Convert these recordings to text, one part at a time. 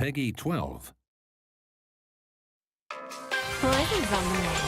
Peggy 12. Blessings on the menu.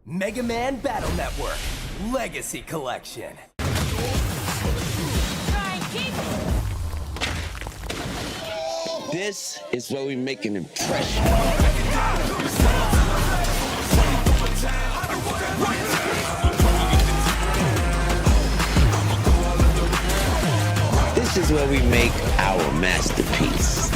Mega Man Battle Network Legacy Collection. This is where we make an impression. This is where we make our masterpiece.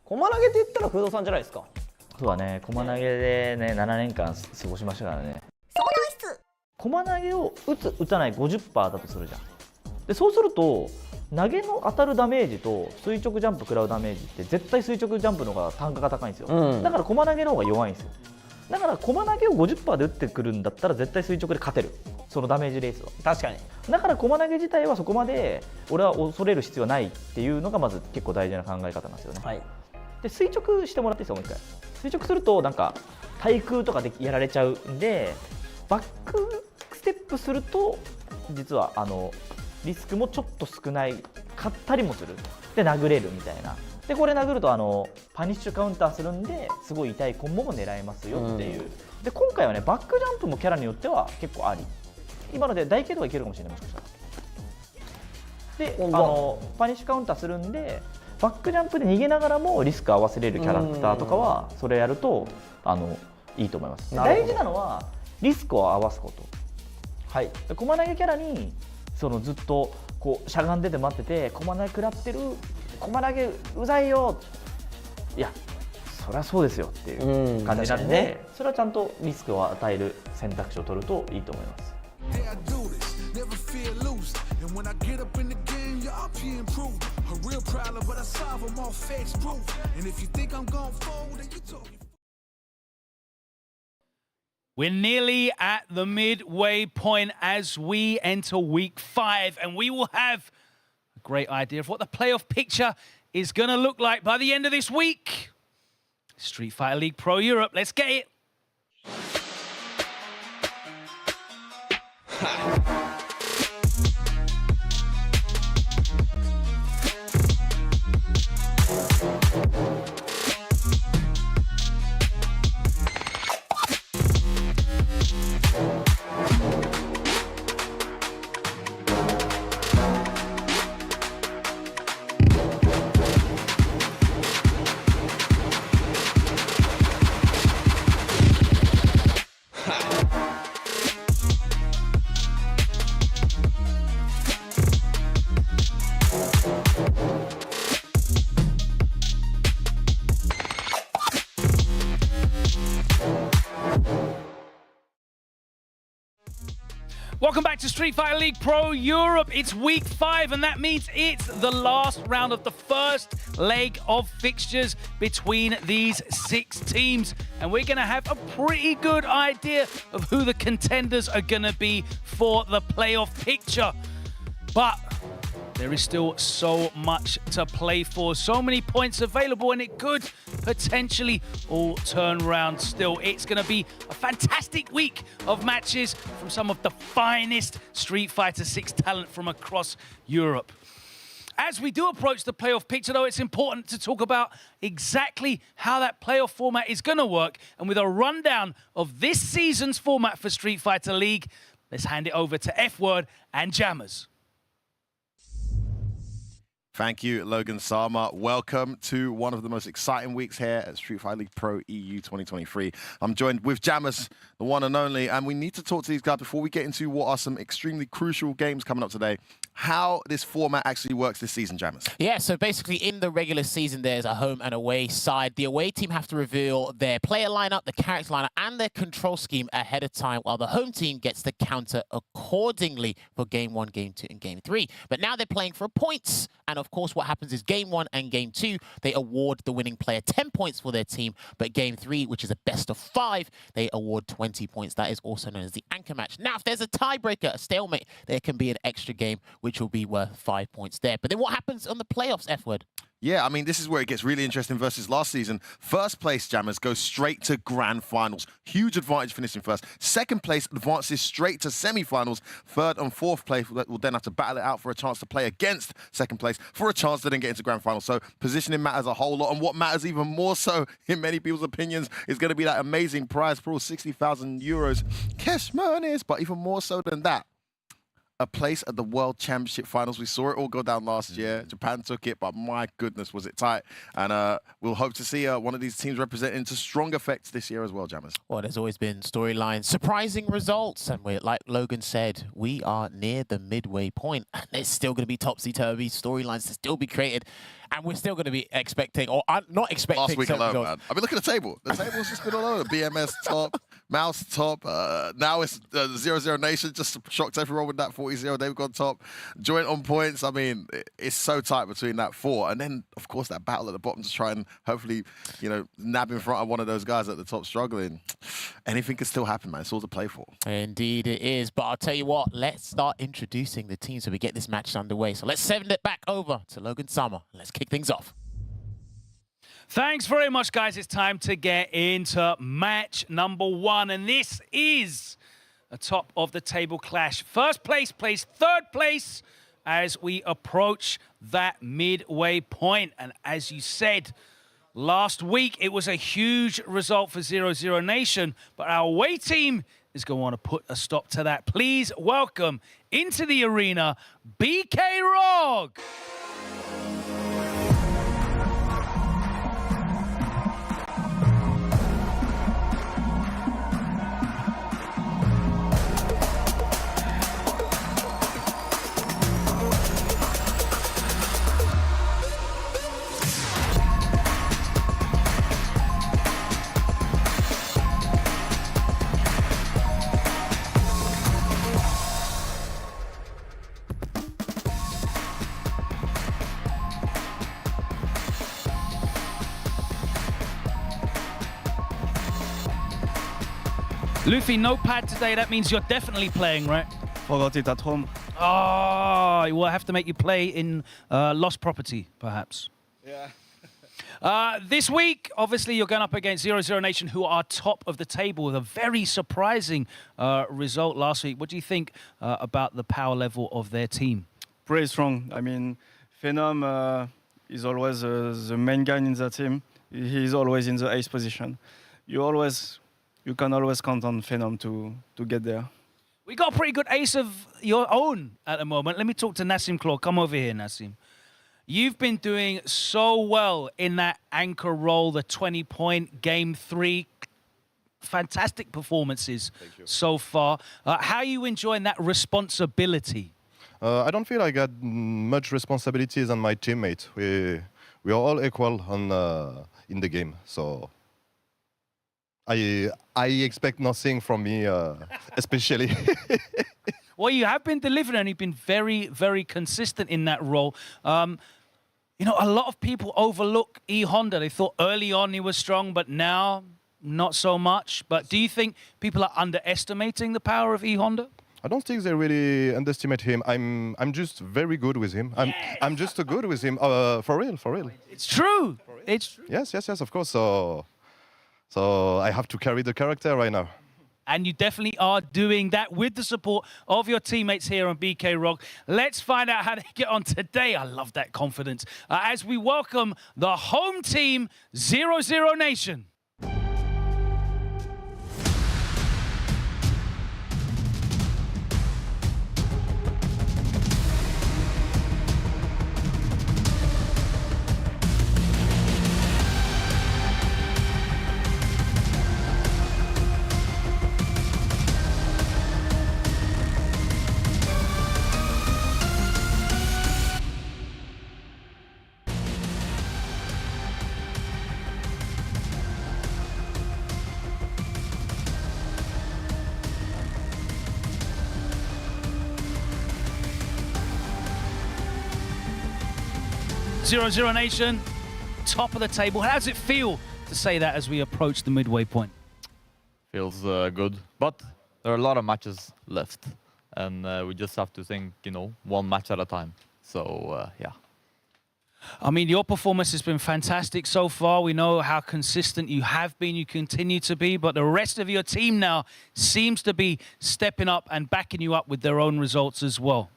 駒投げって言ったら不動産じゃないですか。そうだね、駒投げでね7年間過ごしましたからね。駒投げを打つ打たない 50% だとするじゃん。でそうすると投げの当たるダメージと垂直ジャンプ食らうダメージって絶対垂直ジャンプの方が単価が高いんですよ、だから駒投げの方が弱いんですよ。だから駒投げを 50% で打ってくるんだったら絶対垂直で勝てる、そのダメージレースは。確かに。だから駒投げ自体はそこまで俺は恐れる必要はないっていうのがまず結構大事な考え方なんですよね、はい。で垂直してもらっていいですか、もう一回。垂直するとなんか対空とかでやられちゃうんで、バックステップすると実はリスクもちょっと少ないかったりもする。で殴れるみたいな。でこれ殴るとパニッシュカウンターするんですごい痛いコンボも狙えますよっていう、で今回はねバックジャンプもキャラによっては結構あり。今ので台形とかいけるかもしれない、もしかしたら。でパニッシュカウンターするんでバックジャンプで逃げながらもリスク合わせれるキャラクターとかはそれやるといいと思います。なるほど大事なのはリスクを合わすこと。はい。駒投げキャラにそのずっとこうしゃがんでて待ってて駒投げ食らってる、駒投げうざいよ、いやそりゃそうですよっていう感じなんで、ね、それはちゃんとリスクを与える選択肢を取るといいと思います。We're nearly at the midway point as we enter week 5, and we will have a great idea of what the playoff picture is going to look like by the end of this week. Street Fighter League Pro Europe, let's get it. Welcome back to Street Fighter League Pro Europe. It's week 5, and that means it's the last round of the first leg of fixtures between these 6 teams. And we're going to have a pretty good idea of who the contenders are going to be for the playoff picture. But there is still so much to play for, so many points available, and it could potentially all turn around still. It's going to be a fantastic week of matches from some of the finest Street Fighter 6 talent from across Europe. As we do approach the playoff picture, though, it's important to talk about exactly how that playoff format is going to work. And with a rundown of this season's format for Street Fighter League, let's hand it over to F-Word and Jammers. Thank you, Logan Sama. Welcome to one of the most exciting weeks here at Street Fighter League Pro EU 2023. I'm joined with Jammers, the one and only, and we need to talk to these guys before we get into what are some extremely crucial games coming up today. How this format actually works this season, Jammers. Yeah, so basically in the regular season, there's a home and away side. The away team have to reveal their player lineup, the character lineup, and their control scheme ahead of time, while the home team gets to counter accordingly for Game 1, Game 2, and Game 3. But now they're playing for points, and of course what happens is Game 1 and Game 2, they award the winning player 10 points for their team, but Game 3, which is a best of 5, they award 20 points. That is also known as the anchor match. Now, if there's a tiebreaker, a stalemate, there can be an extra game, which will be worth 5 points there. But then what happens on the playoffs, F-Word? Yeah, I mean, this is where it gets really interesting versus last season. First place, Jammers, goes straight to grand finals. Huge advantage finishing first. Second place advances straight to semi-finals. Third and fourth place will then have to battle it out for a chance to play against second place for a chance to then get into grand finals. So positioning matters a whole lot. And what matters even more so, in many people's opinions, is going to be that amazing prize pool, 60,000 euros. Cash monies, but even more so than that, a place at the World Championship Finals. We saw it all go down last year. Japan took it, but my goodness, was it tight. And we'll hope to see one of these teams representing to strong effects this year as well, Jammers. Well, there's always been storylines, surprising results. And we're, like Logan said, we are near the midway point. And there's still going to be topsy-turvy storylines to still be created. And we're still going to be expecting, or not expecting. Last week alone, results. man. I mean, look at the table. The table's just been all over. BMS top, Mouse top. Now it's 0-0 Nation. Just shocked everyone with that 40-0. They've gone top. Joint on points. I mean, it's so tight between that 4. And then, of course, that battle at the bottom to try and hopefully, you know, nab in front of one of those guys at the top struggling. Anything can still happen, man. It's all to play for. Indeed it is. But I'll tell you what, let's start introducing the teams so we get this match underway. So let's send it back over to Logan Summer. Let's kick things off. Thanks very much, guys. It's time to get into match number 1. And this is a top of the table clash. First place plays third place as we approach that midway point. And as you said, last week it was a huge result for 0-0 Nation, but our away team is going to want to put a stop to that. Please welcome into the arena, BK Rog. Luffy, no pad today. That means you're definitely playing, right? Forgot it at home. Oh, we'll have to make you play in Lost Property, perhaps. Yeah. This week, obviously, you're going up against 0-0 Nation, who are top of the table with a very surprising result last week. What do you think about the power level of their team? Pretty strong. I mean, Phenom is always the main guy in the team. He's always in the ace position. You can always count on Phenom to get there. We got a pretty good ace of your own at the moment. Let me talk to Nassim Claw. Come over here, Nassim. You've been doing so well in that anchor role, the 20-point game 3. Fantastic performances so far. How are you enjoying that responsibility? I don't feel I got much responsibilities on my teammate. We are all equal in the game, so I expect nothing from me, especially. Well, you have been delivering and you've been very, very consistent in that role. You know, a lot of people overlook E Honda. They thought early on he was strong, but now not so much. But do you think people are underestimating the power of E Honda? I don't think they really underestimate him. I'm just very good with him. I'm just good with him. For real. It's true. It's true. Yes, of course. So I have to carry the character right now. And you definitely are doing that with the support of your teammates here on BK Rock. Let's find out how they get on today. I love that confidence. As we welcome the home team, 0-0 Nation. Zero Nation, top of the table. How does it feel to say that as we approach the midway point? Feels good, but there are a lot of matches left, and we just have to think, you know, one match at a time. So, yeah. I mean, your performance has been fantastic so far. We know how consistent you have been, you continue to be, but the rest of your team now seems to be stepping up and backing you up with their own results as well.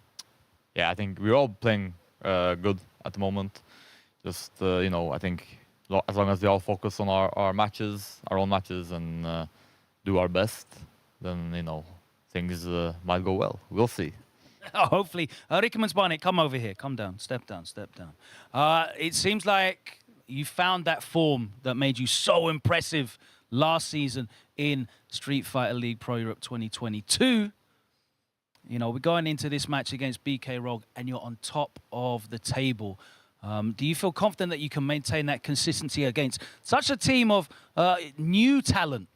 Yeah, I think we're all playing good at the moment. Just, you know, I think as long as we all focus on our matches, our own matches, and do our best, then, you know, things might go well. We'll see. Hopefully. Rickman's Barnett, come over here. Come down. Step down. Step down. It seems like you found that form that made you so impressive last season in Street Fighter League Pro Europe 2022. You know, we're going into this match against BK Rock, and you're on top of the table. Do you feel confident that you can maintain that consistency against such a team of new talent?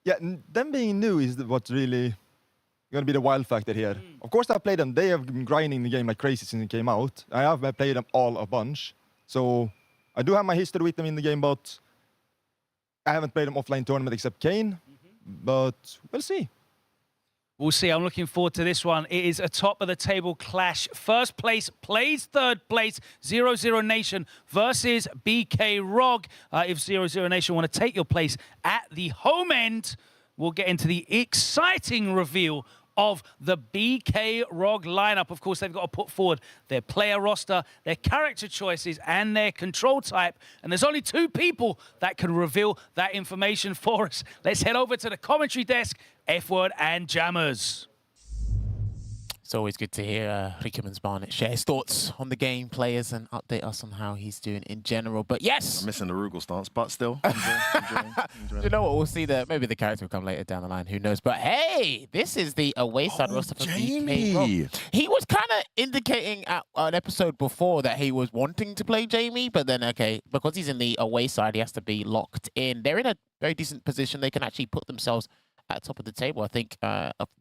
Yeah, them being new is what's really going to be the wild factor here. Of course, I played them. They have been grinding the game like crazy since it came out. I have played them all a bunch. So I do have my history with them in the game, but I haven't played them offline tournament except Kane. But we'll see. We'll see. I'm looking forward to this one. It is a top-of-the-table clash. First place plays third place. 0-0 Nation versus BK Rog. If 0-0 Nation want to take your place at the home end, we'll get into the exciting reveal of the BK Rog lineup. Of course, they've got to put forward their player roster, their character choices, and their control type. And there's only 2 people that can reveal that information for us. Let's head over to the commentary desk. F-Word and Jammers. It's always good to hear Rickman Barnett share his thoughts on the game, players, and update us on how he's doing in general. But yes! I'm missing the Rugal stance, but still. Enjoying. You know what? We'll see that. Maybe the character will come later down the line. Who knows? But hey, this is the away side roster for Jamie. BK. He was kind of indicating at an episode before that he was wanting to play Jamie, but then, okay, because he's in the away side, he has to be locked in. They're in a very decent position. They can actually put themselves at the top of the table, I think,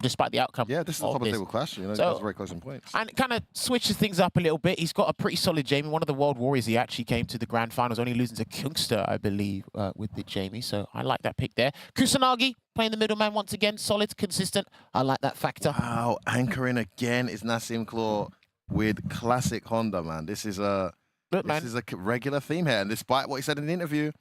despite the outcome. Yeah, this is the top of the table clash. You know, so, that's very close in points. And it kind of switches things up a little bit. He's got a pretty solid Jamie. One of the World Warriors, he actually came to the Grand Finals, only losing to Kungster, I believe, with the Jamie. So I like that pick there. Kusanagi, playing the middleman once again. Solid, consistent. I like that factor. Wow, anchoring again is Nassim Claw with classic Honda, man. This is a regular theme here. And despite what he said in the interview,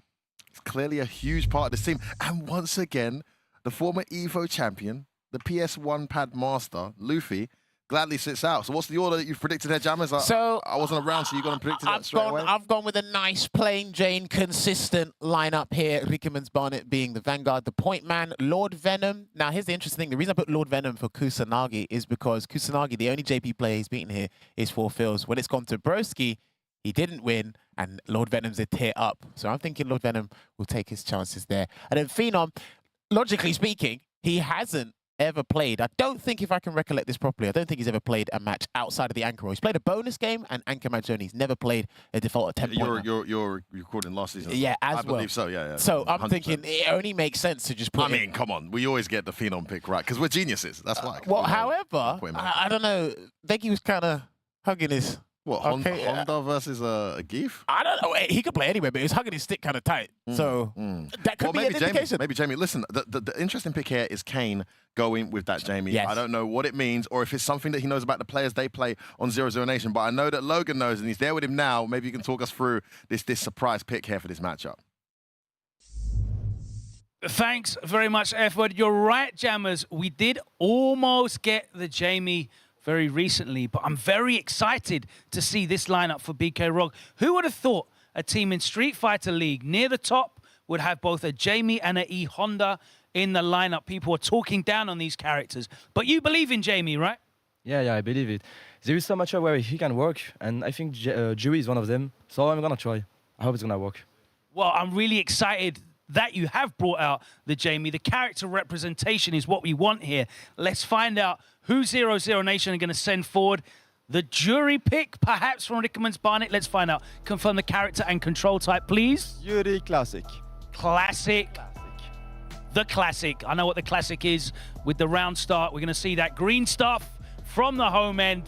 it's clearly a huge part of this team. And once again, the former EVO champion, the PS1 pad master, Luffy, gladly sits out. So what's the order that you've predicted here, Jammers? I wasn't around, so you're going to predict that straight away? I've gone with a nice, plain Jane, consistent lineup here. Rickman's Barnet being the vanguard, the point man, Lord Venom. Now, here's the interesting thing. The reason I put Lord Venom for Kusanagi is because Kusanagi, the only JP player he's beaten here, is 4 fills. When it's gone to Broski, he didn't win, and Lord Venom's a tier up. So I'm thinking Lord Venom will take his chances there. And then Phenom, logically speaking, he hasn't ever played. I don't think, if I can recollect this properly, I don't think he's ever played a match outside of the anchor role. He's played a bonus game and anchor match only. He's never played a default 10 point. You're recording last season. Yeah, I believe so, yeah. So I'm 100%. thinking it only makes sense to just put I mean, come on. We always get the Phenom pick right, because we're geniuses. That's why. Well, however, I don't know. Veggie was kind of hugging his... What, Honda versus a Geef? I don't know. He could play anywhere, but he was hugging his stick kind of tight. So that could be an indication. Maybe Jamie. Listen, the interesting pick here is Kane going with that Jamie. Yes. I don't know what it means or if it's something that he knows about the players they play on 0-0 Nation, but I know that Logan knows and he's there with him now. Maybe you can talk us through this surprise pick here for this matchup. Thanks very much, F-Word. You're right, Jammers. We did almost get the Jamie very recently, but I'm very excited to see this lineup for BK Rog. Who would have thought a team in Street Fighter League near the top would have both a Jamie and a E Honda in the lineup? People are talking down on these characters, but you believe in Jamie, right? Yeah, I believe it. There is so much where he can work, and I think Jury is one of them, so I'm gonna try. I hope it's gonna work. Well, I'm really excited that you have brought out the Jamie. The character representation is what we want here. Let's find out who 0-0 Nation are going to send forward. The jury pick, perhaps from Rickman's Barnet. Let's find out. Confirm the character and control type, please. Yuri Classic. Classic. The classic. I know what the classic is with the round start. We're going to see that green stuff from the home end.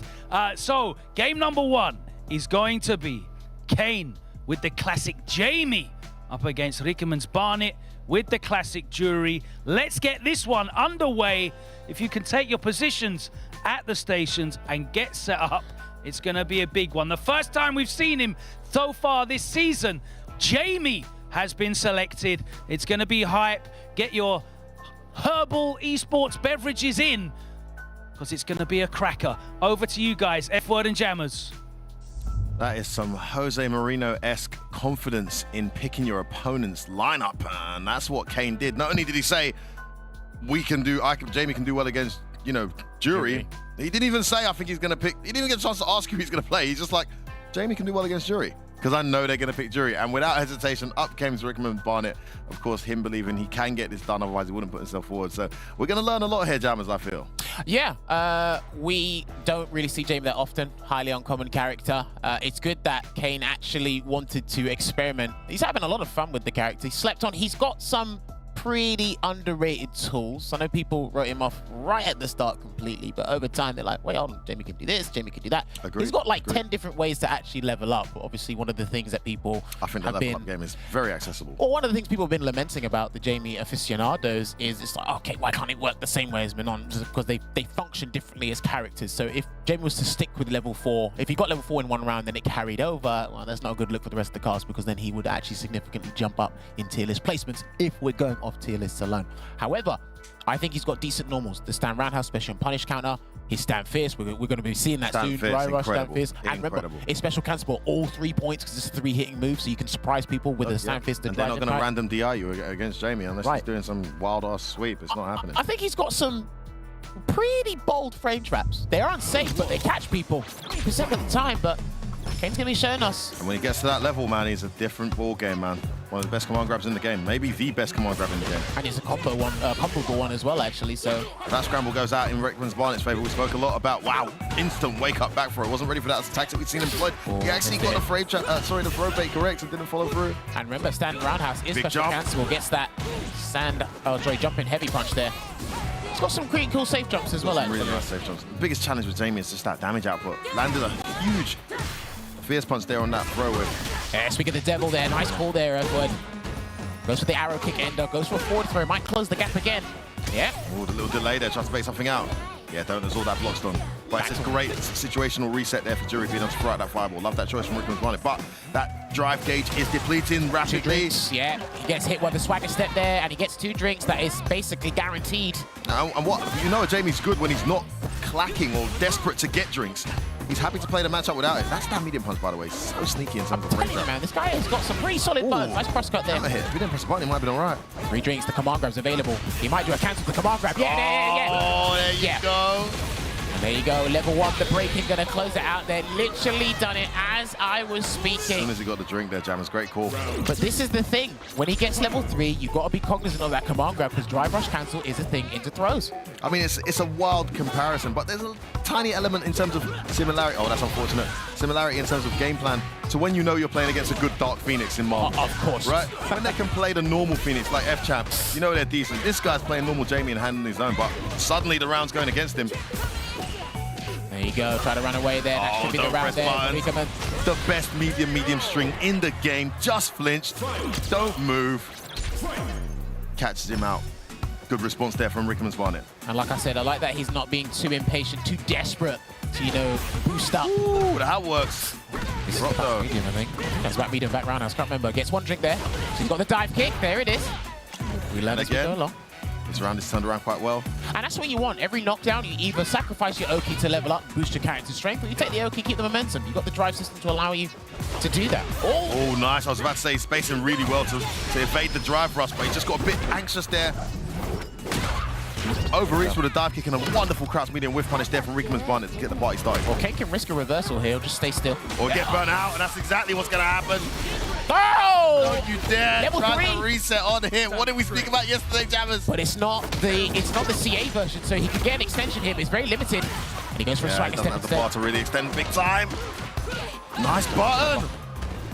So game number 1 is going to be Kane with the classic Jamie up against Rickman's Barnet with the classic jury. Let's get this one underway. If you can take your positions at the stations and get set up, it's going to be a big one. The first time we've seen him so far this season, Jamie has been selected. It's going to be hype. Get your herbal esports beverages in, because it's going to be a cracker. Over to you guys, F-Word and Jammers. That is some Jose Marino-esque confidence in picking your opponent's lineup, and that's what Kane did. Not only did he say, Jamie can do well against, Jury. He didn't even say, I think he's going to pick. He didn't even get a chance to ask who he's going to play. He's just like, Jamie can do well against Jury, because I know they're going to pick Jury. And without hesitation, up came Rickman Barnet. Of course, him believing he can get this done, otherwise he wouldn't put himself forward. So we're going to learn a lot here, Jammers, I feel. Yeah, we don't really see Jamie that often. Highly uncommon character. It's good that Kane actually wanted to experiment. He's having a lot of fun with the character. He slept on. He's got some pretty underrated tools. I know people wrote him off right at the start completely, but over time they're like, wait, hold on, Jamie can do this, Jamie can do that. Agreed. He's got like 10 different ways to actually level up. But obviously, one of the things that people I think the level up game is very accessible. Well, one of the things people have been lamenting about the Jamie aficionados is it's like, okay, why can't it work the same way as Menon? Just because they function differently as characters. So if Jamie was to stick with level 4, if he got level 4 in one round, then it carried over, well, that's not a good look for the rest of the cast, because then he would actually significantly jump up in tier list placements if we're going off tier lists alone. However, I think he's got decent normals. The stand roundhouse, special and punish counter, his stand fierce, we're going to be seeing that soon. Dry rush, stand fierce. And remember, his special cancel all 3 points, because it's a 3 hitting move, so you can surprise people with a stand fierce. And they're not going to random DI you against Jamie unless he's doing some wild ass sweep. It's not happening. I think he's got some pretty bold frame traps. They're unsafe, but they catch people 20% of the time, but Kane's going to be showing us. And when he gets to that level, man, he's a different ball game, man. One of the best command grabs in the game. Maybe the best command grab in the game. And it's a comparable one as well, actually. So that scramble goes out in Rickman's Barnet's favor. We spoke a lot about, wow, instant wake up back throw. Wasn't ready for that as a tactic. We'd seen him deployed. He actually got the frame the throw bait correct and didn't follow through. And remember, stand roundhouse is special cancel. Gets that jumping heavy punch there. He's got some pretty cool safe jumps as well, actually. Really nice safe jumps. The biggest challenge with Jamie is just that damage output. Landed a huge fierce punch there on that throw with. Yes, we get the devil there. Nice call there, Edward. Goes for the arrow kick ender, goes for a forward throw, might close the gap again. Yeah. Oh, the little delay there, trying to bait something out. Yeah, don't absorb that block's done. But it's a great situational reset there for Jury being able to throw out that fireball. Love that choice from Rickman's Bonnet. But that drive gauge is depleting rapidly. Yeah, he gets hit with the swagger step there, and he gets 2 drinks. That is basically guaranteed. And what you know, Jamie's good when he's not clacking or desperate to get drinks. He's happy to play the matchup without it. That's that medium punch, by the way. So sneaky in terms of range. Man, this guy has got some pretty solid buttons. Nice cross cut there. Hit. If he didn't press the button, he might have been all right. 3 drinks, the command grab's available. He might do a cancel the command grab. Yeah. Oh, there you go. And there you go, level 1, the breaking, gonna close it out there. Literally done it as I was speaking. As soon as he got the drink there, Jammers, great call. But this is the thing, when he gets level 3, you've got to be cognizant of that command grab because drive rush cancel is a thing into throws. I mean, it's a wild comparison, but there's a tiny element in terms of similarity. Oh, that's unfortunate. Similarity in terms of game plan to when you know you're playing against a good Dark Phoenix in Marvel. Of course. Right? When they can play the normal Phoenix, like F-Champ, you know they're decent. This guy's playing normal Jamie and handling his own, but suddenly the round's going against him. There you go, try to run away there. That should be the round there. The best medium string in the game. Just flinched. Don't move. Catches him out. Good response there from Rickman's Barnet. And like I said, I like that he's not being too impatient, too desperate to, you know, boost up. Ooh, that works. This is back medium, I think. That's back medium, back roundhouse. Can't remember. Gets 1 drink there. So he's got the dive kick. There it is. We learn as we go along. This round is turned around quite well. And that's what you want. Every knockdown, you either sacrifice your Oki to level up, boost your character strength, or you take the Oki, keep the momentum. You've got the drive system to allow you to do that. Oh, nice. I was about to say he's spacing really well to evade the drive rush, but he just got a bit anxious there. Overreached with a dive kick and a wonderful crouch medium whiff punish there from Rickman's Barnet to get the party started. Well, Kane can risk a reversal here, just stay still. Or get burnt out, and that's exactly what's going to happen. Oh! Don't you dare Level try 3. to reset on hit. What did we speak about yesterday, Jammers? But it's not the CA version, so he can get an extension here, but it's very limited. And he goes for a strike doesn't have the bar to really extend big time. Nice button.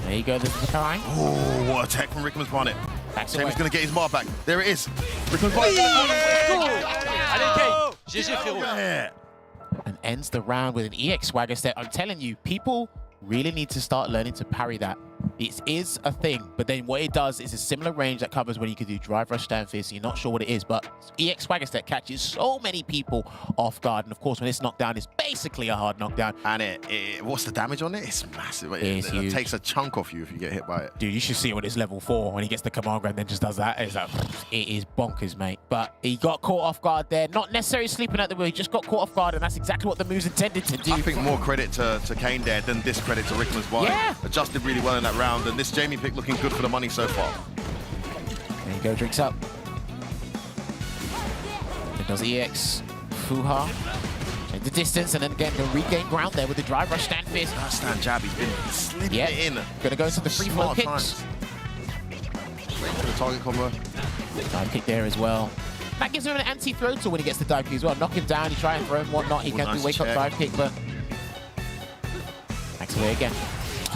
There you go, this is the time. Oh, what a tech from Rickman's Barnet. Jamie's going to get his bar back. There it is. Rickman's Barnet. And ends the round with an EX swagger step. I'm telling you, people really need to start learning to parry that. It is a thing, but then what it does is a similar range that covers when you could do drive rush stand fierce, so you're not sure what it is, but EX swagger step catches so many people off guard, and of course when it's knocked down, it's basically a hard knockdown. And what's the damage on it? It's massive. It takes a chunk off you if you get hit by it. Dude, you should see it when it's level 4, when he gets the command grab and then just does that. It's like, it is bonkers, mate. But he got caught off guard there, not necessarily sleeping at the wheel, he just got caught off guard, and that's exactly what the move's intended to do. I think more credit to Kane there than discredit to Rickman's Barnet. Yeah. Adjusted really well in that round, and this Jamie pick looking good for the money so far. There you go, drinks up. It does EX. Fuha. Change the distance, and then again, the regain ground there with the drive rush stand fierce. That stand jab, he's been slipping it in. Gonna go into the free flow kicks. Straight to the target combo. Dive kick there as well. That gives him an anti-throw tool when he gets the dive kick as well. Knock him down, you try and throw him, whatnot. He can do wake up dive kick, but backs away again.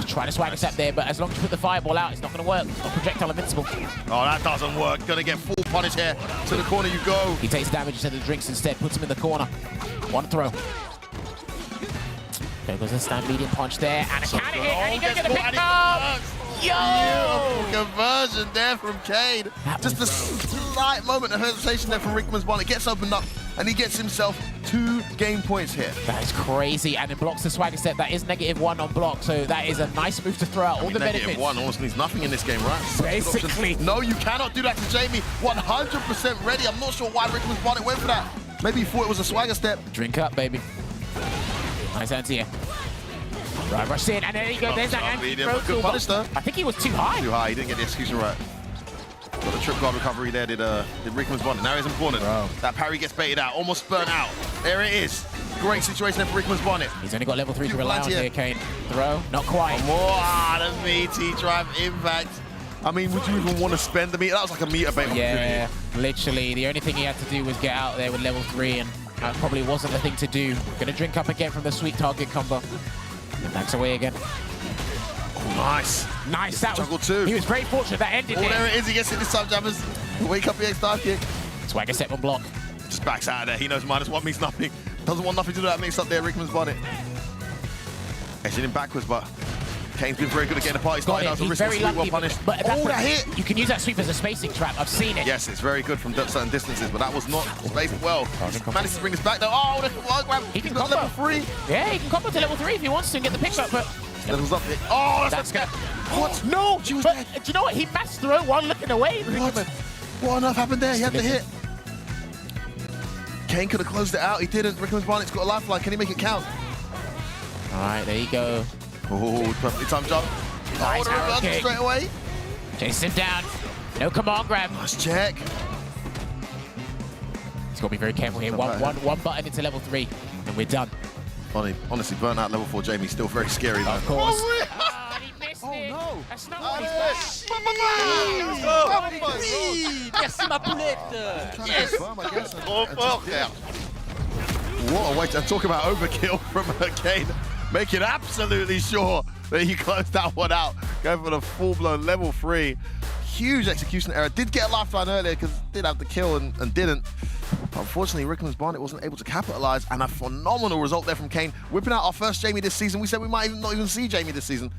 Try to swag a step there, but as long as you put the fireball out, it's not going to work. Not projectile invincible. Oh, that doesn't work. Gonna get full punish here. To the corner you go. He takes damage instead of the drinks instead, puts him in the corner. 1 throw. There goes the stand medium punch there, and a counter hit, and he's going to get a pick up. Yo! Conversion there from Kane. Just a slight moment of hesitation there from Rickman's Barnet. Gets opened up, and he gets himself 2 game points here. That is crazy, and it blocks the swagger step. That is -1 on block, so that is a nice move to throw out all the benefits. -1 almost means nothing in this game, right? Basically. No, you cannot do that to Jamie. 100% ready. I'm not sure why Rickman's Barnet went for that. Maybe he thought it was a swagger step. Drink up, baby. Nice anti here. Right, rush in, and there you go. There's that anti-throw tool. Punish though. I think he was too high. Too high. He didn't get the execution right. Got the trip guard recovery there, did Rickman's Barnet. Now he's in corner. Wow. That parry gets baited out, almost burnt out. There it is. Great situation there for Rickman's Barnet. He's only got level 3 to rely on here, Kane. Throw, not quite. More, the meaty drive impact. I mean, would you even want to spend the meter? That was like a meter bait. Yeah, literally. The only thing he had to do was get out there with level 3, and that probably wasn't the thing to do. Gonna drink up again from the sweet target combo. And backs away again. Oh, nice. Nice. That juggle was, too. He was very fortunate. That ended there. There it is. He gets it this time, Jammers. Wake up the X-dive kick. Swagger step on block. Just backs out of there. He knows -1 means nothing. Doesn't want nothing to do with that mix up there, Rickman's Barnet. Catching him backwards, but Kane's been very good at getting the party started. That was a He's risky very sweep, well lucky. punished. But Oh, that hit! You can use that sweep as a spacing trap. I've seen it. Yes, it's very good from certain distances, but that was not spaced well. Managed to bring this back though. Oh, the wall grab. He can got combo. level 3. Yeah, he can combo to level 3 if he wants to and get the pick up, but... Levels up. Oh, That's gonna... What? No! She was But dead. do you know what? He mashed throw while looking away. What on earth happened there? He had the hit. Kane could have closed it out. He didn't. Rickman's Barnett's got a lifeline. Can he make it count? All right, there you go. Oh, perfectly timed jump. Nice the arrow reverse kick. straight away. Chase him down. No command grab. Nice check. He's got to be very careful here. One button into level 3, and we're done. Honestly, burnt out level 4 Jamie's still very scary though. Of course. Oh, He missed oh it. no. That's not what he's Merci ma poulette. Yes. What a way to talk about overkill from Kane. Making absolutely sure that he closed that one out. Going for the full-blown level 3. Huge execution error. Did get a lifeline earlier because did have the kill and didn't. Unfortunately, Rickman's Barnett wasn't able to capitalize, and a phenomenal result there from Kane. Whipping out our first Jamie this season. We said we might not even see Jamie this season.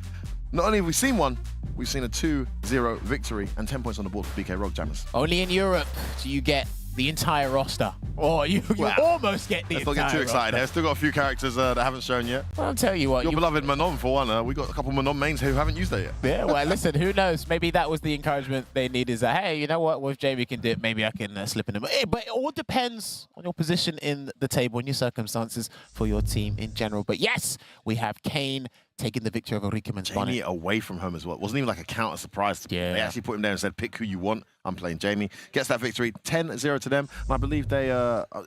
Not only have we seen one, we've seen a 2-0 victory and 10 points on the board for BK Rogue Jammers. Only in Europe do you get the entire roster. Or you almost get the Let's entire not get too excited here. Still got a few characters that haven't shown yet. Well, I'll tell you what. Your beloved Phenom, for one. We got a couple of Phenom mains who haven't used it yet. Yeah, well, listen, who knows? Maybe that was the encouragement they need is that, hey, you know what? Well, if Jamie can do it, maybe I can slip in. But it all depends on your position in the table and your circumstances for your team in general. But yes, we have Kane taking the victory over Rickman's Bonnet. Jamie away from home as well. It wasn't even like a counter surprise. Yeah. They actually put him there and said, pick who you want. I'm playing Jamie. Gets that victory, 10-0 to them. And I believe they,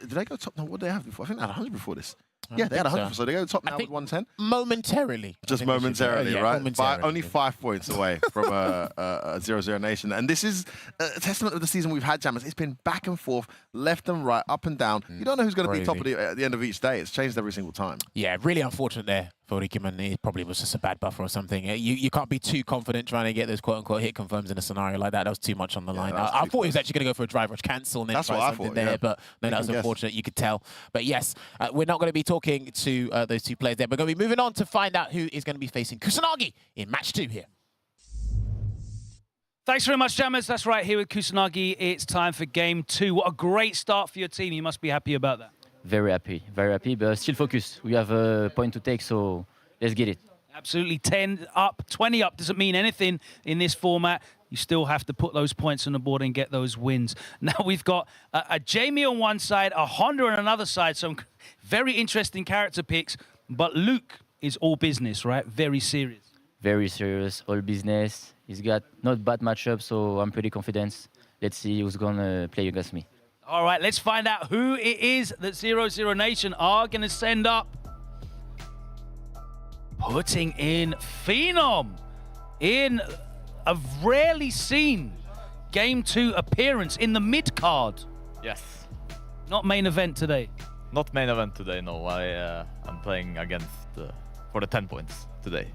did they go top now? What did they have before? I think they had 100 before this. Yeah, they had 100, so they go top now with 110. Momentarily. Just momentarily, right? Momentarily. By only 5 points away from a 0-0 nation. And this is a testament of the season we've had, Jammers. It's been back and forth, left and right, up and down. You don't know who's going to be top at the end of each day. It's changed every single time. Yeah, really unfortunate there for Rickman. It probably was just a bad buffer or something. You can't be too confident trying to get those quote-unquote hit confirms in a scenario like that. That was too much on the line. I thought he was actually going to go for a drive rush cancel and then try something there, but no, that was unfortunate. You could tell. But yes, we're not going to be talking to those two players there. We're going to be moving on to find out who is going to be facing Kusanagi in match 2 here. Thanks very much, Jammers. That's right, here with Kusanagi. It's time for game 2. What a great start for your team. You must be happy about that. Very happy, but still focused. We have a point to take, so let's get it. Absolutely. 10 up, 20 up doesn't mean anything in this format. You still have to put those points on the board and get those wins. Now we've got a Jamie on one side, a Honda on another side. Some very interesting character picks, but Luke is all business, right? Very serious. Very serious, all business. He's got not bad matchup, so I'm pretty confident. Let's see who's going to play against me. All right, let's find out who it is that 0-0 Nation are going to send up. Putting in Phenom in a rarely seen Game 2 appearance in the mid-card. Yes. Not main event today. Not main event today, no. I'm playing against for the 10 points today.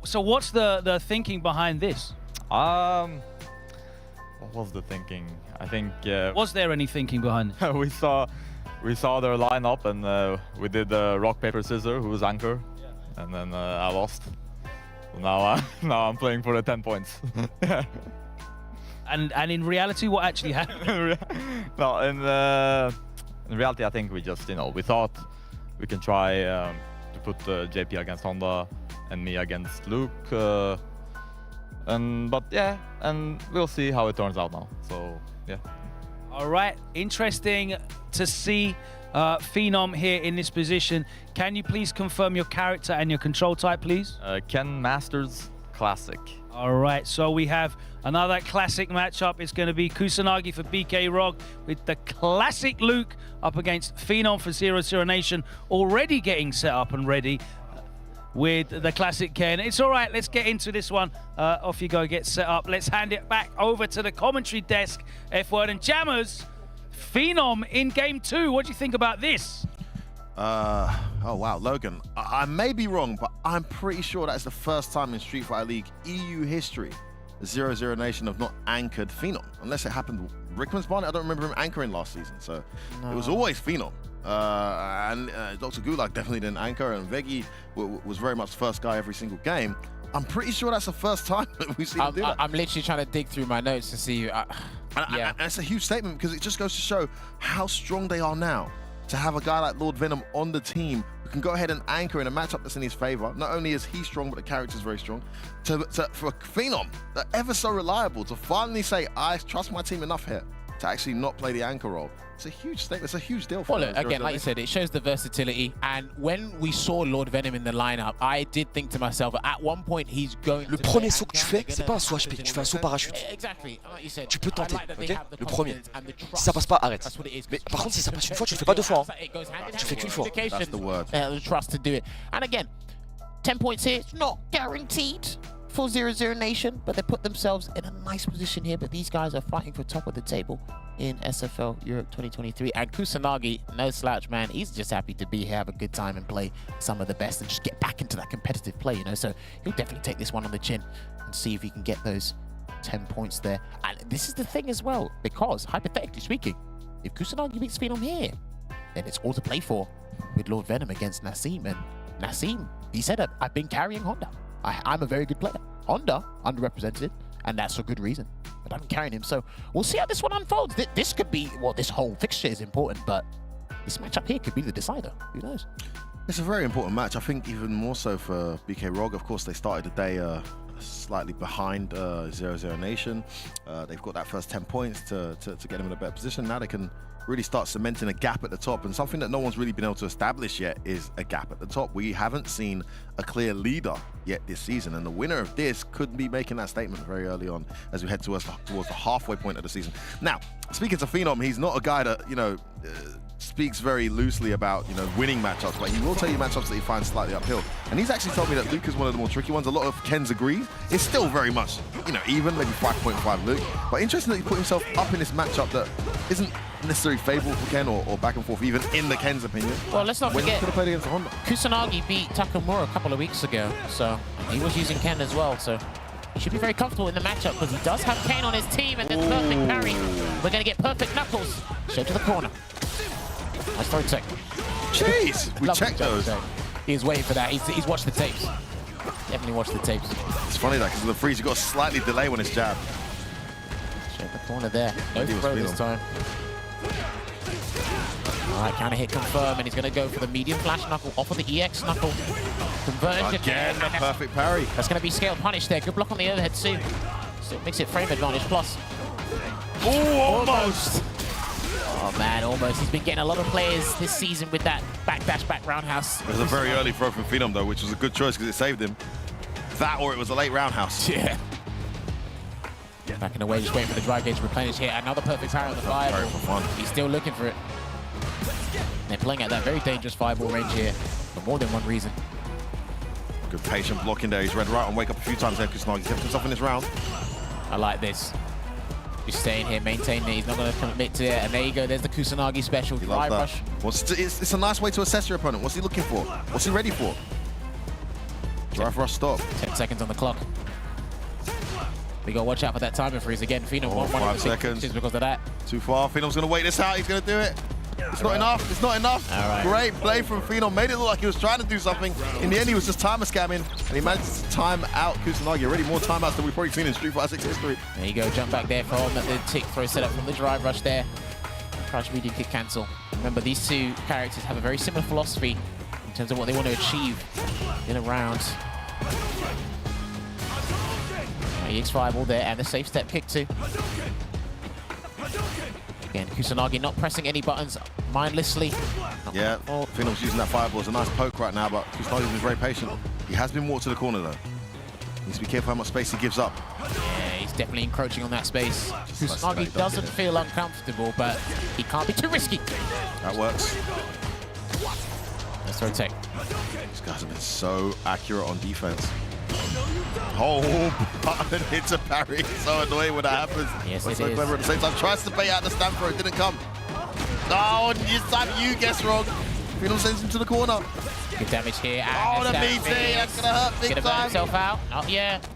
So what's the thinking behind this? What was the thinking? I think... was there any thinking behind it? we saw their lineup and we did rock, paper, scissors, who was anchor. Yeah. And then I lost. So now I'm playing for the 10 points. And in reality, what actually happened? No, in reality, I think we just, we thought we can try to put JP against Honda and me against Luke. But yeah, and we'll see how it turns out now. So yeah. All right, interesting to see Phenom here in this position. Can you please confirm your character and your control type, please? Ken Masters Classic. All right, so we have another classic matchup. It's going to be Kusanagi for BK Rogue with the classic Luke up against Phenom for 0-0 Nation, already getting set up and ready with the classic Kane. It's all right, let's get into this one. Off you go, get set up. Let's hand it back over to the commentary desk, F-Word and Jammers. Phenom in game 2, what do you think about this? Oh wow, Logan, I may be wrong, but I'm pretty sure that's the first time in Street Fighter League EU history the 0-0 Nation have not anchored Phenom, unless it happened with Rickman's Barnett. I don't remember him anchoring last season, so it was always Phenom. And Dr. Gulag definitely didn't anchor, and Veggie was very much the first guy every single game. I'm pretty sure that's the first time that we've seen him do that. I'm literally trying to dig through my notes to see. And it's a huge statement because it just goes to show how strong they are now. To have a guy like Lord Venom on the team who can go ahead and anchor in a matchup that's in his favor. Not only is he strong, but the character's very strong. For Phenom, they're ever so reliable to finally say, I trust my team enough here to actually not play the anchor role. It's a huge statement. It's a huge deal for them. Well, look, again, like you said, it shows the versatility. And when we saw Lord Venom in the lineup, I did think to myself, at one point, he's going. Le premier saut que tu fais, c'est pas un saut HP. Tu fais un saut parachute. Tu peux tenter, ok? Le premier. Si ça passe pas, arrête. Mais par contre, si ça passe une fois, tu le fais pas deux fois. Tu fais qu'une fois. That's the word. The trust to do it. And again, 10 points here. It's not guaranteed for 0-0 Nation, but they put themselves in a nice position here. But these guys are fighting for top of the table in SFL Europe 2023. And Kusanagi, no slouch, man. He's just happy to be here, have a good time and play some of the best and just get back into that competitive play, you know? So he'll definitely take this one on the chin and see if he can get those 10 points there. And this is the thing as well, because hypothetically speaking, if Kusanagi beats Phenom here, then it's all to play for with Lord Venom against Nassim. And Nassim, he said, I've been carrying Honda. I'm a very good player. Honda, underrepresented, and that's for good reason. But I'm carrying him, so we'll see how this one unfolds. This could be, well, this whole fixture is important, but this matchup here could be the decider. Who knows? It's a very important match. I think even more so for BK Rog. Of course, they started the day slightly behind 0-0 Nation. They've got that first 10 points to get them in a better position. Now they can really start cementing a gap at the top, and something that no one's really been able to establish yet is a gap at the top. We haven't seen a clear leader yet this season, and the winner of this could be making that statement very early on as we head towards the halfway point of the season. Now, speaking to Phenom, he's not a guy that, you know, speaks very loosely about, you know, winning matchups, but he will tell you matchups that he finds slightly uphill. And he's actually told me that Luke is one of the more tricky ones. A lot of Kens agree. It's still very much, you know, even, maybe 5.5 Luke. But interesting that he put himself up in this matchup that isn't necessarily favorable for Ken or back and forth, even in the Ken's opinion. Well, let's not forget, could have played against Honda. Kusanagi beat Takamura a couple of weeks ago, so he was using Ken as well, so he should be very comfortable in the matchup because he does have Kane on his team, and then perfect parry. We're going to get perfect knuckles. Straight to the corner. Nice throw tech. Jeez, we checked those. He's waiting for that. He's watched the tapes. Definitely watched the tapes. It's funny that because of the freeze, you got a slightly delay when it's jab. Straight to the corner there. No throw this time. All right, counter hit confirm, and he's going to go for the medium flash knuckle off of the EX knuckle. Conversion. Again, a perfect parry. That's going to be scale punish there. Good block on the overhead too. Still makes it frame advantage plus. Oh, almost. Oh man, almost. He's been getting a lot of players this season with that backdash back roundhouse. It was a very early throw from Phenom though, which was a good choice because it saved him. That or it was a late roundhouse. Yeah. Backing away, just waiting for the drive gauge to replenish here. Another perfect parry on the fireball. For fun. He's still looking for it. They're playing at that very dangerous fireball range here for more than one reason. Good patient blocking there. He's read right on wake up a few times there. Kusanagi kept himself in this round. I like this. Just staying here, maintaining it. He's not going to commit to it. And there you go. There's the Kusanagi special. Drive rush. It's a nice way to assess your opponent. What's he looking for? What's he ready for? Drive rush stop. 10 seconds on the clock. We got to watch out for that timing freeze again. Phenom won't 5 seconds because of that. Too far. Phenom's going to wait this out. He's going to do it. It's not enough. It's not enough. All right. Great play from Phenom. Made it look like he was trying to do something. In the end, he was just timer scamming, and he managed to time out Kusanagi. Already more timeouts than we've probably seen in Street Fighter 6 history. There you go. Jump back there from the tick throw setup from the drive rush there. Crouch medium kick cancel. Remember, these two characters have a very similar philosophy in terms of what they want to achieve in a round. EX fireball there, and the safe step kick too. Again, Kusanagi not pressing any buttons mindlessly. Yeah, Phenom's using that fireball as a nice poke right now, but Kusanagi's been very patient. He has been walked to the corner though. Needs to be careful how much space he gives up. Yeah, he's definitely encroaching on that space. Kusanagi doesn't feel uncomfortable, but he can't be too risky. That works. Let's throw tech. These guys have been so accurate on defense. Oh, button hits a parry. So annoying when that happens. Yes, but so clever at the same time. Tries to bait out the stand throw. It didn't come. Oh, and this time you guess wrong. Phenom sends him to the corner. Good damage here. Oh, the BT. That's going to hurt big time. Gonna burn himself out. Not yet.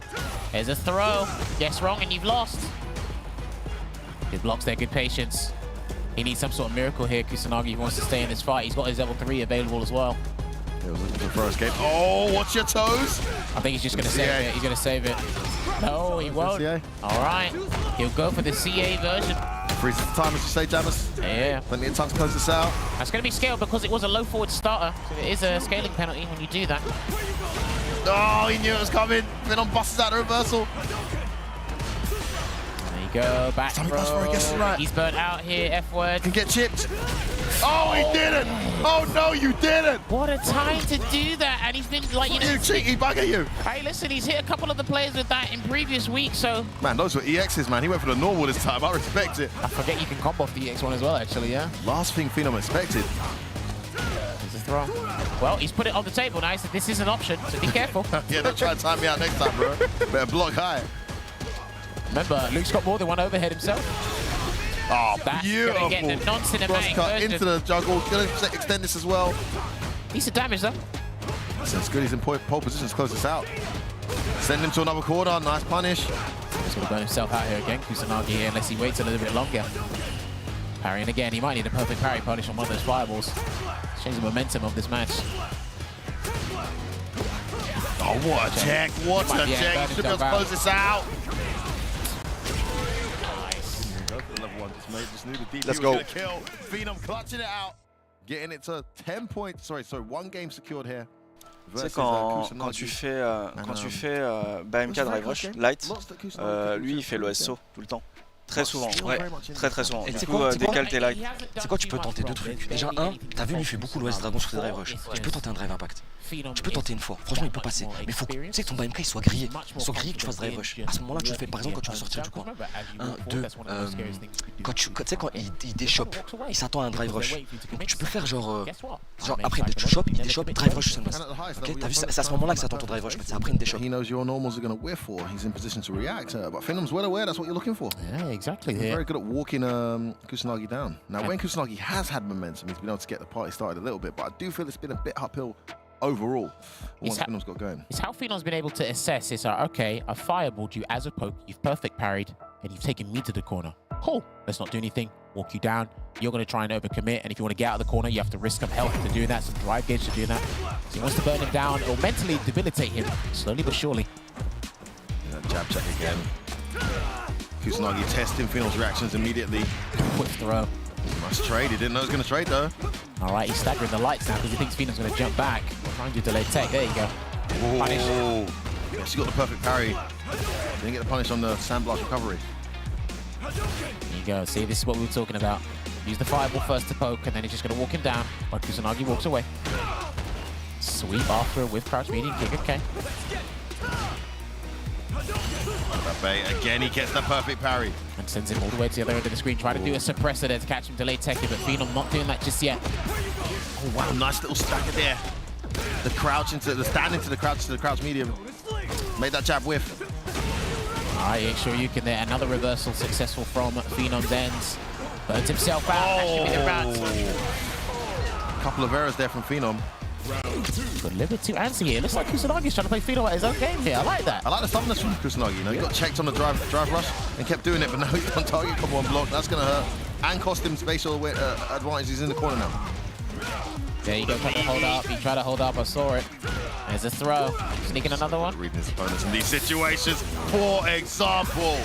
There's a throw. Guess wrong and you've lost. Good blocks there. Good patience. He needs some sort of miracle here. Kusanagi wants to stay in this fight. He's got his level 3 available as well. Looking for first game. Oh, watch your toes. I think he's just going to save it. He's going to save it. No, he won't. All right. He'll go for the CA version. Freezes the time, as you say, Jammers. Yeah. Plenty of time to close this out. That's going to be scaled because it was a low forward starter. So it is a scaling penalty when you do that. Oh, he knew it was coming. Venom busts out the reversal. There you go. Back throw. He's burnt out here. F word. Can get chipped. Oh, he didn't! Oh no, you didn't! What a time to do that, and he's been like, you know, you cheeky bugger, you! Hey, listen, he's hit a couple of the players with that in previous weeks, so man, those were EXs, man. He went for the normal this time. I respect it. I forget you can combo off the EX one as well, actually. Yeah. Last thing Phenom expected. There's a throw. Well, he's put it on the table now. He said this is an option, so be careful. Yeah, don't try to time me out next time, bro. Better block high. Remember, Luke's got more than one overhead himself. Oh, that's beautiful. Gonna get the non-cinematic version. Into the juggle. Gonna extend this as well. Decent damage, though. That's good. He's in pole position to close this out. Send him to another corner. Nice punish. He's going to burn himself out here again. Kusanagi here, unless he waits a little bit longer. Parrying again. He might need a perfect parry punish on one of those fireballs. Change the momentum of this match. Oh, what a check. What a check. He should be able to close this out. Let's go. Phenom clutching it out, getting it to 10 points. Sorry, 1 game secured here. Tu sais, quand tu fais BMK Drive Rush Light, lui il fait le SO tout le temps. Très souvent, ouais, très souvent. Et du c'est coup, quoi, décale tes likes. C'est quoi, tu peux tenter deux trucs. Déjà, t'as vu, lui fait beaucoup l'OS Dragon sur ses Drive Rush. Tu peux tenter un Drive Impact. Tu peux tenter une fois. Franchement, il peut passer. Mais faut que tu sais que ton BMK il soit grillé. Soit grillé que tu fasses Drive Rush. À ce moment-là, tu le fais par exemple quand tu veux sortir du coin. 2, quand tu sais, quand il déchoppe, il s'attend à un Drive Rush. Donc tu peux faire genre après tu chopes, il déchoppe, Drive Rush sur base. Ok, t'as vu, c'est à ce moment-là que ça attend ton Drive Rush. C'est après une déchoppe. He knows your normals are going to whiff or he's in position to react. But Phenom's well aware that's what you're looking for. Yeah, exactly. He's very good at walking Kusanagi down. Now, when Kusanagi has had momentum, he's been able to get the party started a little bit, but I do feel it's been a bit uphill overall once Phenom's got going. It's how Phenom's been able to assess. It's like, okay, I fireballed you as a poke, you've perfect parried, and you've taken me to the corner. Cool, let's not do anything, walk you down. You're going to try and overcommit, and if you want to get out of the corner, you have to risk some health to do that, some drive gauge to do that. So he wants to burn him down or mentally debilitate him, slowly but surely. Jab check again. Kusanagi testing Phenom's reactions immediately. Quick throw. Nice trade. He didn't know he was going to trade, though. All right, he's staggering the lights now because he thinks Phenom's going to jump back. Trying to delay tech. There you go. Punish. Yes, he got the perfect parry. Didn't get the punish on the sandblast recovery. There you go. See, this is what we were talking about. Use the fireball first to poke, and then he's just going to walk him down while Kusanagi walks away. Sweep after with crouch medium kick. Okay. Again, he gets the perfect parry. And sends him all the way to the other end of the screen. Try to do a suppressor there to catch him, delay tech, but Phenom not doing that just yet. Oh, wow, nice little stacker there. The crouch into the stand into the crouch medium. Made that jab whiff. All right, sure you can there. Another reversal successful from Phenom's ends. Burns himself out. That should be the round. Couple of errors there from Phenom. Good liver to answer here. Looks like Kusanagi's trying to play Phenom at his own game here. I like that. I like the stubbornness from Kusanagi. You know, he got checked on the drive rush and kept doing it, but now he's on target combo and block. That's going to hurt and cost him spatial advantage. He's in the corner now. There you go, trying to hold up. He tried to hold up. I saw it. There's a throw. Sneaking another one. Reading his opponents in these situations. For example.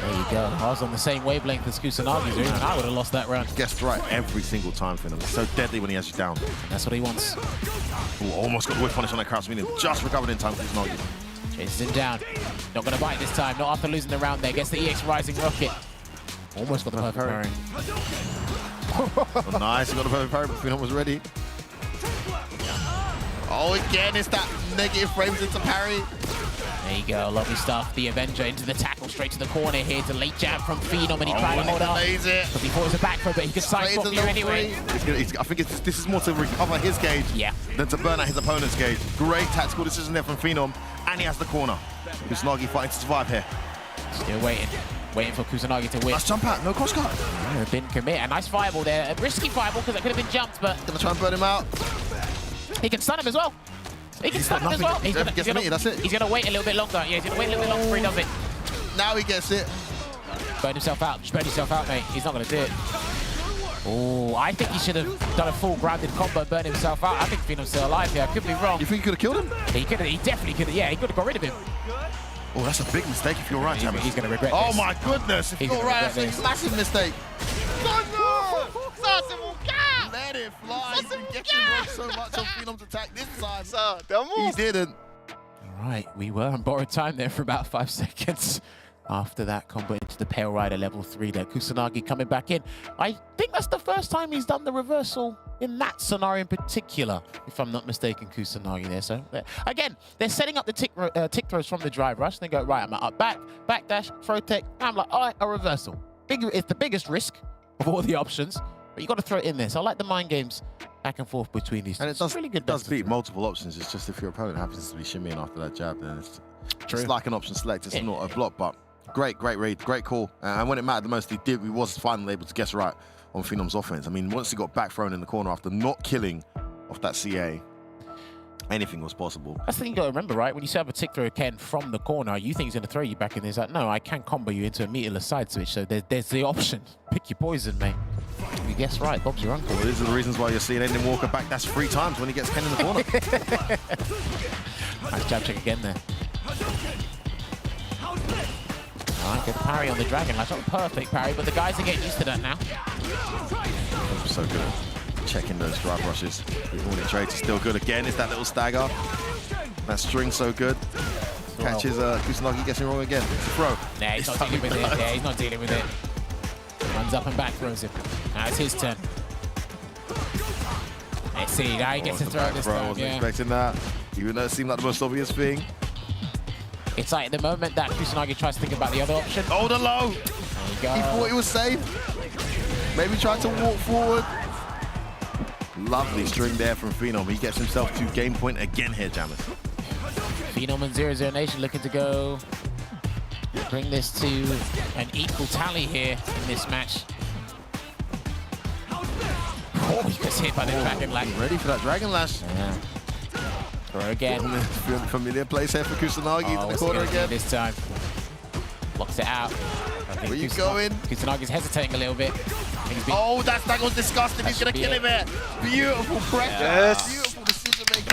There you go. I was on the same wavelength as Kusanagi's doing, and I would have lost that round. Guessed right every single time, Phenom. It's so deadly when he has you down. That's what he wants. Ooh, almost got the whiff punish on that crouch medium. Just recovered in time for Kusanagi. Chases him down. Not going to bite this time. Not after losing the round there. Gets the EX Rising Rocket. Almost got the perfect parry. Oh, nice. He got the perfect parry, but Phenom was ready. Oh, again, it's that negative frames into parry. There you go, lovely stuff. The Avenger into the tackle, straight to the corner here. Delayed jab from Phenom, and he tried to hold up. Because he thought it was a back throw, but he could side swap here anyway. I think this is more to recover his gauge than to burn out his opponent's gauge. Great tactical decision there from Phenom, and he has the corner. Kusanagi fighting to survive here. Still waiting for Kusanagi to win. Nice jump out, no cross cut. Didn't commit. A nice fireball there. A risky fireball because it could have been jumped, but... Gonna try and burn him out. He can stun him as well. He can stun him as well. He's gonna wait a little bit longer. Yeah, he's gonna wait a little bit longer before he does it. Now he gets it. Burn himself out. Just burn himself out, mate. He's not gonna do it. Oh, I think he should have done a full grounded combo, burn himself out. I think Phenom's still alive here. I could be wrong. You think he could have killed him? He could have. He definitely could have. Yeah, he could have got rid of him. Oh, that's a big mistake if you're right, Jammers. He's going to regret this. this. Oh my goodness, if you're right, that's a massive mistake. Let it fly. He's been getting rocked so much on Phenom's attack this time. He didn't. All right, we were on borrowed time there for about 5 seconds. After that combo into the Pale Rider level 3 there. Kusanagi coming back in. I think that's the first time he's done the reversal in that scenario in particular, if I'm not mistaken, Kusanagi there. So, again, they're setting up the tick throws from the drive rush. They go, right, I'm up back, backdash, throw tech. I'm like, all right, a reversal. It's the biggest risk of all the options, but you got to throw it in there. So I like the mind games back and forth between these two. And it does, really good does beat multiple options. It's just if your opponent happens to be shimmying after that jab, then it's like an option select. It's not a block, but great read, great call. And when it mattered the most, he was finally able to guess right on Phenom's offense. I mean, once he got back thrown in the corner after not killing off that CA, anything was possible. That's the thing you got to remember, right? When you set up a tick throw Ken from the corner, you think he's going to throw you back in. He's like, no, I can combo you into a meterless side switch. So there's the option. Pick your poison, mate. You guess right, Bob's your uncle. Well, these are the reasons why you're seeing Aiden Walker back dash 3 times when he gets Ken in the corner. Nice jab check again there. All right, good parry on the Dragon Lash. Not a perfect parry, but the guys are getting used to that now. So good at checking those drive rushes. The Hornet trades is still good again. It's that little stagger. That string so good. Catches Kusanagi, gets it wrong again. It's a throw. Nah, he's not dealing with it. Yeah, he's not dealing with it. Runs up and back, throws him. Now it's his turn. Let's see, now he gets to throw it this time. I wasn't expecting that, even though it seemed like the most obvious thing. It's like the moment that Kusanagi tries to think about the other option. Oh, the low! There you go. He thought he was safe. Maybe tried to walk forward. Lovely string there from Phenom. He gets himself to game point again here, Jammers. Phenom and 00 Nation looking to go bring this to an equal tally here in this match. Oh, he gets hit by the Dragon Lash. Ready for that Dragon Lash. Yeah. Throw again. Familiar place here for Kusanagi into the corner again. This time. Blocks it out. Where you going? Kusanagi's hesitating a little bit. Oh, that was disgusting. He's going to kill him here. Beautiful pressure. Yes. Beautiful decision making.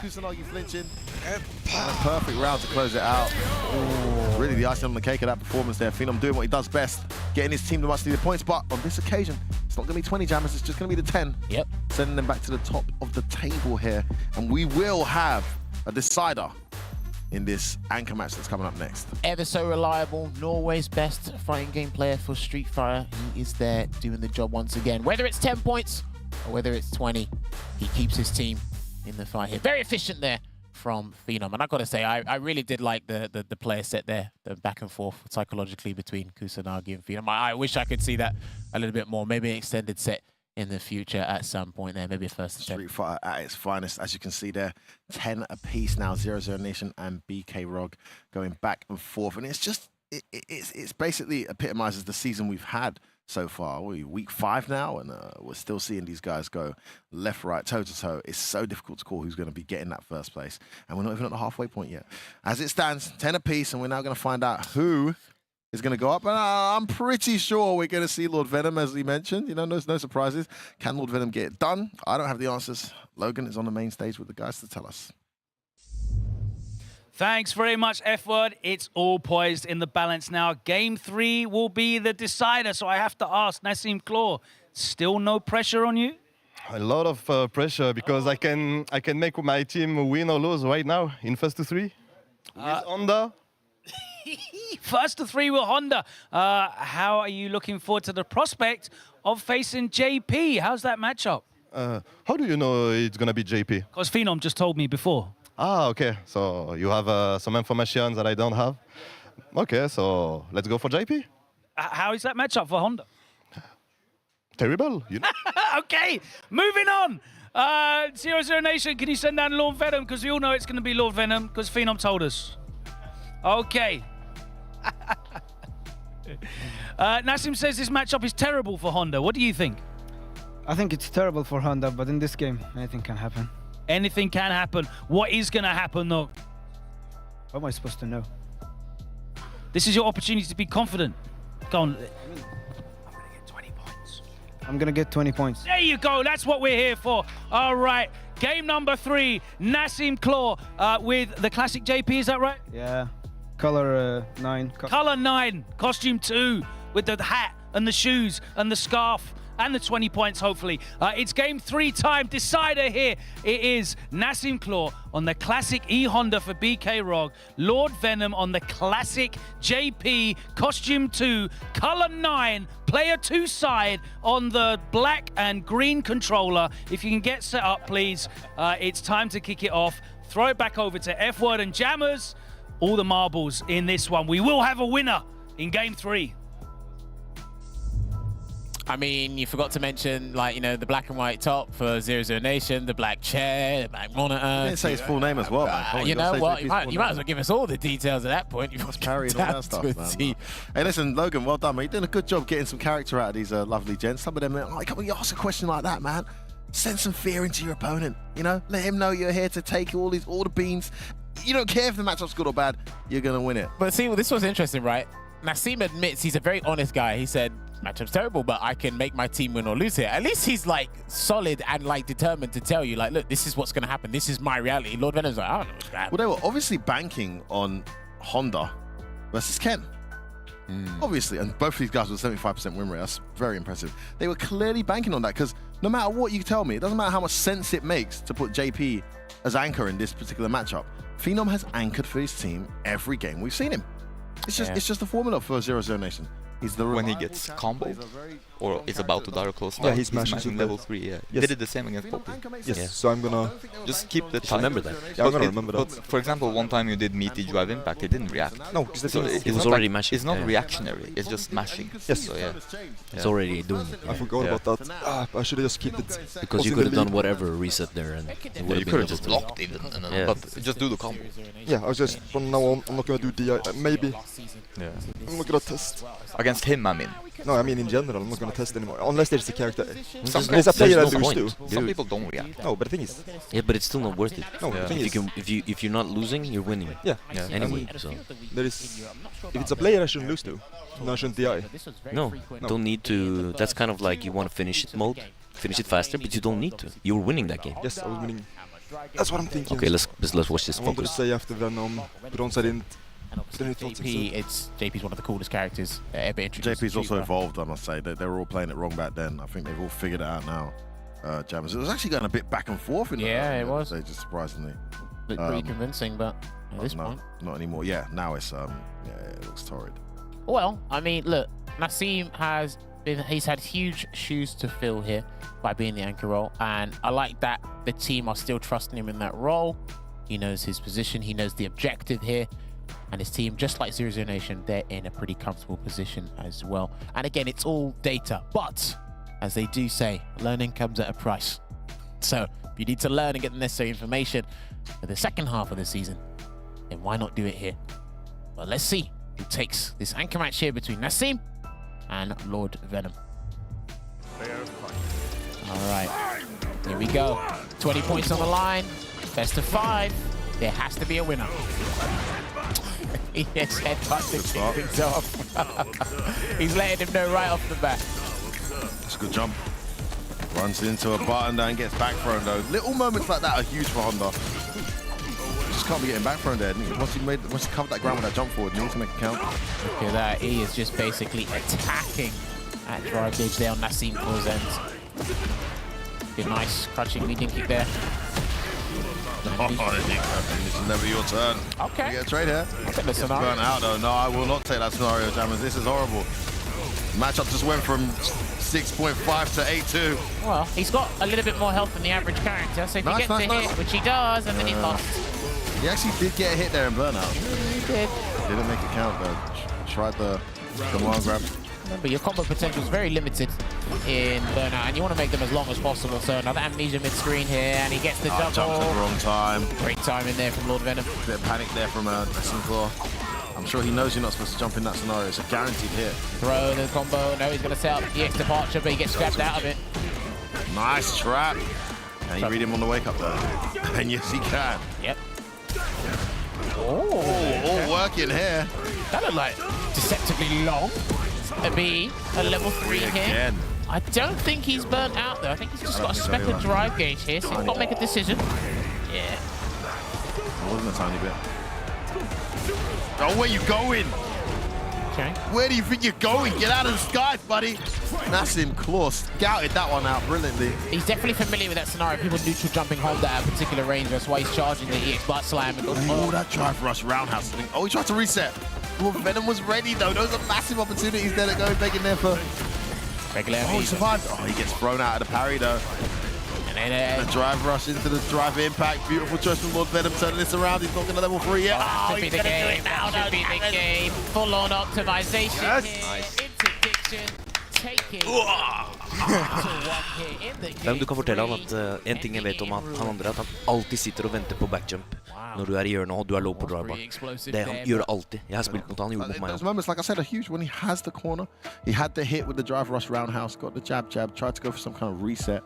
Kusanagi flinching. And a perfect round to close it out. Ooh. Really the icing on the cake of that performance there. Phenom doing what he does best, getting his team the much needed points. But on this occasion, it's not going to be 20 Jammers. It's just going to be the 10. Yep. Sending them back to the top of the table here. And we will have a decider in this anchor match that's coming up next. Ever so reliable, Norway's best fighting game player for Street Fighter. He is there doing the job once again. Whether it's 10 points or whether it's 20, he keeps his team in the fight here. Very efficient there from Phenom. And I've got to say, I really did like the player set there, the back and forth psychologically between Kusanagi and Phenom. I wish I could see that a little bit more, maybe an extended set in the future at some point there, maybe a first attempt. Street Fighter at its finest, as you can see there, 10 apiece now, 00 Nation and BK Rog going back and forth. And it's just, it's basically epitomizes the season we've had so far. We're week 5 now, and we're still seeing these guys go left, right, toe to toe. It's so difficult to call who's going to be getting that first place. And we're not even at the halfway point yet. As it stands, 10 apiece, and we're now going to find out who is going to go up. And I'm pretty sure we're going to see Lord Venom, as he mentioned. You know, no surprises. Can Lord Venom get it done? I don't have the answers. Logan is on the main stage with the guys to tell us. Thanks very much, F-Word. It's all poised in the balance now. Game 3 will be the decider. So I have to ask, Nassim Claw, still no pressure on you? A lot of pressure because I can make my team win or lose right now in first to 3 with Honda. First to 3 with Honda. How are you looking forward to the prospect of facing JP? How's that matchup? How do you know it's going to be JP? Because Phenom just told me before. Ah, okay. So you have some information that I don't have. Okay, so let's go for JP. How is that matchup for Honda? Terrible, you know. Okay, moving on. 00 Nation, can you send down Lord Venom? Because we all know it's going to be Lord Venom because Phenom told us. Okay. Nassim says this matchup is terrible for Honda. What do you think? I think it's terrible for Honda, but in this game, anything can happen. Anything can happen. What is going to happen, though? How am I supposed to know? This is your opportunity to be confident. Go on. I'm gonna get 20 points. There you go. That's what we're here for. All right. Game number 3. Nassim Claw with the classic JP. Is that right? Yeah. Color 9. Color 9. Costume 2 with the hat and the shoes and the scarf. And the 20 points, hopefully. It's game 3 time. Decider here. It is Nassim Claw on the classic E-Honda for BK Rog. Lord Venom on the classic JP Costume 2. Color 9. Player 2 side on the black and green controller. If you can get set up, please. It's time to kick it off. Throw it back over to F-Word and Jammers. All the marbles in this one. We will have a winner in game 3. I mean, you forgot to mention, like, you know, the black and white top for 00 Nation, the black chair, the black monitor. You didn't say his full name as well, man. You know what? You might as well give us all the details at that point. You've carried all that stuff, man. Hey, listen, Logan, well done, man. You're doing a good job getting some character out of these lovely gents. Some of them, like, when you ask a question like that, man, send some fear into your opponent. You know, let him know you're here to take all the beans. You don't care if the matchup's good or bad. You're gonna win it. But see, well, this was interesting, right? Nassim admits he's a very honest guy. He said, matchup's terrible, but I can make my team win or lose here. At least he's like solid and like determined to tell you, like, look, this is what's going to happen. This is my reality. Lord Venom's like, I don't know what's going to happen. Well, they were obviously banking on Honda versus Ken. Obviously, and both of these guys with 75% win rate. That's very impressive. They were clearly banking on that because no matter what you tell me, it doesn't matter how much sense it makes to put JP as anchor in this particular matchup. Phenom has anchored for his team every game we've seen him. It's just a formula for 00 Nation. He's the when he gets comboed or is about to die or close. Yeah, he's smashing level 3. Yeah, yes. Did it the same against Poppy. Yes, so I'm gonna just keep the time. Remember that. Yeah, I'm gonna remember that. But for example, one time you did meaty drive impact, it didn't react. No, because so it was already mashing. It's not reactionary. It's just mashing. Yes. So yeah, it's already doing it. I forgot about that. I should have just kept it. Because you could have done whatever reset there, and you could have just blocked even. But just do the combo. Yeah, I was just from now on. I'm not gonna do DI. Maybe. Yeah. I'm not gonna test. Against him, I mean. No, I mean in general, I'm not gonna test anymore. Unless there's a character. There's a player I no lose to. Some people don't react. No, but the thing is. Yeah, but it's still not worth it. No, the thing is. If you're not losing, you're winning. Yeah. Anyway, so. There is. If it's a player I shouldn't lose to, no, I shouldn't DI. No, don't need to. That's kind of like you want to finish it mode, finish it faster, but you don't need to. You're winning that game. Yes, I was winning. That's what I'm thinking. Okay, let's watch this. I wanted to say after Venom, Bronze I didn't. JP's one of the coolest characters ever introduced. JP's also evolved, I must say. They were all playing it wrong back then. I think they've all figured it out now. Jammers. It was actually going a bit back and forth in it was. Just surprisingly. Looked pretty convincing, but at this point. Not anymore. Yeah, now it's it looks torrid. Well, I mean, look, Nassim he's had huge shoes to fill here by being the anchor role, and I like that the team are still trusting him in that role. He knows his position, he knows the objective here, and his team, just like 00 Nation, they're in a pretty comfortable position as well. And again, it's all data, but as they do say, learning comes at a price. So if you need to learn and get the necessary information for the second half of the season, then why not do it here? Well, let's see who takes this anchor match here between Nassim and Lord Venom. All right, here we go. 20 points on the line, best of 5. There has to be a winner. Yes, headbutt to kick things off. He's letting him know right off the bat. That's a good jump. Runs into a button down, gets back thrown though. Little moments like that are huge for Honda. Just can't be getting back thrown there. Once he covered that ground with that jump forward, he needs to make a count. Look at that. He is just basically attacking at drive gauge there on Nassim Claw's end. Good, nice crunching medium kick there. This is never your turn. Okay. You get a trade here. I'll take the scenario. Burn out though. No, I will not take that scenario, Jammers. This is horrible. Matchup just went from 6.5 to 8-2. Well, he's got a little bit more health than the average character, so if he gets a hit, which he does, and then he lost. He actually did get a hit there in burnout. He did. Didn't make it count though. Tried the command grab. Remember, your combo potential is very limited in burnout, and you want to make them as long as possible. So another amnesia mid-screen here, and he gets the double. Jumps at the wrong time. Great timing there from Lord Venom. Bit of panic there from Nassim Claw. I'm sure he knows you're not supposed to jump in that scenario. It's a guaranteed hit. Throw the combo. No, he's going to set up the X departure, but he gets grabbed out of it. Nice trap. Can you read him on the wake up though? And yes, he can. Yep. Oh, all working here. That looked like deceptively long. be a level 3 here. I don't think he's burnt out though. I think he's just got a speck of drive gauge here, so he's got to make a decision. Yeah. More than a tiny bit. Oh, where you going? Okay. Where do you think you're going? Get out of the skies, buddy. Nassim Claw scouted that one out brilliantly. He's definitely familiar with that scenario. People neutral jumping home at a particular range. That's why he's charging the EX butt slam. And oh, that drive rush roundhouse. Oh, he tried to reset. Well, Venom was ready though. Those are massive opportunities there to go begging there for. Regular. Oh, he survived. Oh, he gets thrown out of the parry though. And then the drive rush into the drive impact. Beautiful choice from Lord Venom turning this around. He's not going to level 3 yet. Oh, should be the game. Should be the game. Full on optimization. Yes. Nice. Interdiction. Taking. Du kan fortelle han at en ting jeg vet om han andre, at han alltid sitter og venter på backjump når du I hjørnet og du low på drive. Det han gjør det alltid. Jeg har spilt mot han, gjorde det mot meg. Those moments, like I said, are huge when he has the corner. He had the hit with the drive rush roundhouse, got the jab, tried to go for some kind of reset,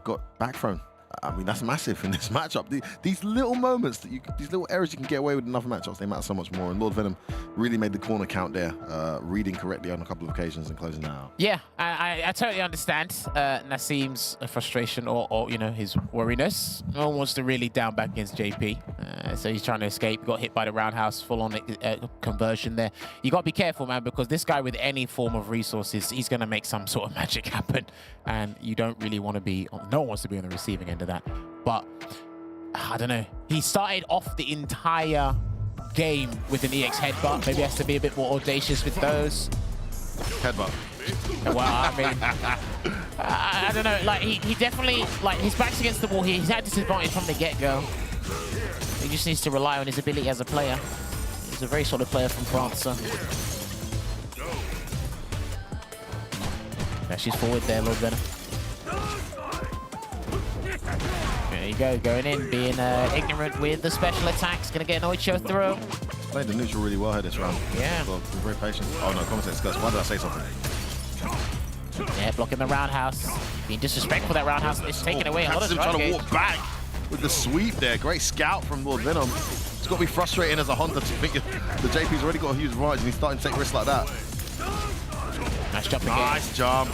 got back thrown. I mean, that's massive in this matchup. These little moments, these little errors you can get away with in other matchups, they matter so much more. And Lord Venom really made the corner count there, reading correctly on a couple of occasions and closing that out. Yeah, I totally understand Nassim's frustration or you know, his worriness. No one wants to really down back against JP. So he's trying to escape, got hit by the roundhouse, full-on conversion there. You got to be careful, man, because this guy with any form of resources, he's going to make some sort of magic happen. And you don't really want to be, no one wants to be on the receiving end of that. But I don't know. He started off the entire game with an EX headbutt. Maybe has to be a bit more audacious with those. Headbutt. Well, I mean, I don't know. Like he definitely, like his back's against the wall here. He's had disadvantage from the get-go. He just needs to rely on his ability as a player. He's a very solid player from France. So. Now she's forward there, Lord Venom. There you go, going in, being ignorant with the special attacks. Gonna get an Oicho through. Played the neutral really well here this round. Yeah. So, very patient. Oh no, commentator's cuss. Why did I say something? Yeah, blocking the roundhouse. Being disrespectful, that roundhouse is taking away a lot of trying to walk back with the sweep there. Great scout from Lord Venom. It's got to be frustrating as a Honda to think the JP's already got a huge advantage and he's starting to take risks like that. Nice jump again. Nice jump.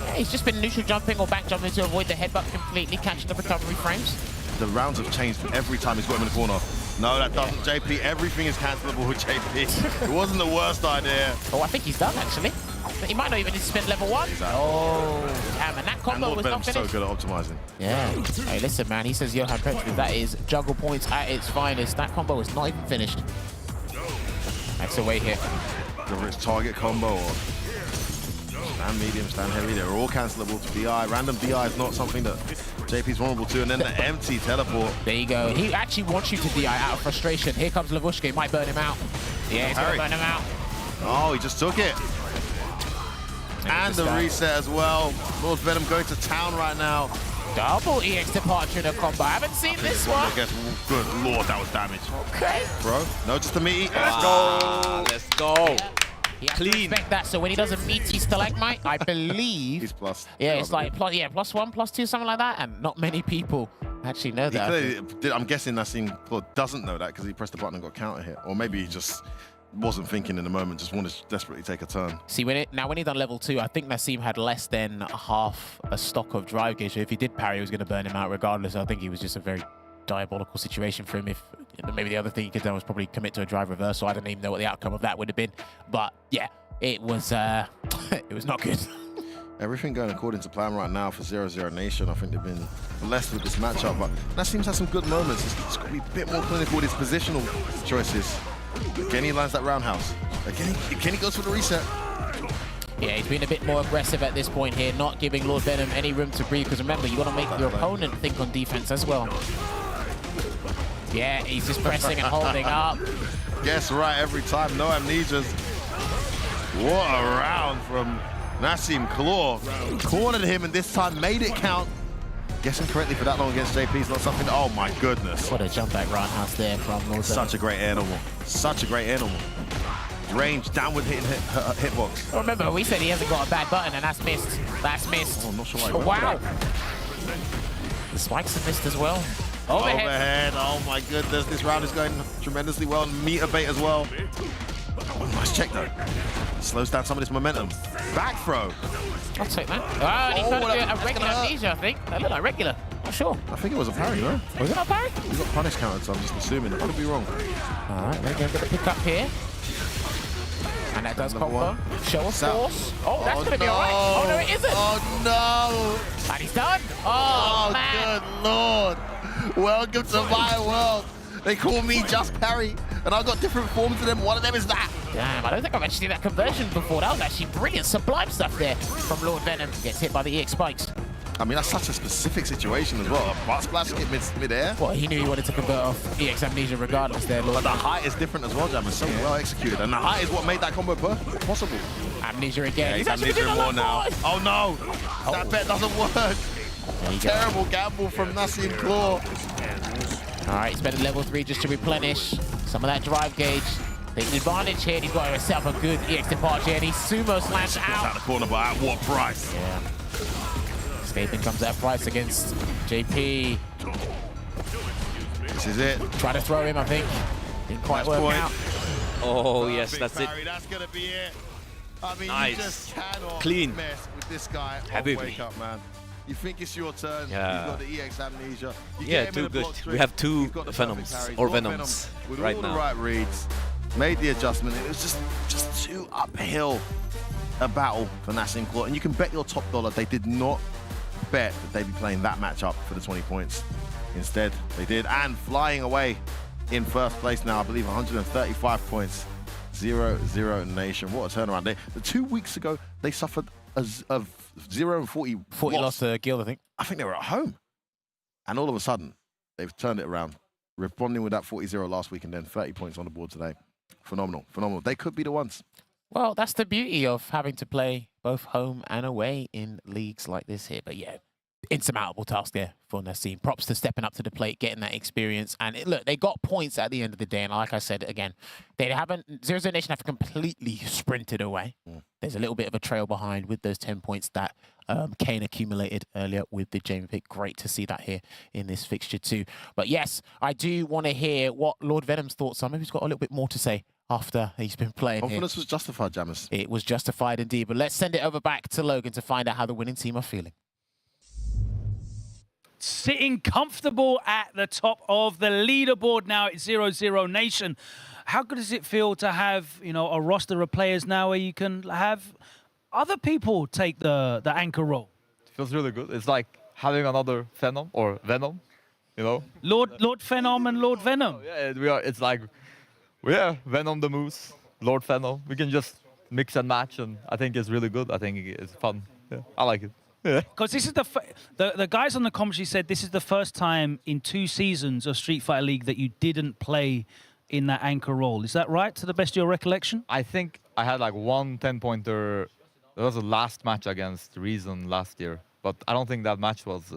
Yeah, he's just been neutral jumping or back jumping to avoid the headbutt completely, catching the recovery frames. The rounds have changed every time he's got him in the corner. No, that doesn't. JP, everything is cancelable with JP. It wasn't the worst idea. Oh, I think he's done, actually. He might not even need to spend level 1. Oh, damn, and that combo was not finished. So good at optimizing. Yeah. Hey, listen, man, he says Johan Petri, that is juggle points at its finest. That combo is not even finished. That's away here. Whether it's target combo or stand medium, stand heavy, they're all cancelable to DI. Random DI is not something that JP's vulnerable to, and then the empty teleport. There you go. He actually wants you to DI out of frustration. Here comes Lavushka. He might burn him out. Yeah, he's going to burn him out. Oh, he just took it. And the reset as well. Lord Venom going to town right now. Double EX departure in a combo. I haven't seen this one. Good lord, that was damage. Okay. Bro, no, just a meaty. Let's go. Let's go. He has to respect that. So when he does a meaty stalagmite, I believe. He's plus. Yeah, it's like +1, +2, something like that. And not many people actually know that. I'm guessing Nassim doesn't know that because he pressed the button and got counter hit. Or maybe he just wasn't thinking in the moment, just wanted to desperately take a turn. See, when he done level 2, I think Nassim had less than half a stock of drive gauge. So if he did parry, he was going to burn him out regardless. I think it was just a very diabolical situation for him. If maybe the other thing he could have done was probably commit to a drive reversal. I don't even know what the outcome of that would have been. But yeah, it was it was not good. Everything going according to plan right now for 0-0 Nation. I think they've been blessed with this matchup, but Nassim's had some good moments. He's got to be a bit more clinical with his positional choices. Again, he lands that roundhouse. Again, he goes for the reset. Yeah, he's been a bit more aggressive at this point here, not giving Lord Venom any room to breathe, because remember, you got to make your opponent think on defense as well. Yeah, he's just pressing and holding up. Guess right every time, no amnesias. What a round from Nassim Claw. Cornered him and this time made it count. Guessing correctly for that long against JP is not something that, oh my goodness. What a jump back roundhouse there from Lord Venom. Such a great animal. Such a great animal. Range, downward hitting hitbox. Well, remember, we said he hasn't got a bad button and that's missed. That's missed. Oh, I'm not sure why. Oh, wow. The spikes have missed as well. Overhead. Oh my goodness, this round is going tremendously well. Meter bait as well. Nice check though. Slows down some of this momentum. Back throw. I'll take that. Oh, and he's trying to do a regular amnesia, I think. That looked like regular. Not sure. I think it was a parry, no? Was it not a parry? He got punish counted, so I'm just assuming. I could be wrong. All right, we're going to pick up here. And that does combo. Show of force. Oh, that's going to be all right. Oh, no, it isn't. Oh, no. And he's done. Oh, man. Good Lord. Welcome to my world. They call me Just Parry, and I've got different forms of them. One of them is that. Damn, I don't think I've actually seen that conversion before. That was actually brilliant, sublime stuff there from Lord Venom. Gets hit by the EX spikes. I mean, that's such a specific situation as well. A butt splash hit mid-air. Well, he knew he wanted to convert off EX amnesia regardless there, Lord. But the height is different as well, Jam. It's so well executed. And the height is what made that combo possible. Amnesia again. Yeah, he's amnesia more now. Oh, no. That bet doesn't work. Terrible gamble from Nassim Claw. All right, he's spending level 3 just to replenish some of that drive gauge. Taking advantage here, and he's got himself a good EX departure, and he sumo slams out. Out the corner, but at what price? Yeah. Escaping comes at a price against JP. This is it. Try to throw him, I think. Didn't quite work out. Oh, yes, that's it. That's going to be it. I mean, Nice. you just cannot Clean. mess with this guy on Habibi. Wake Up, man. You think it's your turn. Yeah. You've got the EX amnesia. You Yeah, get him too in a good. block We have straight. two You've got the Phenoms, perfect parries. or Lord Venoms with right all now. the right reads. Made the adjustment. It was just too uphill a battle for Nassim Claw. And you can bet your top dollar they did not bet that they'd be playing that matchup for the 20 points. Instead, they did. And flying away in first place now, I believe 135 points. 0-0 Nation. What a turnaround. 2 weeks ago, they suffered a 0 and 40 loss to Guild, I think. I think they were at home. And all of a sudden, they've turned it around. Responding with that 40-0 last week and then 30 points on the board today. Phenomenal, phenomenal. They could be the ones. Well, that's the beauty of having to play both home and away in leagues like this here. But yeah, insurmountable task there for Nassim. Props to stepping up to the plate, getting that experience. And look, they got points at the end of the day. And like I said, again, they haven't, 0-0 Nation have completely sprinted away. There's a little bit of a trail behind with those 10 points that Kane accumulated earlier with the Jamie pick. Great to see that here in this fixture too. But yes, I do want to hear what Lord Venom's thoughts are. Maybe he's got a little bit more to say after he's been playing here. Confidence was justified, Jammers. It was justified indeed. But let's send it over back to Logan to find out how the winning team are feeling. Sitting comfortable at the top of the leaderboard now at 0-0 Nation. How good does it feel to have, you know, a roster of players now where you can have other people take the anchor role? It feels really good. It's like having another Phenom or Venom, you know? Lord Phenom and Lord Venom. Yeah, it's like, Venom the Moose, Lord Phenom. We can just mix and match, and I think it's really good. I think it's fun. Yeah, I like it. Yeah. Because this is the guys on the commentary said this is the first time in 2 seasons of Street Fighter League that you didn't play in that anchor role. Is that right, to the best of your recollection? I think I had like one 10-pointer. There was a last match against Reason last year, but I don't think that match was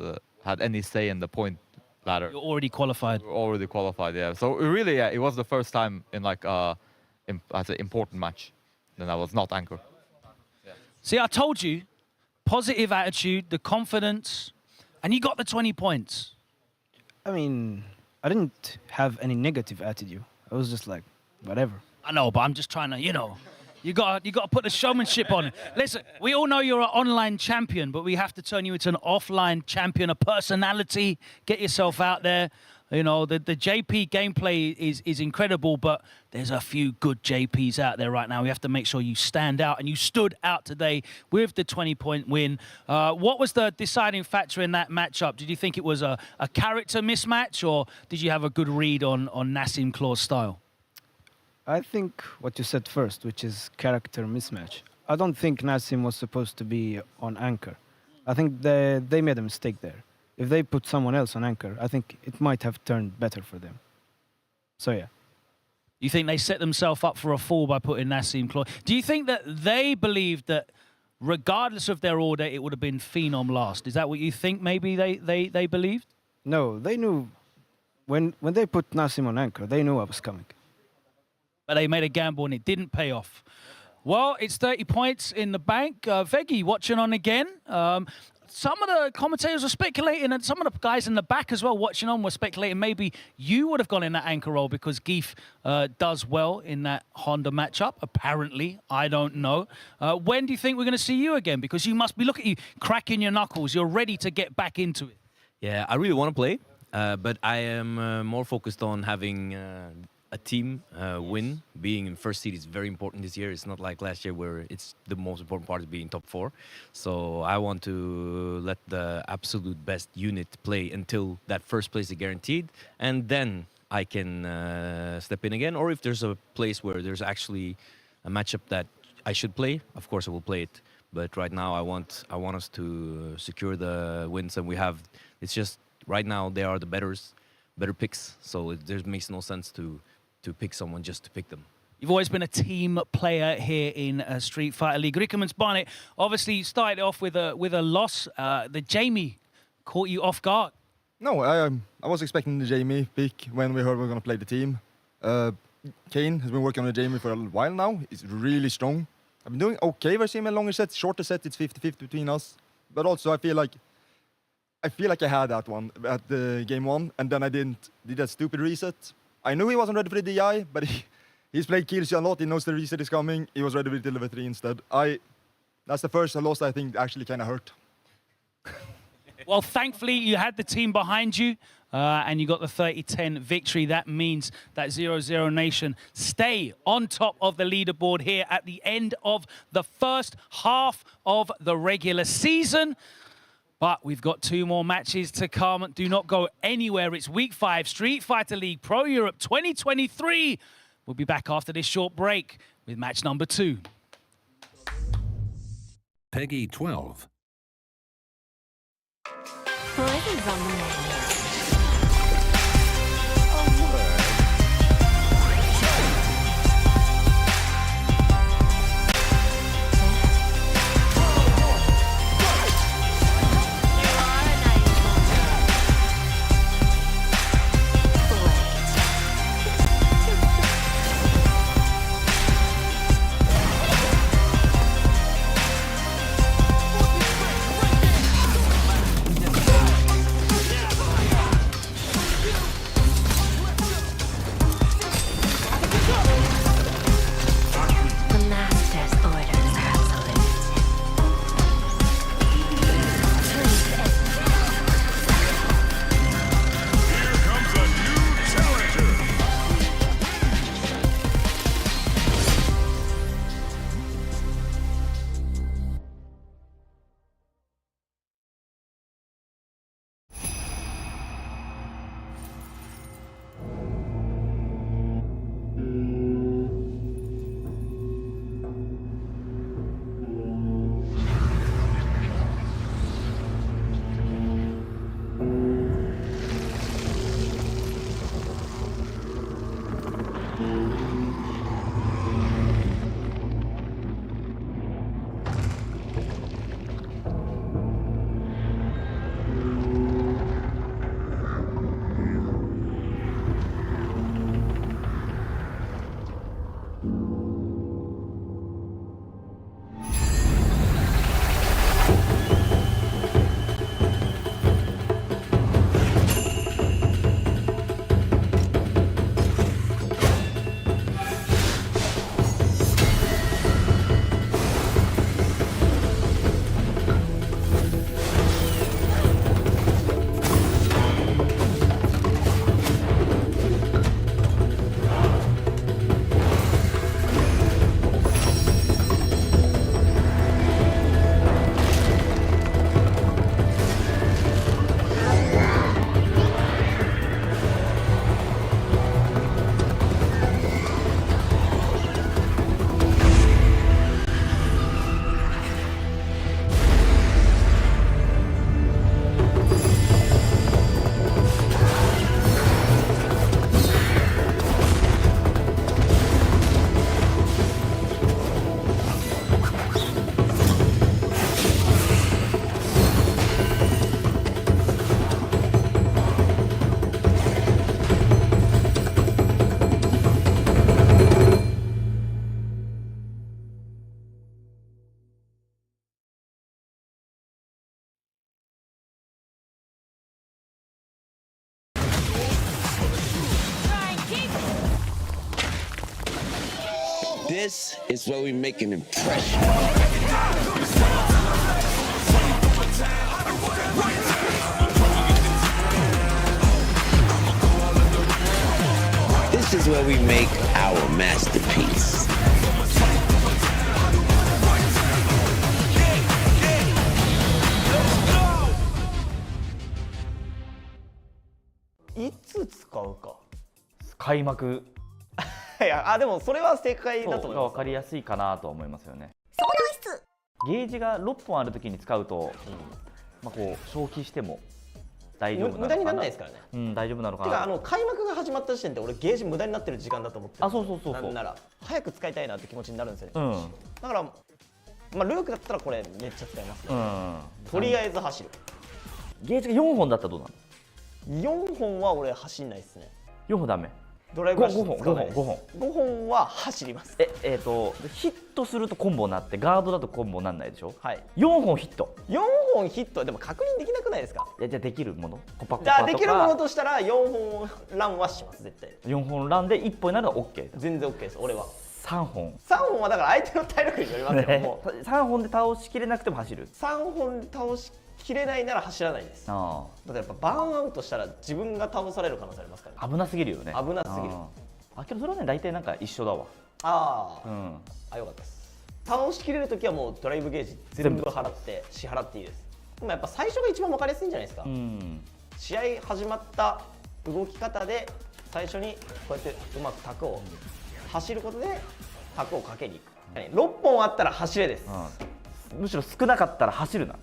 had any say in the point ladder. You're already qualified. We're already qualified, yeah. So really, it was the first time in like I'd say important match. Then I was not anchor. Yeah. See, I told you, positive attitude, the confidence, and you got the 20 points. I mean, I didn't have any negative attitude. I was just like, whatever. I know, but I'm just trying to, you know, you got to put the showmanship on it. Listen, we all know you're an online champion, but we have to turn you into an offline champion, a personality. Get yourself out there. You know, the JP gameplay is incredible, but there's a few good JPs out there right now. We have to make sure you stand out, and you stood out today with the 20-point win. What was the deciding factor in that matchup? Did you think it was a character mismatch, or did you have a good read on Nassim Claw's style? I think what you said first, which is character mismatch. I don't think Nassim was supposed to be on anchor. I think they made a mistake there. If they put someone else on anchor, I think it might have turned better for them. So, yeah. You think they set themselves up for a fall by putting Nassim Claw? Do you think that they believed that regardless of their order, it would have been Phenom last? Is that what you think maybe they believed? No, they knew when they put Nassim on anchor, they knew I was coming. But they made a gamble and it didn't pay off. Well, it's 30 points in the bank. Veggie watching on again. some of the commentators were speculating, and some of the guys in the back as well watching on were speculating maybe you would have gone in that anchor role because Geef does well in that Honda matchup. Apparently, I don't know. When do you think we're going to see you again? Because you must be, look at you, cracking your knuckles. You're ready to get back into it. Yeah, I really want to play, but I am more focused on having a team win. Being in first seed is very important this year. It's not like last year where it's the most important part is being top 4. So I want to let the absolute best unit play until that first place is guaranteed, and then I can step in again. Or if there's a place where there's actually a matchup that I should play, of course I will play it. But right now I want us to secure the wins, and we have. It's just right now they are the better picks. So it makes no sense to pick someone just to pick them. You've always been a team player here in Street Fighter League. Rickman's Barnet, obviously you started off with a loss. The Jamie caught you off guard. No, I was expecting the Jamie pick when we heard we were going to play the team. Kane has been working on the Jamie for a while now. He's really strong. I've been doing okay versus him in longer sets. Shorter sets, it's 50-50 between us. But also I feel like I had that one at the game 1, and then I did that stupid reset. I knew he wasn't ready for the DI, but he's played Killshot a lot. He knows the reset is coming. He was ready with the level 3 instead. That's the first loss I think actually kind of hurt. Well, thankfully, you had the team behind you, and you got the 30-10 victory. That means that 0-0 Nation stay on top of the leaderboard here at the end of the first half of the regular season. But we've got 2 more matches to come. Do not go anywhere. It's Week 5, Street Fighter League Pro Europe 2023. We'll be back after this short break with match number 2. Peggy 12. Poison's on the menu. This is where we make an impression. This is where we make our masterpiece.いつ使うか。開幕。いや、でもそれは正解だと思います。分かりやすいかなと思いますよね。ゲージが6本あるときに使うと、まあこう消費しても大丈夫なのかな。無駄にならないですからね。うん、大丈夫なのかな。てか開幕が始まった時点で俺ゲージ無駄になってる時間だと思ってる。あ、そうなんなら早く使いたいなって気持ちになるんですよね。うん。だからまあルークだったらこれめっちゃ使いますね。とりあえず走る。ゲージが4本だったらどうなの？4本は俺走んないですね。4本ダメ。ドライブラッシュ5本は走ります。ヒットするとコンボになってガードだとコンボにならないでしょ。はい。4本ヒット。4本ヒットでも確認できなくないですか？じゃあできるもの？コパコパとか。できるものとしたら4本ランはします絶対。4本ランで1本になるのは OK。全然 OK です俺は。3本。3本はだから相手の体力によりますよ。もう3本で倒しきれなくても走る。3本で倒しきれないなら走らないです。だってやっぱバーンアウトしたら自分が倒される可能性ありますから、ね。危なすぎるよね。危なすぎる。けどそれはね大体なんか一緒だわ。よかったです。倒しきれるときはもうドライブゲージ全部払って支払っていいです。でもやっぱ最初が一番分かりやすいんじゃないですか。試合始まった動き方で最初にこうやってうまくタクを走ることでタクをかけに行く。6本あったら走れです。むしろ少なかったら走るな。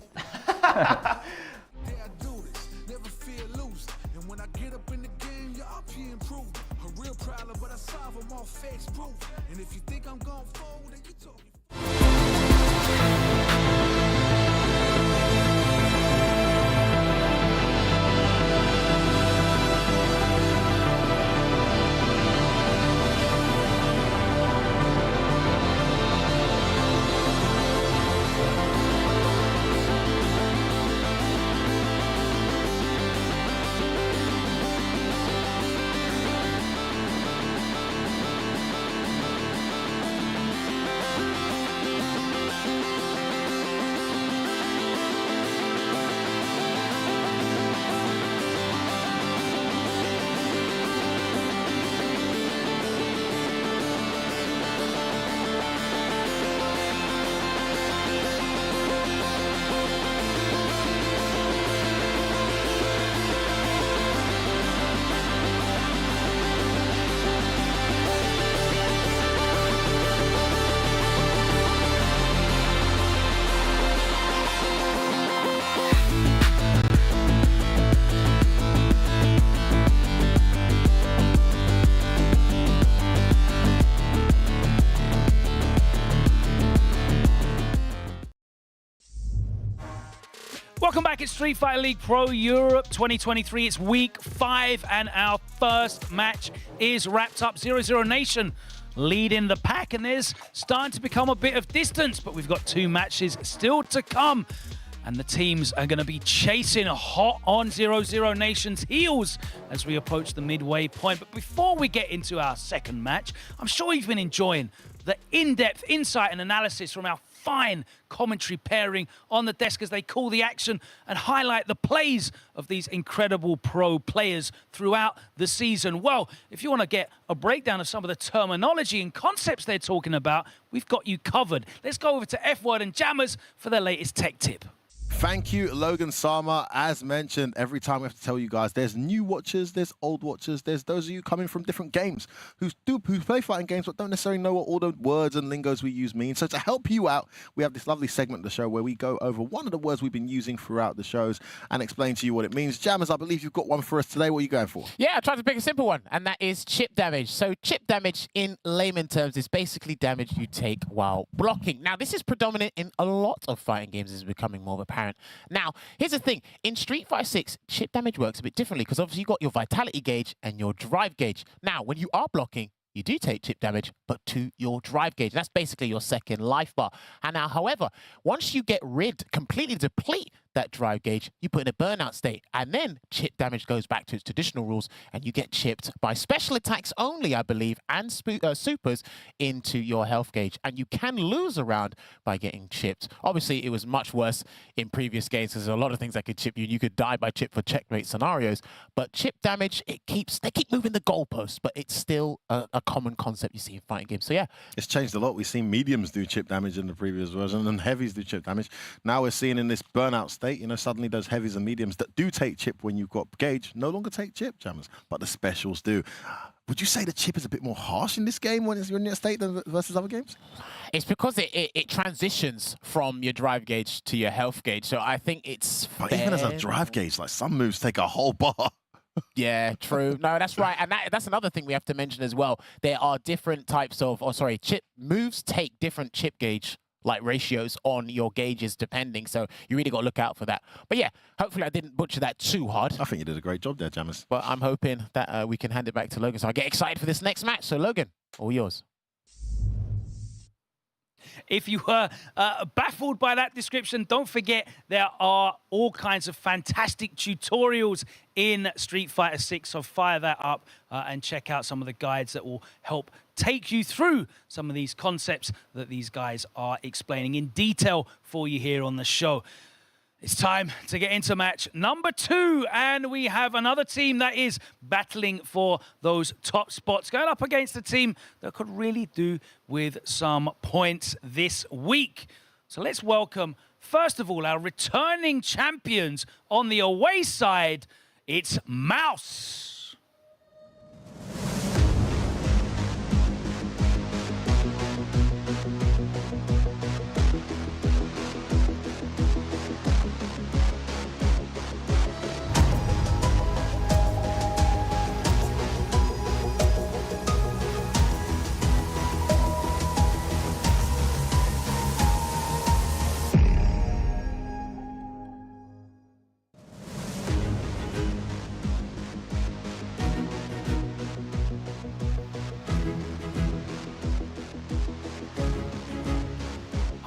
Welcome back. It's Street Fighter League Pro Europe 2023. It's week 5 and our first match is wrapped up. 0-0 Nation leading the pack, and there's starting to become a bit of distance, but we've got 2 matches still to come. And the teams are going to be chasing hot on 0-0 Nation's heels as we approach the midway point. But before we get into our second match, I'm sure you've been enjoying the in-depth insight and analysis from our fine commentary pairing on the desk as they call the action and highlight the plays of these incredible pro players throughout the season. Well, if you want to get a breakdown of some of the terminology and concepts they're talking about, we've got you covered. Let's go over to F-Word and Jammers for their latest tech tip. Thank you, Logan Sama. As mentioned, every time we have to tell you guys, there's new watchers, there's old watchers, there's those of you coming from different games who play fighting games but don't necessarily know what all the words and lingos we use mean. So to help you out, we have this lovely segment of the show where we go over one of the words we've been using throughout the shows and explain to you what it means. Jammers, I believe you've got one for us today. What are you going for? Yeah, I tried to pick a simple one, and that is chip damage. So chip damage in layman terms is basically damage you take while blocking. Now, this is predominant in a lot of fighting games. It's becoming more apparent. Now, here's the thing. In Street Fighter 6, chip damage works a bit differently because obviously you've got your vitality gauge and your drive gauge. Now, when you are blocking, you do take chip damage, but to your drive gauge. That's basically your second life bar. And now, however, once you get completely deplete that drive gauge, you put in a burnout state, and then chip damage goes back to its traditional rules, and you get chipped by special attacks only, I believe, and supers into your health gauge, and you can lose a round by getting chipped. Obviously, it was much worse in previous games. There's a lot of things that could chip you, and you could die by chip for checkmate scenarios, but chip damage, they keep moving the goalposts, but it's still a common concept you see in fighting games. So yeah. It's changed a lot. We've seen mediums do chip damage in the previous version, and heavies do chip damage. Now we're seeing in this burnout state, you know, suddenly those heavies and mediums that do take chip when you've got gauge no longer take chip, Jammers, but the specials do. Would you say the chip is a bit more harsh in this game when you're in that state than versus other games? It's because it transitions from your drive gauge to your health gauge, so I think it's But even as a drive gauge, like some moves take a whole bar. Yeah, true. No, that's right. And that's another thing we have to mention as well. There are different types of, chip moves take different chip gauge like ratios on your gauges depending. So you really got to look out for that. But yeah, hopefully I didn't butcher that too hard. I think you did a great job there, Jammers. But I'm hoping that we can hand it back to Logan. So I get excited for this next match. So Logan, all yours. If you were baffled by that description, don't forget there are all kinds of fantastic tutorials in Street Fighter 6, so fire that up and check out some of the guides that will help take you through some of these concepts that these guys are explaining in detail for you here on the show. It's time to get into match number 2, and we have another team that is battling for those top spots, going up against a team that could really do with some points this week. So let's welcome, first of all, our returning champions on the away side. It's Mouse.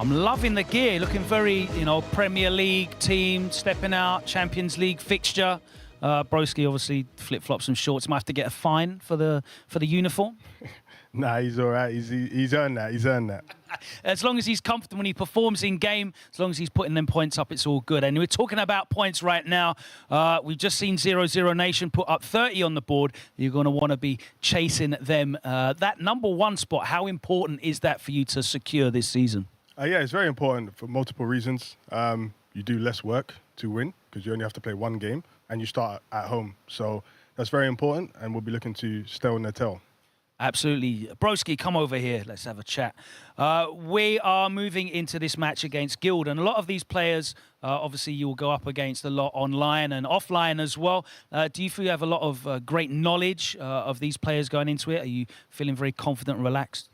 I'm loving the gear, looking very, Premier League team, stepping out, Champions League fixture. Broski obviously flip-flops and shorts. Might have to get a fine for the uniform. Nah, he's all right. He's earned that. He's earned that. As long as he's comfortable when he performs in game, as long as he's putting them points up, it's all good. And we're talking about points right now. We've just seen 0-0 Nation put up 30 on the board. You're going to want to be chasing them. That number 1 spot, how important is that for you to secure this season? Yeah, it's very important for multiple reasons. You do less work to win because you only have to play 1 game and you start at home. So that's very important, and we'll be looking to stay on their tail. Absolutely. Broski, come over here. Let's have a chat. We are moving into this match against Guild, and a lot of these players, obviously, you will go up against a lot online and offline as well. Do you feel you have a lot of great knowledge of these players going into it? Are you feeling very confident and relaxed?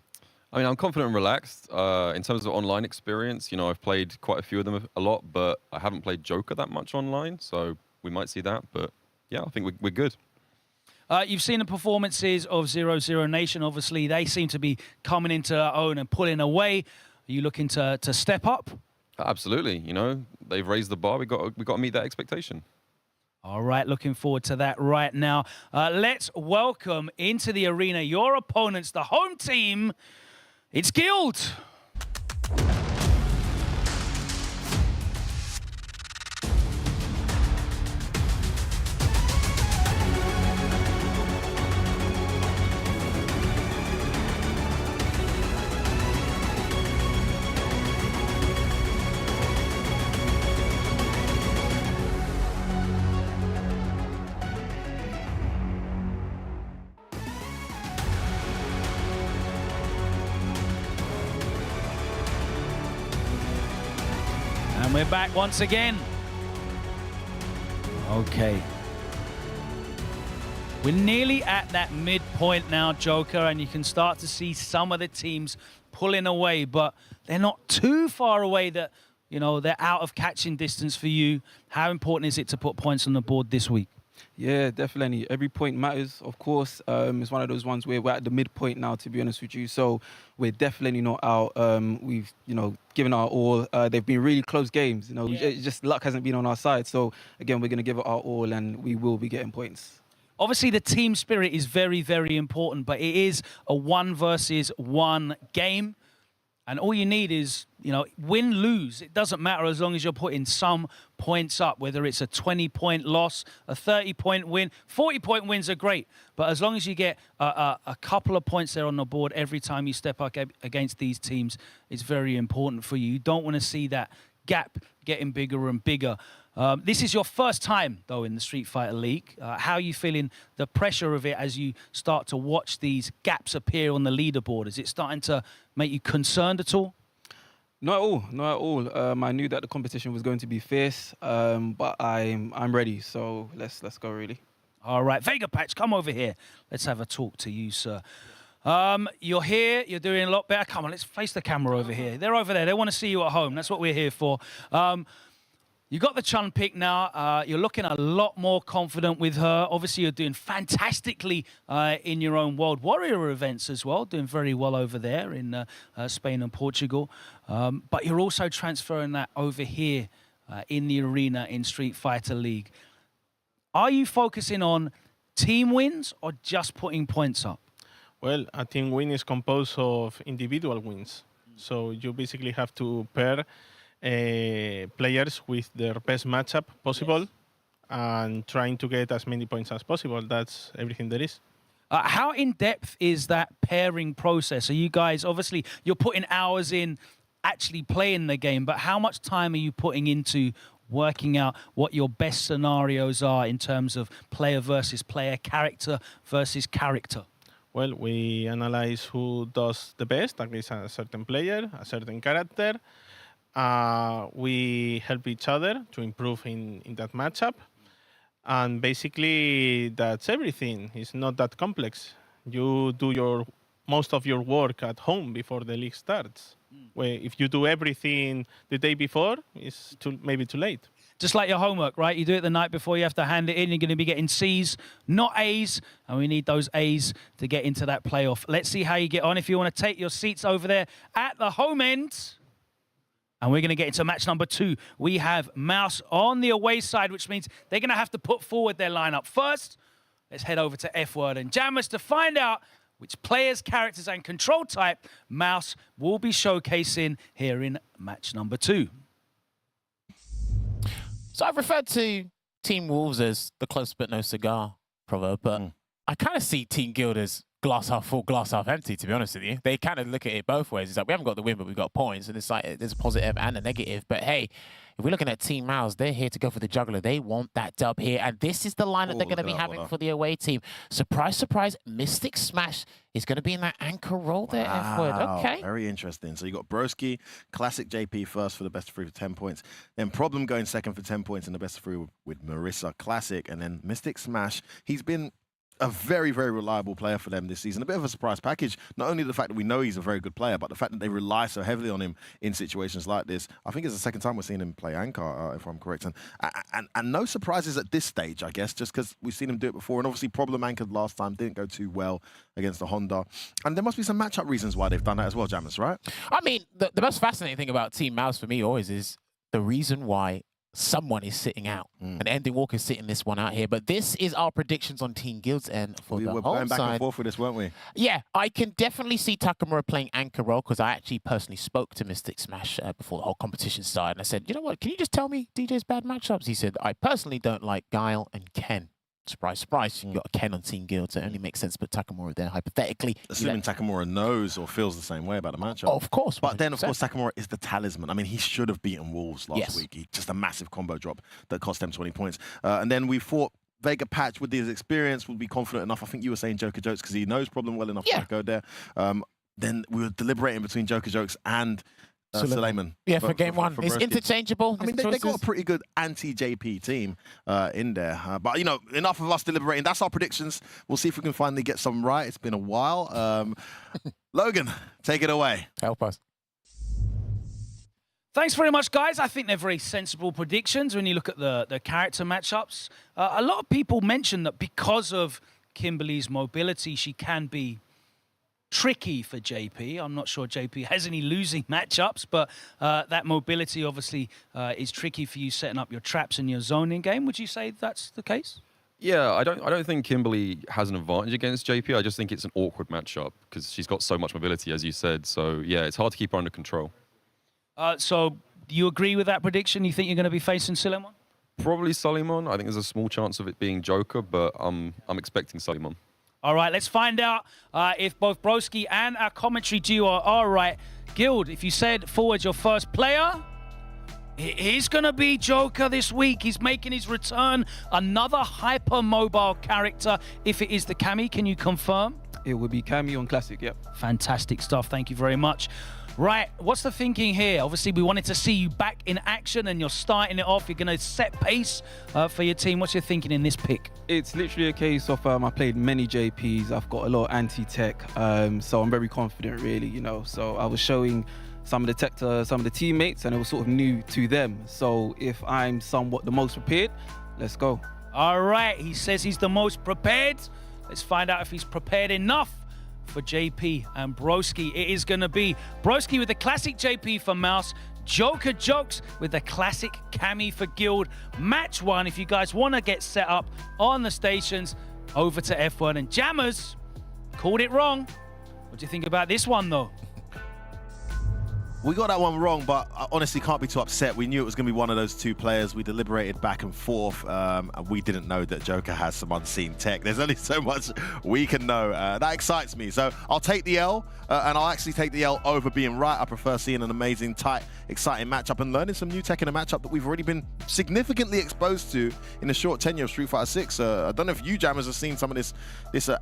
I mean, I'm confident and relaxed. In terms of online experience, I've played quite a few of them a lot, but I haven't played Joker that much online, so we might see that. But yeah, I think we're good. You've seen the performances of 0-0 Nation. Obviously, they seem to be coming into their own and pulling away. Are you looking to step up? Absolutely. They've raised the bar. We got to meet that expectation. All right, looking forward to that right now. Let's welcome into the arena your opponents, the home team. It's Guild. And we're back once again. Okay. We're nearly at that midpoint now, Joker, and you can start to see some of the teams pulling away, but they're not too far away that, they're out of catching distance for you. How important is it to put points on the board this week? Yeah, definitely. Every point matters, of course. It's one of those ones where we're at the midpoint now, to be honest with you. So we're definitely not out. We've, given our all. They've been really close games. It just luck hasn't been on our side. So again, we're going to give it our all, and we will be getting points. Obviously, the team spirit is very, very important, but it is a 1 versus 1 game. And all you need is, win, lose. It doesn't matter as long as you're putting some points up, whether it's a 20-point loss, a 30-point win. 40-point wins are great, but as long as you get a couple of points there on the board every time you step up against these teams, it's very important for you. You don't want to see that gap getting bigger and bigger. This is your first time, though, in the Street Fighter League. How are you feeling the pressure of it as you start to watch these gaps appear on the leaderboard? Is it starting to make you concerned at all? Not at all. Not at all. I knew that the competition was going to be fierce, but I'm ready. So let's go, really. All right, Vega Patch, come over here. Let's have a talk to you, sir. You're here. You're doing a lot better. Come on, let's face the camera over here. They're over there. They want to see you at home. That's what we're here for. You got the Chun pick now. You're looking a lot more confident with her. Obviously, you're doing fantastically in your own World Warrior events as well, doing very well over there in Spain and Portugal. But you're also transferring that over here in the arena in Street Fighter League. Are you focusing on team wins or just putting points up? Well, a team win is composed of individual wins. So you basically have to pair players with their best matchup possible and trying to get as many points as possible. That's everything there is. How in-depth is that pairing process? Are you guys, obviously, you're putting hours in actually playing the game, but how much time are you putting into working out what your best scenarios are in terms of player versus player, character versus character? Well, we analyze who does the best against a certain player, a certain character. We help each other to improve in that matchup. And basically, that's everything. It's not that complex. You do most of your work at home before the league starts. Where if you do everything the day before, it's maybe too late. Just like your homework, right? You do it the night before, you have to hand it in. You're going to be getting C's, not A's, and we need those A's to get into that playoff. Let's see how you get on. If you want to take your seats over there at the home end, and we're going to get into match number 2. We have Mouse on the away side, which means they're going to have to put forward their lineup. First, let's head over to F-Word and Jammers to find out which players, characters, and control type Mouse will be showcasing here in match number 2. So I've referred to Team Wolves as the close but no cigar proverb, but I kind of see Team Guild as glass half full, glass half empty, to be honest with you. They kind of look at it both ways. It's like, we haven't got the win, but we've got points. And it's like, there's a positive and a negative. But hey, if we're looking at Team Mouse, they're here to go for the juggler. They want that dub here. And this is the lineup they're going to be having for the away team. Surprise, surprise, Mystic Smash is going to be in that anchor role there, F-Word. Okay. Very interesting. So you got Broski, Classic JP first for the best of 3 for 10 points. Then Problem going second for 10 points in the best of 3 with Marissa Classic. And then Mystic Smash. He's been a very, very reliable player for them this season. A bit of a surprise package. Not only the fact that we know he's a very good player, but the fact that they rely so heavily on him in situations like this. I think it's the second time we're seeing him play Anchor, if I'm correct. And no surprises at this stage, I guess, just because we've seen him do it before. And obviously, Problem anchored last time, didn't go too well against the Honda. And there must be some matchup reasons why they've done that as well, Jammers, right? I mean, the most fascinating thing about Team Mouse for me always is the reason why someone is sitting out. And Ending Walker's sitting this one out here. But this is our predictions on Team Guild's end for the home side. We were going back and forth with this, weren't we? Yeah, I can definitely see Takamura playing anchor role because I actually personally spoke to Mystic Smash before the whole competition started. And I said, you know what, can you just tell me DJ's bad matchups? He said, I personally don't like Guile and Ken. Surprise, surprise, you got a Ken on Team Guild, so it only makes sense to put Takamura there, hypothetically. Assuming Takamura knows or feels the same way about the matchup. Of course. 100%. But then, of course, Takamura is the talisman. I mean, he should have beaten Wolves last week. Just a massive combo drop that cost them 20 points. And then we fought Vega Patch with his experience, would be confident enough. I think you were saying Joker Jokes because he knows Problem well enough to go there. Then we were deliberating between Joker Jokes and Suleiman. Yeah, for game one. It's interchangeable. I mean, they got a pretty good anti-JP team in there. But, you know, enough of us deliberating. That's our predictions. We'll see if we can finally get some right. It's been a while. Logan, take it away. Help us. Thanks very much, guys. I think they're very sensible predictions when you look at the character matchups. A lot of people mention that because of Kimberly's mobility, she can be tricky for JP. I'm not sure JP has any losing matchups, but that mobility obviously is tricky for you setting up your traps in your zoning game. Would you say that's the case? Yeah, I don't think Kimberly has an advantage against JP. I just think it's an awkward matchup because she's got so much mobility, as you said. So yeah, it's hard to keep her under control. So do you agree with that prediction? You think you're going to be facing Suleiman? Probably Suleiman. I think there's a small chance of it being Joker, but I'm expecting Suleiman. All right, let's find out if both Broski and our commentary duo are right. Guild, if you said forward your first player, it is going to be Joker this week. He's making his return. Another hyper-mobile character. If it is the Cammy, can you confirm? It would be Cammy on Classic, yep. Fantastic stuff. Thank you very much. Right, what's the thinking here? Obviously, we wanted to see you back in action and you're starting it off. You're going to set pace for your team. What's your thinking in this pick? It's literally a case of I played many JPs. I've got a lot of anti-tech, so I'm very confident, really, you know. So I was showing some of the tech to some of the teammates and it was sort of new to them. So if I'm somewhat the most prepared, let's go. All right, he says he's the most prepared. Let's find out if he's prepared enough for JP and Broski. It is going to be Broski with the classic JP for Mouse, Joker Jokes with the classic Cammy for Guild. Match 1, if you guys want to get set up on the stations, over to F1. And Jammers called it wrong. What do you think about this one, though? We got that one wrong, but I honestly can't be too upset. We knew it was going to be one of those two players. We deliberated back and forth, and we didn't know that Joker has some unseen tech. There's only so much we can know. That excites me. So I'll take the L, and I'll actually take the L over being right. I prefer seeing an amazing, tight, exciting matchup and learning some new tech in a matchup that we've already been significantly exposed to in a short tenure of Street Fighter 6. I don't know if you, Jammers, have seen some of this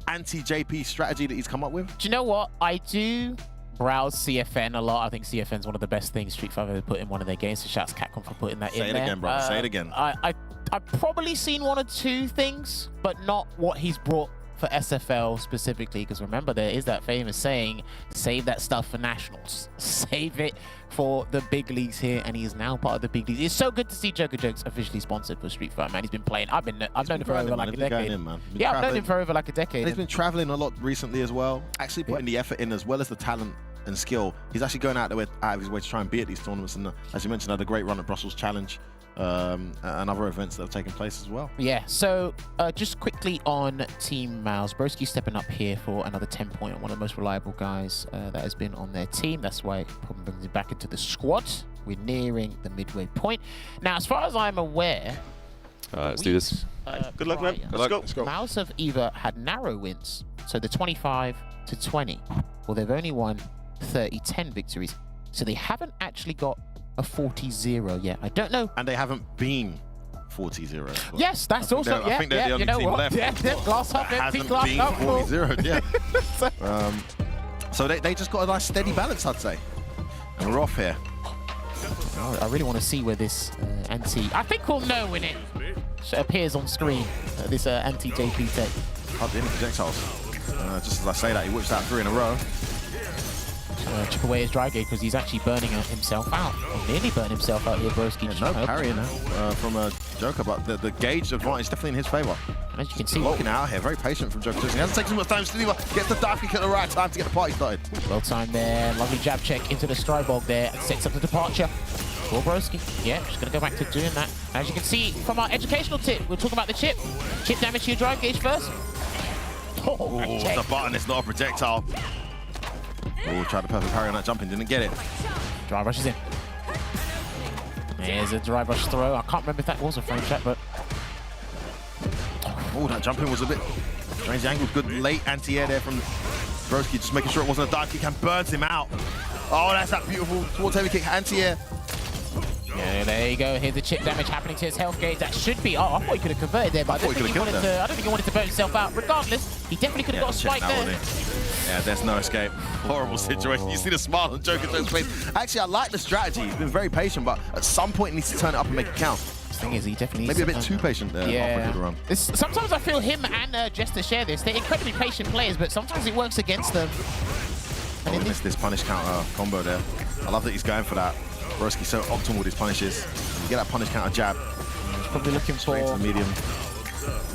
anti-JP strategy that he's come up with. Do you know what? I do browse CFN a lot. I think CFN's one of the best things Street Fighter put in one of their games. So shouts Capcom for putting that in there. Say it again, brother. Say it again. I've probably seen one or two things, but not what he's brought for SFL specifically, because remember, there is that famous saying, save that stuff for nationals. Save it for the big leagues here, and he is now part of the big leagues. It's so good to see Joker Jokes officially sponsored for Street Fighter, man. He's been playing. I've known him for over like a decade. Yeah, I've known him for over like a decade. And he's been traveling a lot recently as well, actually putting the effort in as well as the talent and skill. He's actually going out of his way to try and be at these tournaments, and as you mentioned, had a great run at Brussels Challenge and other events that have taken place as well. Yeah, so just quickly on Team Mouse, Broski stepping up here for another 10 point, one of the most reliable guys that has been on their team. That's why it probably brings him back into the squad. We're nearing the midway point. Now, as far as I'm aware, let's do this. Good luck, man. Let's go. Mouse have either had narrow wins, so the 25 to 20, or they've only won 30-10 victories. So they haven't actually got a 40-0 yet. I don't know. And they haven't been 40-0. Yes, that's also, I think they're the only team left. Yeah, glass half empty, glass half full. 40-0, yeah. So they just got a nice steady balance, I'd say. And we're off here. I really want to see where this I think we'll know when it appears on screen, this anti-JP tech. Hardly any projectiles. Just as I say that, he whips out 3 in a row. Chip away his dry gauge because he's actually burning himself out. Or nearly burning himself out here, Broski. Yeah, no parrying from Joker, but the gauge advantage is definitely in his favour. As you can see, looking out here, very patient from Joker. He hasn't taken too much time to deliver. Gets the dive kick at the right time to get the party started. Well timed there, lovely jab check into the stride bog there and sets up the departure for Broski. Yeah, just going to go back to doing that. As you can see from our educational tip, we're talking about the chip. Chip damage to your drive gauge first. Oh, it's a button, it's not a projectile. Oh, tried the perfect parry on that jumping, didn't get it. Drive rush is in. There's a drive rush throw. I can't remember if that was a frame check, but... Oh, that jumping was a bit strange angle. Good late anti-air there from Broski, just making sure it wasn't a dive kick and burns him out. Oh, that's that beautiful towards heavy kick anti-air. Yeah, there you go. Here's the chip damage happening to his health gauge. That should be... Oh, I thought he could have converted there, but I don't think he wanted to burn himself out. Regardless, he definitely could have got a spike there. Yeah, there's no escape. Horrible situation. You see the smile on Joker Joke's face. Actually, I like the strategy. He's been very patient, but at some point he needs to turn it up and make it count. The thing is, he definitely maybe a bit too patient there. Yeah. The run. Sometimes I feel him and Jester share this. They're incredibly patient players, but sometimes it works against them. And missed this punish counter combo there. I love that he's going for that. Broski so optimal with his punishes. You get that punish counter jab. He's probably looking for the medium.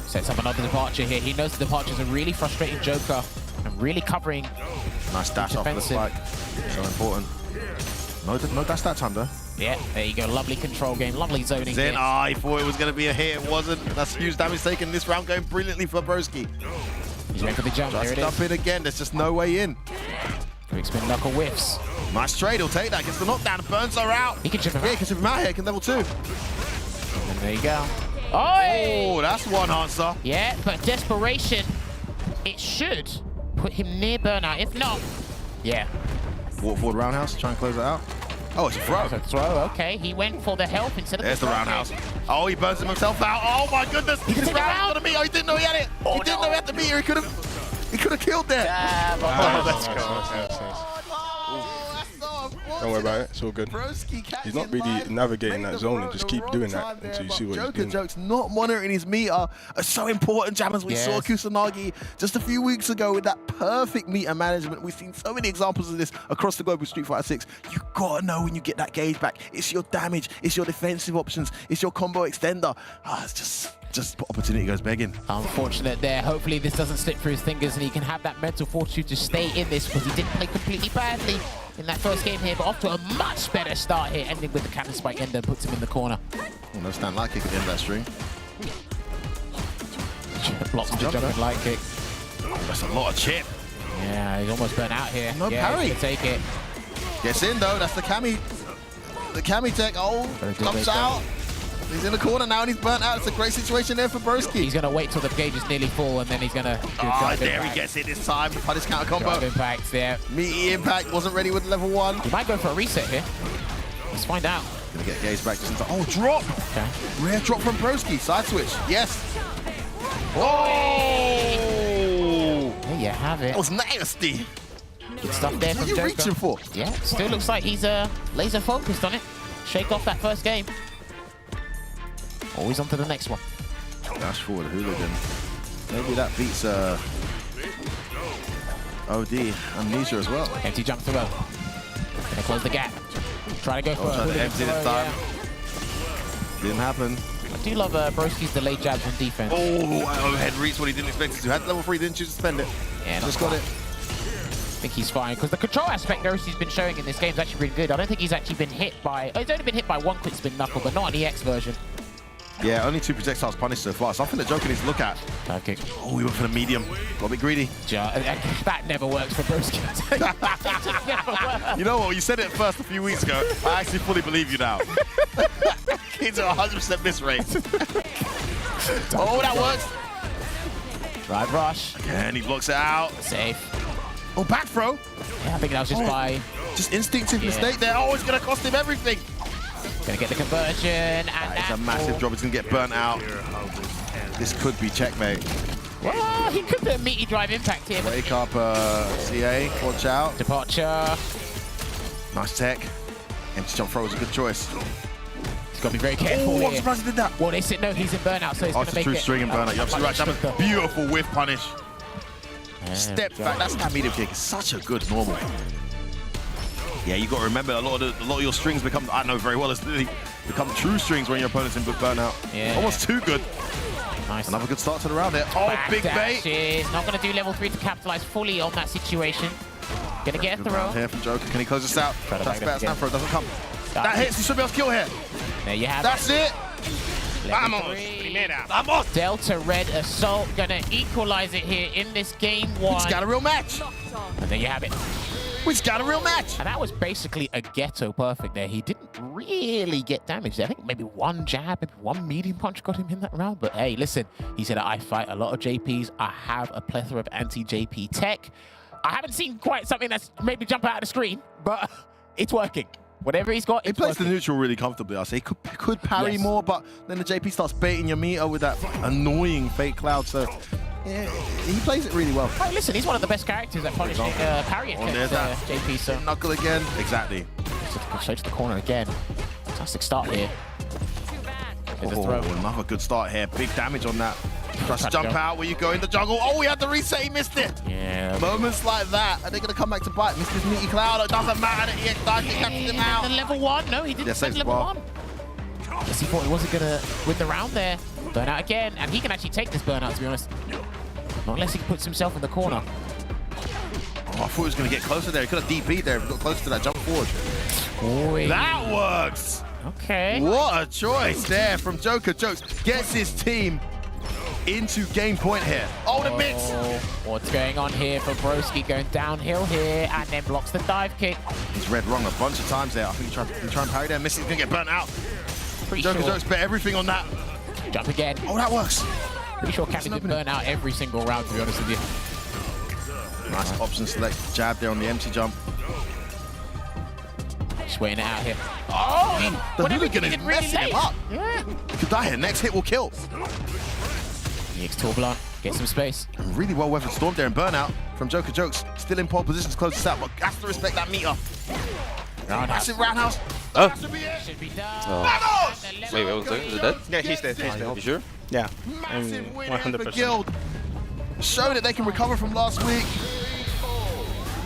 Sets up another departure here. He knows the departure's a really frustrating Joker and really covering. Nice dash off the spike. So important. No dash that time though. Yeah, there you go. Lovely control game, lovely zoning. Zen, I thought it was going to be a hit. It wasn't. That's huge damage taken this round, going brilliantly for Broski. He's ready for the jump. There it is. Just up in again. There's just no way in. Quick spin knuckle whiffs. Nice trade. He'll take that. Gets the knockdown. Burns are out. He can chip him out. Yeah, he can chip him out here. Can level 2. And there you go. Oh, that's one answer. Yeah, but desperation, it should put him near burnout. If not, yeah. Walk forward roundhouse. Try and close it out. Oh, it's a throw. It's a throw, okay. He went for the help instead of There's the roundhouse. Oh, he burns himself out. Oh my goodness. He didn't know he didn't know he had it. He didn't know he had the meter. He could have killed there. Oh, let's go. Don't worry about it. It's all good. He's not really navigating that zone and just keep doing that until you see what he's doing. Joke's not monitoring his meter are so important, Jammers. We saw Kusanagi just a few weeks ago with that perfect meter management. We've seen so many examples of this across the globe with Street Fighter 6. You gotta know when you get that gauge back. It's your damage, it's your defensive options, it's your combo extender. It's just opportunity goes begging. Unfortunate there. Hopefully this doesn't slip through his fingers and he can have that mental fortitude to stay in this, because he didn't play completely badly in that first game here, but off to a much better start here, ending with the counter spike ender, puts him in the corner. Oh, no stand light kick at the end of that string. Blocks the jumping light kick. Oh, that's a lot of chip. Yeah, he's almost burnt out here. No yeah, parry. Take it. Gets in though, that's the Kami. The Kami tech, comes out. He's in the corner now and he's burnt out. It's a great situation there for Broski. He's going to wait till the gauge is nearly full and then he's going to there he gets it this time. Punish counter combo. Drive impact, yeah. Meaty impact, wasn't ready with level 1. He might go for a reset here. Let's find out. Gonna get gauge back just in time. Oh, drop! Okay. Rare drop from Broski. Side switch. Yes. Oh! There you have it. That was nasty. Good stuff there from What are you Joker. reaching for? Yeah, still looks like he's laser focused on it. Shake off that first game. Always on to the next one. Dash forward, hooligan. Maybe that beats OD Amnesia as well. Empty jump throw. Gonna close the gap. Try to go for trying to empty this time. Yeah. Didn't happen. I do love Broski's delayed jabs on defense. Oh, overhead reach what he didn't expect it to. Had level 3, didn't choose to spend it. Yeah, just got it. I think he's fine, because the control aspect Broski's been showing in this game is actually really good. I don't think he's actually been hit by... Oh, he's only been hit by one quick spin knuckle, but not on the X version. Yeah, only 2 projectiles punished so far. Something that Joker needs to look at. Okay. Oh, he went for the medium. Got a bit greedy. That never works for Broski. You know what? You said it at first a few weeks ago. I actually fully believe you now. Kids are 100% miss rate. Oh, that works. Drive rush. Again, he blocks it out. Safe. Oh, back throw. Yeah, I think that was just by... Just instinctive mistake there. Oh, it's going to cost him everything. Gonna get the conversion, and it's a massive drop. He's gonna get burnt out. This could be checkmate. Well, he could put a meaty drive impact here. Wake up, CA. Watch out. Departure. Nice tech. Empty jump throw was a good choice. He's got to be very careful. Oh, I'm surprised he did that. Well, they said no, he's in burnout, so he's Oh, going it's to a make true it. string and burnout. You're absolutely right. That was beautiful whiff punish. Step back. That's that medium kick. It's such a good normal. Yeah, you got to remember a lot of your strings become, I know very well, it's literally become true strings when your opponent's in good burnout. Yeah. Almost too good. Nice. Another good start to the round there. Oh, Back big bait. dashes. Not going to do level 3 to capitalize fully on that situation. Going to get a Good throw. round here from Joker. Can he close this out? Try to That's back better. up Snap throw doesn't come. That That hits. He should be able to kill here. There you have That's it. Vamos. Delta Red Assault going to equalize it here in this game 1. He's got a real match. And there you have it. We've got a real match. And that was basically a ghetto perfect there. He didn't really get damaged there. I think maybe one jab, maybe one medium punch got him in that round. But hey, listen, he said, I fight a lot of JPs. I have a plethora of anti-JP tech. I haven't seen quite something that's made me jump out of the screen, but it's working. Whatever he's got, He plays the neutral really comfortably, I say. He could parry more, but then the JP starts baiting your meter with that annoying fake cloud. So yeah, he plays it really well. Hey, listen, he's one of the best characters at punishing parry there's that JP. So knuckle again. Exactly. Straight to the corner again. Fantastic start here. There's a throw. Another good start here. Big damage on that. Tries to jump out where you go in the jungle. Oh, he had the reset, he missed it. Yeah. Moments like that, are they going to come back to bite? Missed his meaty cloud. It doesn't matter that EX Darky captured him out. And level 1. No, he didn't Yeah, send level 1. Guess he thought he wasn't going to win the round there. Burnout again. And he can actually take this burnout, to be honest. Not unless he puts himself in the corner. Oh, I thought he was going to get closer there. He could have DP'd there if he got closer to that jump forward. Oy. That works. Okay. What a choice there from Joker Jokes. Gets his team into game point here. Oh, the mix. What's going on here for Broski? Going downhill here and then blocks the dive kick. He's read wrong a bunch of times there. I think he tried and parry there. Missing. He's going to get burnt out. Joker Jokes bet everything on that. Jump again. Oh, that works. Pretty sure Captain did burn out every single round, to be honest with you. Nice option select. Jab there on the empty jump. Just waiting it out here. Oh! The hooligan is messing him up. Yeah. He could die here. Next hit will kill. EX Torblanc, get some space. Really well weathered storm there and burnout from Joker Jokes. Still in pole position to close this out, but has to respect that meter. Massive roundhouse. Oh. Should be done. Oh. Wait, what was it? Is it dead? Yeah, he's dead. He's dead. You sure? Yeah, Massive win for 100%. Guild. Show that they can recover from last week.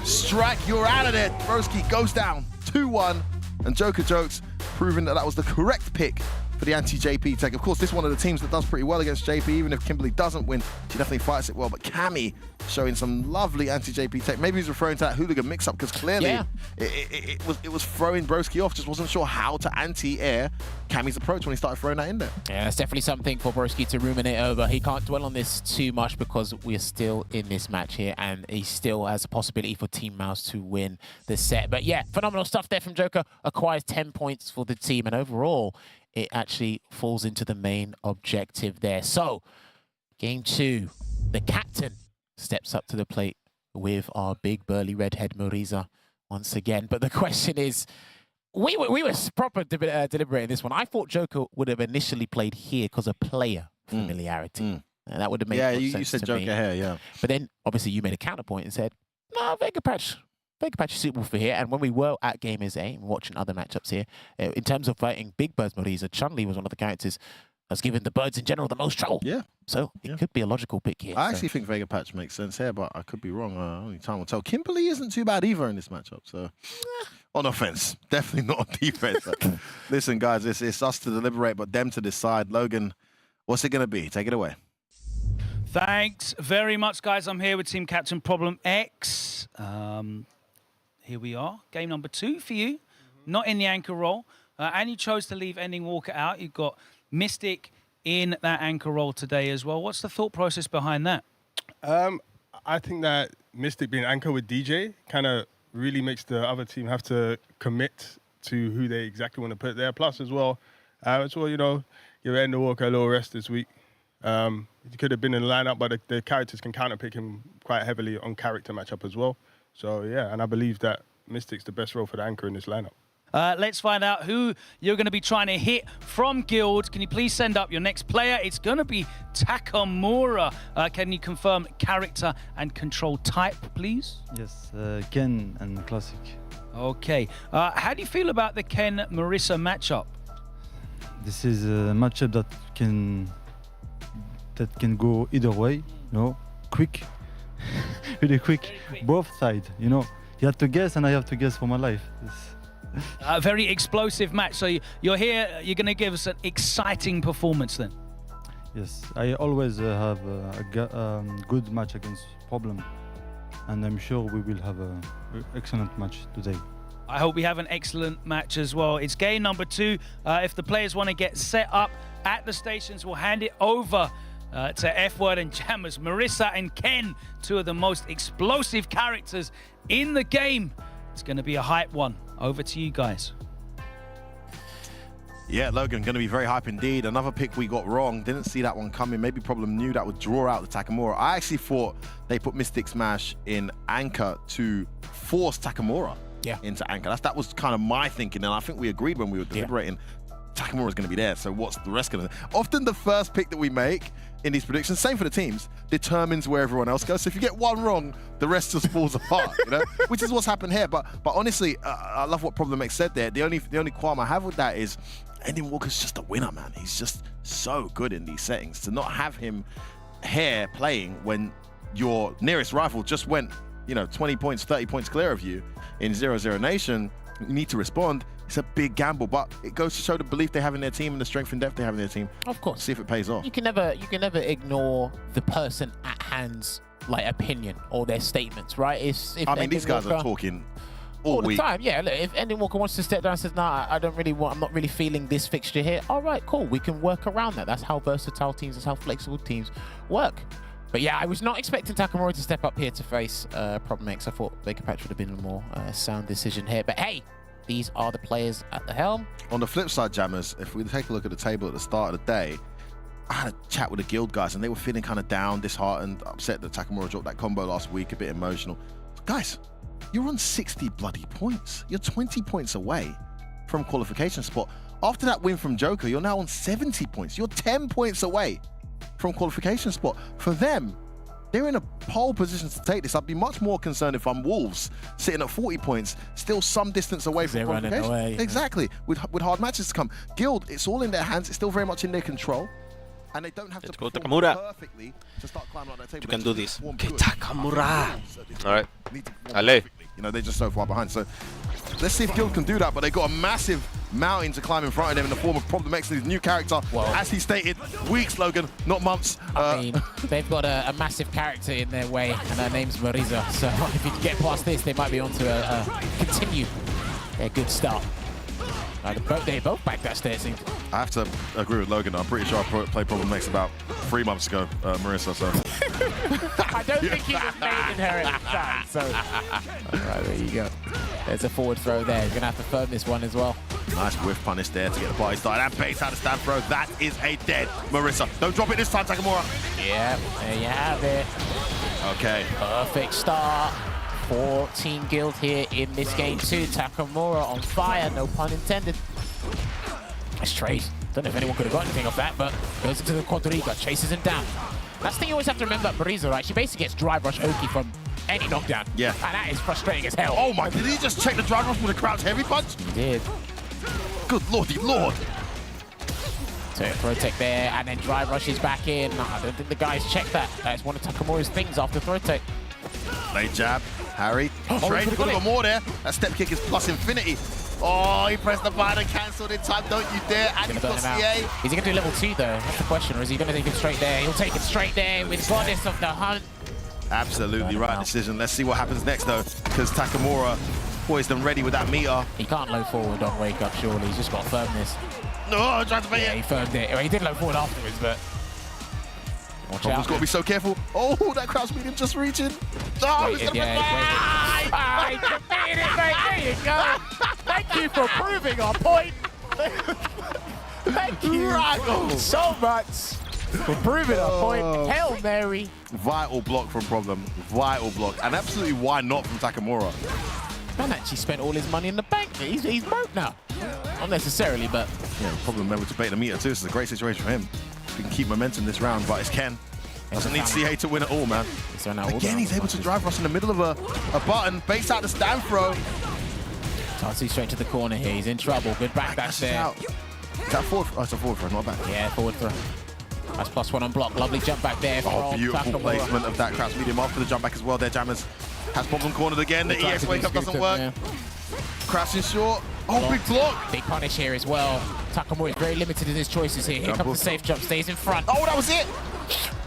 Strike, you're out of there. Broski goes down 2-1. And Joker Jokes proving that that was the correct pick for the anti-JP tech. Of course, this is one of the teams that does pretty well against JP. Even if Kimberly doesn't win, she definitely fights it well. But Cammy showing some lovely anti-JP tech. Maybe he's referring to that hooligan mix-up because clearly it was throwing Broski off. Just wasn't sure how to anti-air Cammy's approach when he started throwing that in there. Yeah, that's definitely something for Broski to ruminate over. He can't dwell on this too much because we're still in this match here and he still has a possibility for Team Mouse to win the set. But yeah, phenomenal stuff there from Joker. Acquires 10 points for the team and overall, it actually falls into the main objective there. So, game 2, the captain steps up to the plate with our big burly redhead Marisa once again. But the question is, we were proper deliberating this one. I thought Joker would have initially played here because of player familiarity. And that would have made more sense you said to Joker me. here, yeah. But then, obviously, you made a counterpoint and said, no, Vega Patch is suitable for here. And when we were at Gamers A and watching other matchups here, in terms of fighting Big Birds Marisa, Chun-Li was one of the characters that's given the birds in general the most trouble. Yeah. So it could be a logical pick here. I actually think Vega Patch makes sense here, but I could be wrong. Only time will tell. Kimberly isn't too bad either in this matchup. So on offense, definitely not on defense. Listen, guys, it's us to deliberate, but them to decide. Logan, what's it going to be? Take it away. Thanks very much, guys. I'm here with Team Captain Problem X. Here we are. Game number 2 for you. Not in the anchor role. And you chose to leave Ending Walker out. You've got Mystic in that anchor role today as well. What's the thought process behind that? I think that Mystic being anchor with DJ kind of really makes the other team have to commit to who they exactly want to put there. Plus, as well, you know, give Ender Walker a little rest this week. He could have been in the lineup, but the characters can counterpick him quite heavily on character matchup as well. So, yeah, and I believe that Mystic's the best role for the anchor in this lineup. Let's find out who you're going to be trying to hit from Guild. Can you please send up your next player? It's going to be Takamura. Can you confirm character and control type, please? Yes, Ken and Classic. Okay. How do you feel about the Ken-Marisa matchup? This is a matchup that can go either way, you know, quick, really quick, both sides, you know. You have to guess and I have to guess for my life. A very explosive match. So you're here, you're going to give us an exciting performance then? Yes, I always have a good match against Problem. And I'm sure we will have an excellent match today. I hope we have an excellent match as well. It's game number 2. If the players want to get set up at the stations, we'll hand it over to F-Word and Jammers. Marisa and Ken, 2 of the most explosive characters in the game. It's going to be a hype one. Over to you guys. Yeah, Logan, going to be very hype indeed. Another pick we got wrong. Didn't see that one coming. Maybe Problem knew that would draw out the Takamura. I actually thought they put Mystic Smash in Anchor to force Takamura into Anchor. That was kind of my thinking, and I think we agreed when we were deliberating. Takamura's going to be there, so what's the rest going to do? Often the first pick that we make in these predictions, same for the teams, determines where everyone else goes. So if you get one wrong, the rest just falls apart, you know? Which is what's happened here. But honestly, I love what Problem X said there. The only qualm I have with that is Ending Walker's just a winner, man. He's just so good in these settings. To not have him hair playing when your nearest rival just went, 20 points, 30 points clear of you in 0-0 Nation. You need to respond. It's a big gamble, but it goes to show the belief they have in their team and the strength and depth they have in their team. Of course. See if it pays off. You can never ignore the person at hand's opinion or their statements, right? If these guys are talking all the week. time. Yeah, look, if Ending Walker wants to step down and says, nah, I'm not really feeling this fixture here. All right, cool. We can work around that. That's how versatile teams, that's how flexible teams work. But yeah, I was not expecting Takamura to step up here to face Problem X. I thought Baker Patch would have been a more sound decision here. But hey, these are the players at the helm. On the flip side, Jammers, if we take a look at the table at the start of the day, I had a chat with the guild guys and they were feeling kind of down, disheartened, upset that Takamura dropped that combo last week, a bit emotional. Guys, you're on 60 bloody points. You're 20 points away from qualification spot. After that win from Joker, you're now on 70 points. You're 10 points away from qualification spot. For them, they're in a pole position to take this. I'd be much more concerned if I'm Wolves sitting at 40 points, still some distance away from qualification. Away, exactly, with hard matches to come. Guild, it's all in their hands. It's still very much in their control. And they don't have to go perform Takamura. perfectly to start climbing up that table. You can do this. Okay, Takamura. All right. Ale. They're just so far behind. So let's see if Guild can do that. But they've got a massive mountain to climb in front of them in the form of Problem X and his new character. As he stated, weeks, Logan, not months. I mean, they've got a massive character in their way, and her name's Marisa. So if you can get past this, they might be on to a continued good start. They both back that stairs. I have to agree with Logan. I'm pretty sure I played Problem X about 3 months ago, Marissa. So I don't think he was made in her at the time. So right, there you go. There's a forward throw there. He's gonna have to firm this one as well. Nice whiff punish there to get the party started. And base out of stand throw. That is a dead Marissa. Don't drop it this time, Takamura. Yeah, there you have it. Okay. Perfect start. 14 Guild here in this game too. Takamura on fire, no pun intended. Nice trade. Don't know if anyone could have got anything off that, but goes into the quadriga, chases him down. That's the thing you always have to remember about Marisa, right? She basically gets drive rush Oki from any knockdown. Yeah. And that is frustrating as hell. Oh my, did he just check the drive rush with a crouch heavy punch? He did. Good lordy lord. So throw tech there, and then drive rushes back in. I don't think the guys checked that. That's one of Takamura's things after throw tech. Late jab, Harry. Oh, Trade, could have got more there. That step kick is plus infinity. Oh, he pressed the button and cancelled in time. Don't you dare. And he's got CA. Is he going to do level 2 though? That's the question. Or is he going to take him straight there? He'll take it straight there with Goddess of the Hunt. Absolutely right decision. Let's see what happens next though, because Takamura poised and ready with that meter. He can't low forward on wake up, surely. He's just got to firm this. No, tried to make it. He firmed it. Well, he did low forward afterwards, but watch out. He's got to be so careful. Oh, that crouch medium just reaching. Oh, he committed it, mate. There you go. Thank you for proving our point. Thank you so much for proving our point. Hail Mary. Vital block from Problem. Vital block. And absolutely why not from Takamura. Man actually spent all his money in the bank. He's broke now. Not necessarily, but yeah, Problem able to bait the meter too. This is a great situation for him. He can keep momentum this round, but it's Ken. Doesn't need CA to win it all, man. Again, he's able to drive rush in the middle of a button, base out the stand throw. Tatsu straight to the corner here. He's in trouble. Good back dash there. Is that forward? Oh, it's a forward throw, not back. Yeah, forward throw. That's +1 on block. Lovely jump back there. Oh, beautiful placement of that crouch medium after the jump back as well there, Jammers. Has Problem cornered again. The EX wake up doesn't work. Yeah. Crouching short. Oh, big block. Big punish here as well. Takamura is very limited in his choices here. Here comes the safe jump. Stays in front. Oh, that was it.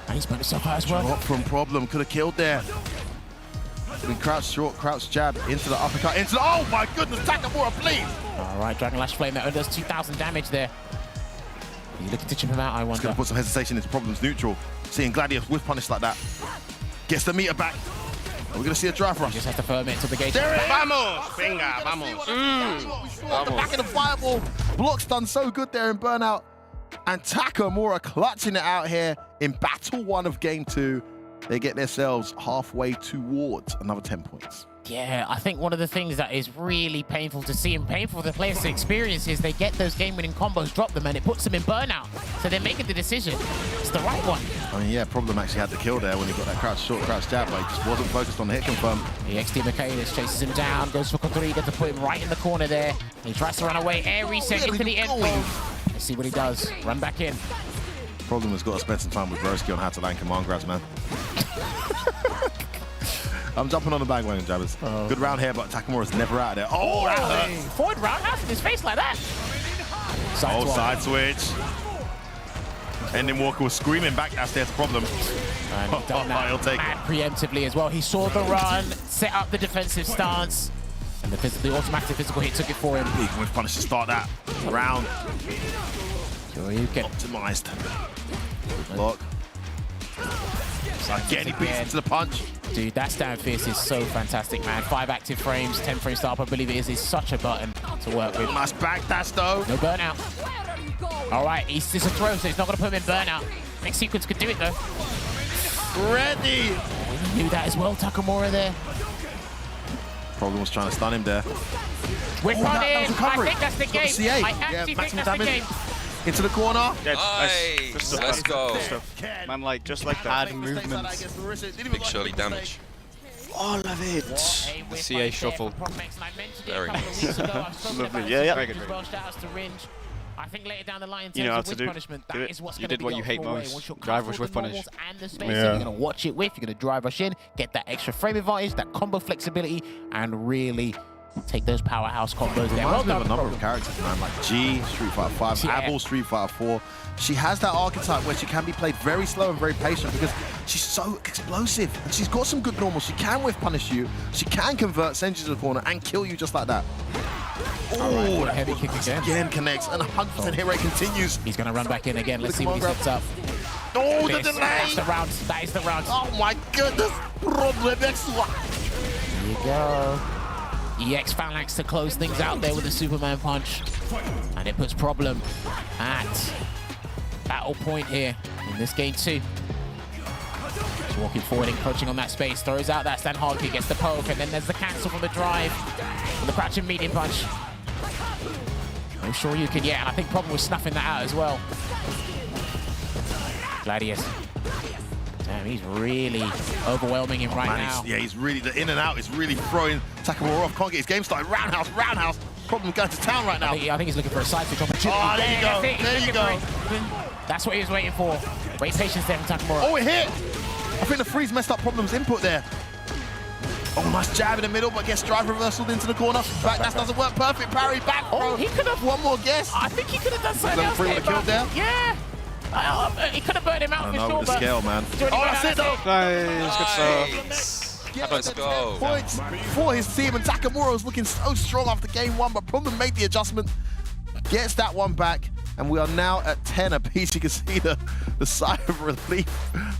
And he's put himself out as well. Drop from Problem. Could have killed there. Crouch short, crouch jab into the uppercut. Into the, oh my goodness, Takamura, please. All right, Dragon Lash Flame that does 2,000 damage there. Are you looking to chip him out, I wonder? He's going to put some hesitation into Problem's neutral. Seeing Gladius with punish like that. Gets the meter back. Are we going to see a drive rush? Just has to firm it until the gate. There it is. Vamos! Venga, vamos. The back of the fireball. Block's done so good there in Burnout. And Takamura clutching it out here in Battle 1 of Game 2. They get themselves halfway towards another 10 points. Yeah, I think one of the things that is really painful to see and painful for the players to experience is they get those game-winning combos, drop them, and it puts them in burnout. So they're making the decision. It's the right one. I mean, yeah, Problem actually had the kill there when he got that crouch short, crouch jab, but he just wasn't focused on the hit confirm. The XD Michaelis chases him down, goes for Quadriga to put him right in the corner there. He tries to run away, air reset into the end zone. Let's see what he does. Run back in. Problem has got to spend some time with Broski on how to land command grabs, man. I'm jumping on the bandwagon, Jabbers. Good round here, but Takamura's never out of there. Oh, that hurts. Forward roundhouse in his face like that. Side switch. Ending Walker was screaming back. That's the problem. And he's done that he'll take it. Preemptively as well. He saw the run, set up the defensive stance, and the automatic physical hit took it for him. He can with punish to start that round. Get optimized. Good block. Again, he beats into the punch. Dude, that stand fierce is so fantastic, man. 5 active frames, 10 frame start, I believe it is such a button to work with. Nice back dash though. No burnout. All right, it's a throw, so he's not going to put him in burnout. Next sequence could do it though. Ready. He knew that as well, Takamura there. Problem was trying to stun him there. Whip on that him. I think that's the game. CA. I actually think that's the game. Into the corner. Nice. Let's go. Man, like, just like that. Add movements. Big Shirley damage. All of it. The CA shuffle. Very nice. Lovely. Yeah. Very good. I think later down the line, you know how to do. Punishment, that is what's you did what you hate most. Drive rush with punish. You're going to watch it with. You're going to drive rush in, get that extra frame advantage, that combo flexibility, and really take those powerhouse combos there. Reminds me of a number of characters, man, like G, Street Fighter 5, Abel, Street Fighter 4. She has that archetype where she can be played very slow and very patient because she's so explosive. And she's got some good normals. She can whiff punish you. She can convert, send you to the corner, and kill you just like that. Oh, right, heavy kick again. Connects, and 100% hit rate continues. He's going to run back in again. Let's see what he sets up. Oh, the delay! That's the round. That is the round. Oh my goodness! Problem next one. There you go. EX Phalanx to close things out there with a Superman punch. And it puts Problem at battle point here in this game 2. He's walking forward, encroaching on that space, throws out that stand hard kick, gets the poke, and then there's the cancel from the drive. And the crouching medium punch. No sure you can yet, and I think Problem was snuffing that out as well. Gladius. Damn, he's really overwhelming him right now. Yeah, he's really, the in and out is really throwing Takamura off. Can't get his game started. Roundhouse. Problem going to town right now. I think he's looking for a side switch opportunity. Oh, there you go. There you go. That's what he was waiting for. Wait patience there from Takamura. Oh, it hit. I think the freeze messed up Problem's input there. Oh, nice jab in the middle, but gets drive reversal into the corner. Back dash doesn't work. Perfect parry back. Oh, he could have one more guess. I think he could have done something else. Level 3 would have killed there. Yeah. He could have burned him out for sure. With the scale, man. Oh, that's it though. Nice. Let's go. Points for his team, and Takamura was looking so strong after game 1, but Problem made the adjustment, gets that one back, and we are now at 10 apiece. You can see the sigh of relief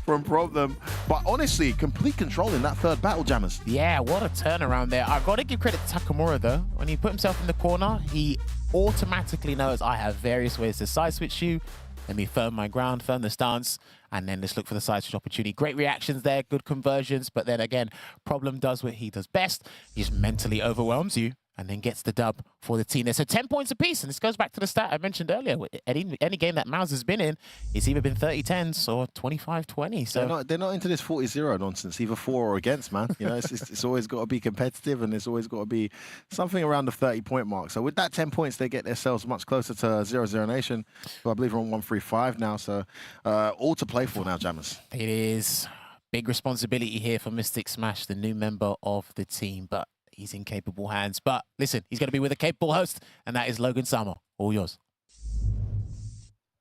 from Problem, but honestly, complete control in that third battle, Jammers. Yeah, what a turnaround there. I've got to give credit to Takamura though. When he put himself in the corner, he automatically knows I have various ways to side switch you. Let me firm my ground, firm the stance, and then just look for the side switch opportunity. Great reactions there, good conversions, but then again, Problem does what he does best. He just mentally overwhelms you and then gets the dub for the team there. So 10 points apiece, and this goes back to the stat I mentioned earlier. Any game that Mouse has been in, it's either been 30-10s or 25-20. So they're not into this 40-0 nonsense, either for or against, man. You know, it's always got to be competitive, and it's always got to be something around the 30-point mark. So with that 10 points, they get themselves much closer to 0-0 Nation, who I believe are on 135 now. So all to play for now, Jammers. It is big responsibility here for Mystic Smash, the new member of the team, but he's in capable hands. But listen, he's going to be with a capable host, and that is Logan Sama. All yours.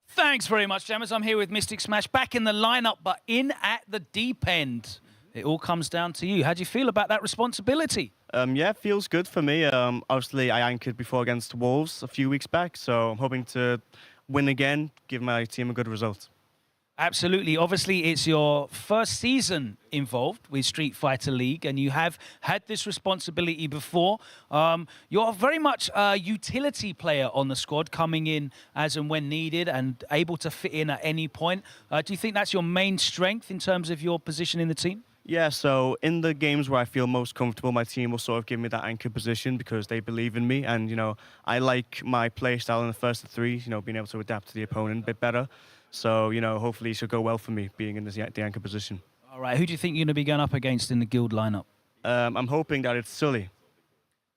Thanks very much, Jammers. I'm here with Mystic Smash, back in the lineup, but in at the deep end. It all comes down to you. How do you feel about that responsibility? Yeah, it feels good for me. Obviously, I anchored before against Wolves a few weeks back, so I'm hoping to win again, give my team a good result. Absolutely. Obviously, it's your first season involved with Street Fighter League, and you have had this responsibility before. You're very much a utility player on the squad, coming in as and when needed and able to fit in at any point. Do you think that's your main strength in terms of your position in the team? Yeah, so in the games where I feel most comfortable, my team will sort of give me that anchor position because they believe in me. And, you know, I like my play style in the first of 3, you know, being able to adapt to the opponent a bit better. So, you know, hopefully it should go well for me being in the anchor position. All right, who do you think you're going to be going up against in the Guild lineup? I'm hoping that it's Sully.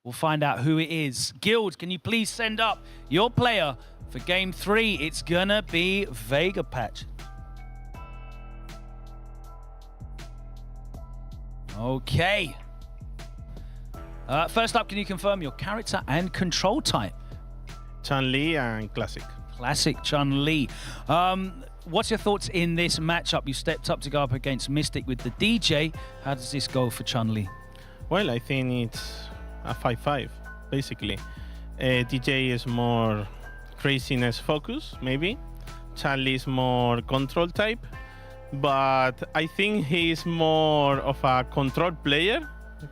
We'll find out who it is. Guild, can you please send up your player for game 3? It's going to be Vega Patch. Okay. First up, can you confirm your character and control type? Chun-Li and Classic. Classic Chun-Li. What's your thoughts in this matchup? You stepped up to go up against Mystic with the DJ. How does this go for Chun-Li? Well, I think it's a 5-5, basically. DJ is more craziness focus, maybe. Chun-Li is more control type. But I think he's more of a control player,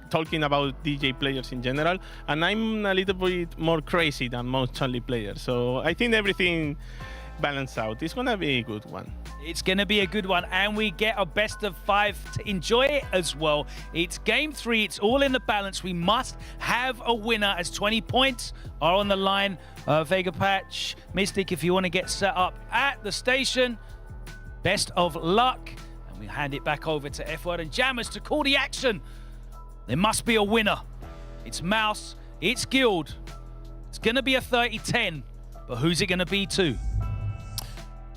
talking about DJ players in general. And I'm a little bit more crazy than most Chun-Li players. So I think everything balanced out. It's going to be a good one. It's going to be a good one, and we get a best of 5 to enjoy it as well. It's game 3. It's all in the balance. We must have a winner as 20 points are on the line. Vega Patch, Mystic, if you want to get set up at the station, best of luck. And we hand it back over to F-Word and Jammers to call the action. There must be a winner. It's Mouse. It's Guild. It's going to be a 30-10, but who's it going to be to?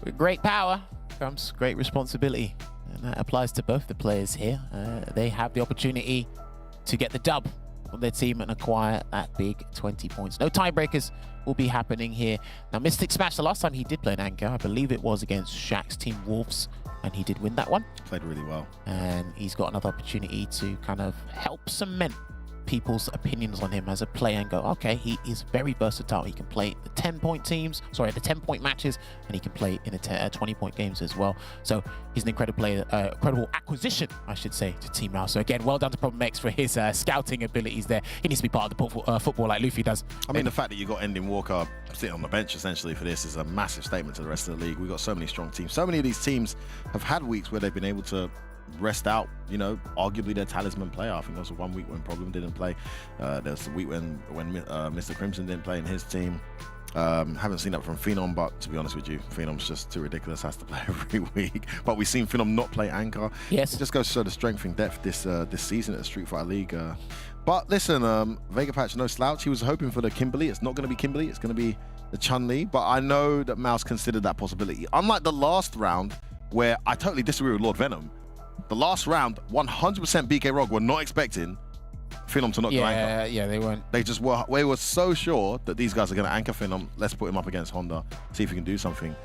With great power comes great responsibility, and that applies to both the players here. They have the opportunity to get the dub on their team and acquire that big 20 points. No tiebreakers will be happening here. Now, Mystic Smash, the last time he did play an anchor, I believe it was against Shaq's team Wolves, and he did win that one. Played really well. And he's got another opportunity to kind of help cement people's opinions on him as a player and go, okay, he is very versatile. He can play the 10-point teams, sorry, the 10-point matches, and he can play in the 20-point games as well. So he's an incredible player, incredible acquisition, I should say, to Team Mouse. So again, well done to Problem X for his scouting abilities there. He needs to be part of the football like Luffy does. I mean, the fact that you got Ending Walker sitting on the bench essentially for this is a massive statement to the rest of the league. We've got so many strong teams. So many of these teams have had weeks where they've been able to rest out, you know, arguably their talisman player. I think there was 1 week when Problem didn't play. There was a week when Mr. Crimson didn't play in his team. Haven't seen that from Phenom, but to be honest with you, Phenom's just too ridiculous, has to play every week. But we've seen Phenom not play anchor. Yes. It just goes to show the strength and depth this season at the Street Fighter League. But listen, Vega Patch, no slouch. He was hoping for the Kimberly. It's not going to be Kimberly. It's going to be the Chun-Li. But I know that Mouse considered that possibility. Unlike the last round, where I totally disagree with Lord Venom. The last round, 100% BK Rog were not expecting Phenom to not go anchor. Yeah, they weren't. We were so sure that these guys are going to anchor Phenom. Let's put him up against Honda, see if he can do something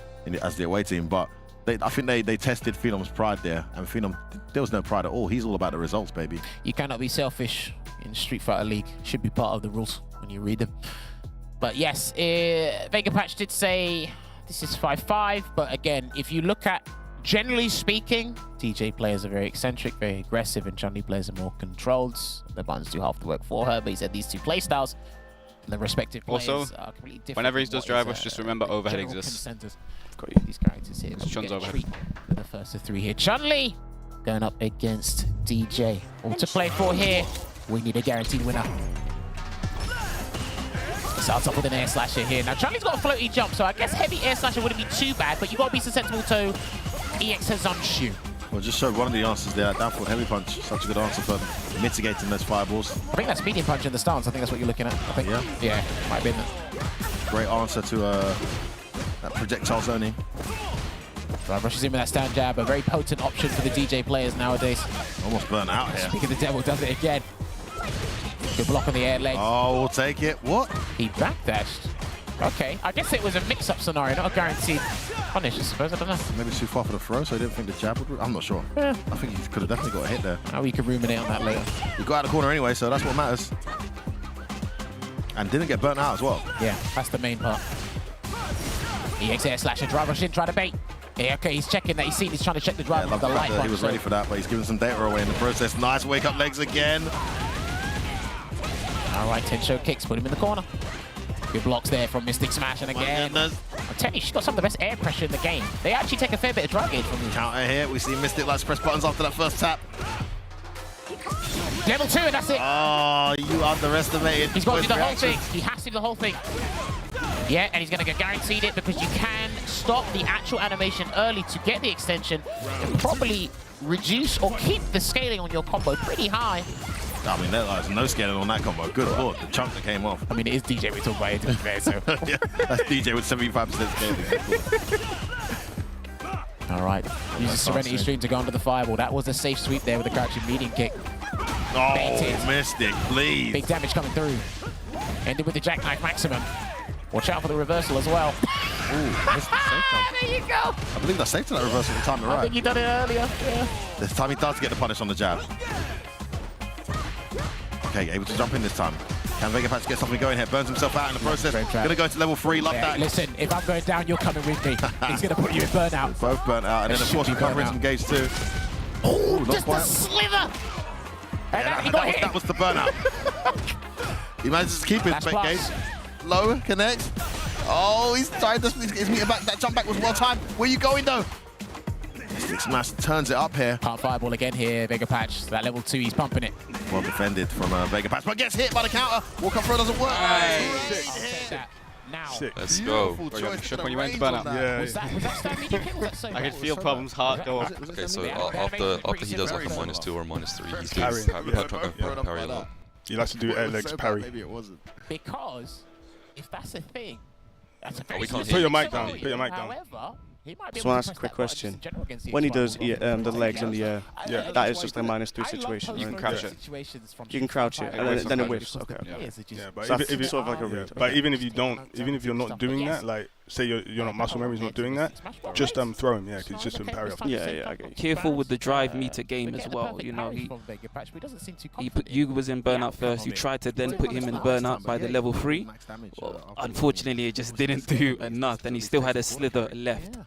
as the away team. But I think they tested Phenom's pride there, and Phenom, there was no pride at all. He's all about the results, baby. You cannot be selfish in Street Fighter League. Should be part of the rules when you read them. But yes, Vega Patch did say this is 5-5, but again, if you look at generally speaking, DJ players are very eccentric, very aggressive, and Chun-Li players are more controlled. The buttons do half the work for her, but he said these two playstyles, the respective players also, are completely different. Whenever he does drive rush, just remember overhead exists. Got you. These characters here. Chun's overhead. For the first of 3 here. Chun-Li going up against DJ. All to play for here. We need a guaranteed winner. Starts off with an air slasher here. Now, Chun-Li's got a floaty jump, so I guess heavy air slasher wouldn't be too bad, but you've got to be susceptible to EX Hazamshu. Well, just showed one of the answers there. Down for heavy punch. Such a good answer for mitigating those fireballs. I think that's medium punch in the stance. I think that's what you're looking at. I think. Yeah, might have been that. Great answer to that projectile zoning. Drive rushes in with that stand jab. A very potent option for the DJ players nowadays. Almost burnt out here. Speaking of the devil, does it again. Good block on the air leg. Oh, we'll take it. What? He backdashed. Okay, I guess it was a mix-up scenario, not a guaranteed punish, I suppose. I don't know. Maybe too far for the throw, so I didn't think the jab would... I'm not sure. Yeah. I think he could have definitely got a hit there. Oh, we can ruminate on that later. He got out of the corner anyway, so that's what matters. And didn't get burnt out as well. Yeah, that's the main part. EX air slasher, drive rush in, try to bait. Yeah, okay, he's checking that. He's trying to check the drive of the light punch. He was ready for that, but he's giving some data away in the process. Nice wake-up legs again. All right, Tensho kicks, put him in the corner. Good blocks there from Mystic Smash, and again, I'm telling you, she's got some of the best air pressure in the game. They actually take a fair bit of drive gauge from you. Counter here, we see Mystic likes to press buttons after that first tap. Level 2, and that's it. Oh, you underestimated. He's got to do the whole thing. He has to do the whole thing. Yeah, and he's going to get guaranteed it because you can stop the actual animation early to get the extension and probably reduce or keep the scaling on your combo pretty high. I mean, there's no scaling on that combo. Good lord, the chunk that came off. I mean, it is DJ we're talking about here, to be fair, so. Yeah, that's DJ with 75% scaling. All right, uses Serenity Stream to go under the fireball. That was a safe sweep there with the crouching medium kick. Oh, Baited. Mystic, please. Big damage coming through. Ended with the jackknife maximum. Watch out for the reversal as well. Ooh, missed the safe jump. There you go. I believe that saved to that reversal at the time, I right? think he done it earlier. Yeah. This time he does get the punish on the jab. Okay, able to jump in this time. Can Vegapatch get something going here? Burns himself out in the process. Gonna go to level 3, love that. Listen, if I'm going down, you're coming with me. He's gonna put you in burnout. Both burnt out, and then of course recovering some gauge too. Oh, not just quite. a slither. Yeah, He got hit. that was the burnout. He manages to keep his That's gauge. Low, connects. Oh, he's trying to his meter back. That jump back was well timed. Where you going though? Mystic Smash turns it up here. Can't fireball again here, Vegapatch. That level 2, he's pumping it. Well defended from Vegapatch, but gets hit by the counter. Walk up throw doesn't work. Now. Let's go. Bro, you shook when you went to burnout. Yeah. Was that stand medium kick? Was that so I could feel Problem's heart go up. Okay, so after he does like a -2 or -3, he's doing parry a lot. He likes to do air legs parry. Maybe it wasn't. Because if that's a thing, that's a very we can't Put your mic specific down. Put your mic down. However, he might be Just able want to to ask a press quick that button question. just in general against the When he Xbox does One. the legs in the air, Yeah. that is just a -2 situation, right? You crouch it. You can crouch it, and then it whiffs. Okay. Yeah, but So if that's sort of like a yeah, read. but even if you don't, even if you're not doing that, like say you're not muscle memory's not doing that, just throw him, yeah, because it's just a parry off. Yeah, I get you. Careful with the drive meter game as well. You know, Yuga was in burnout first. You tried to then put him in burnout by the level 3. Well, unfortunately, it just didn't do enough, and he still had a slither left.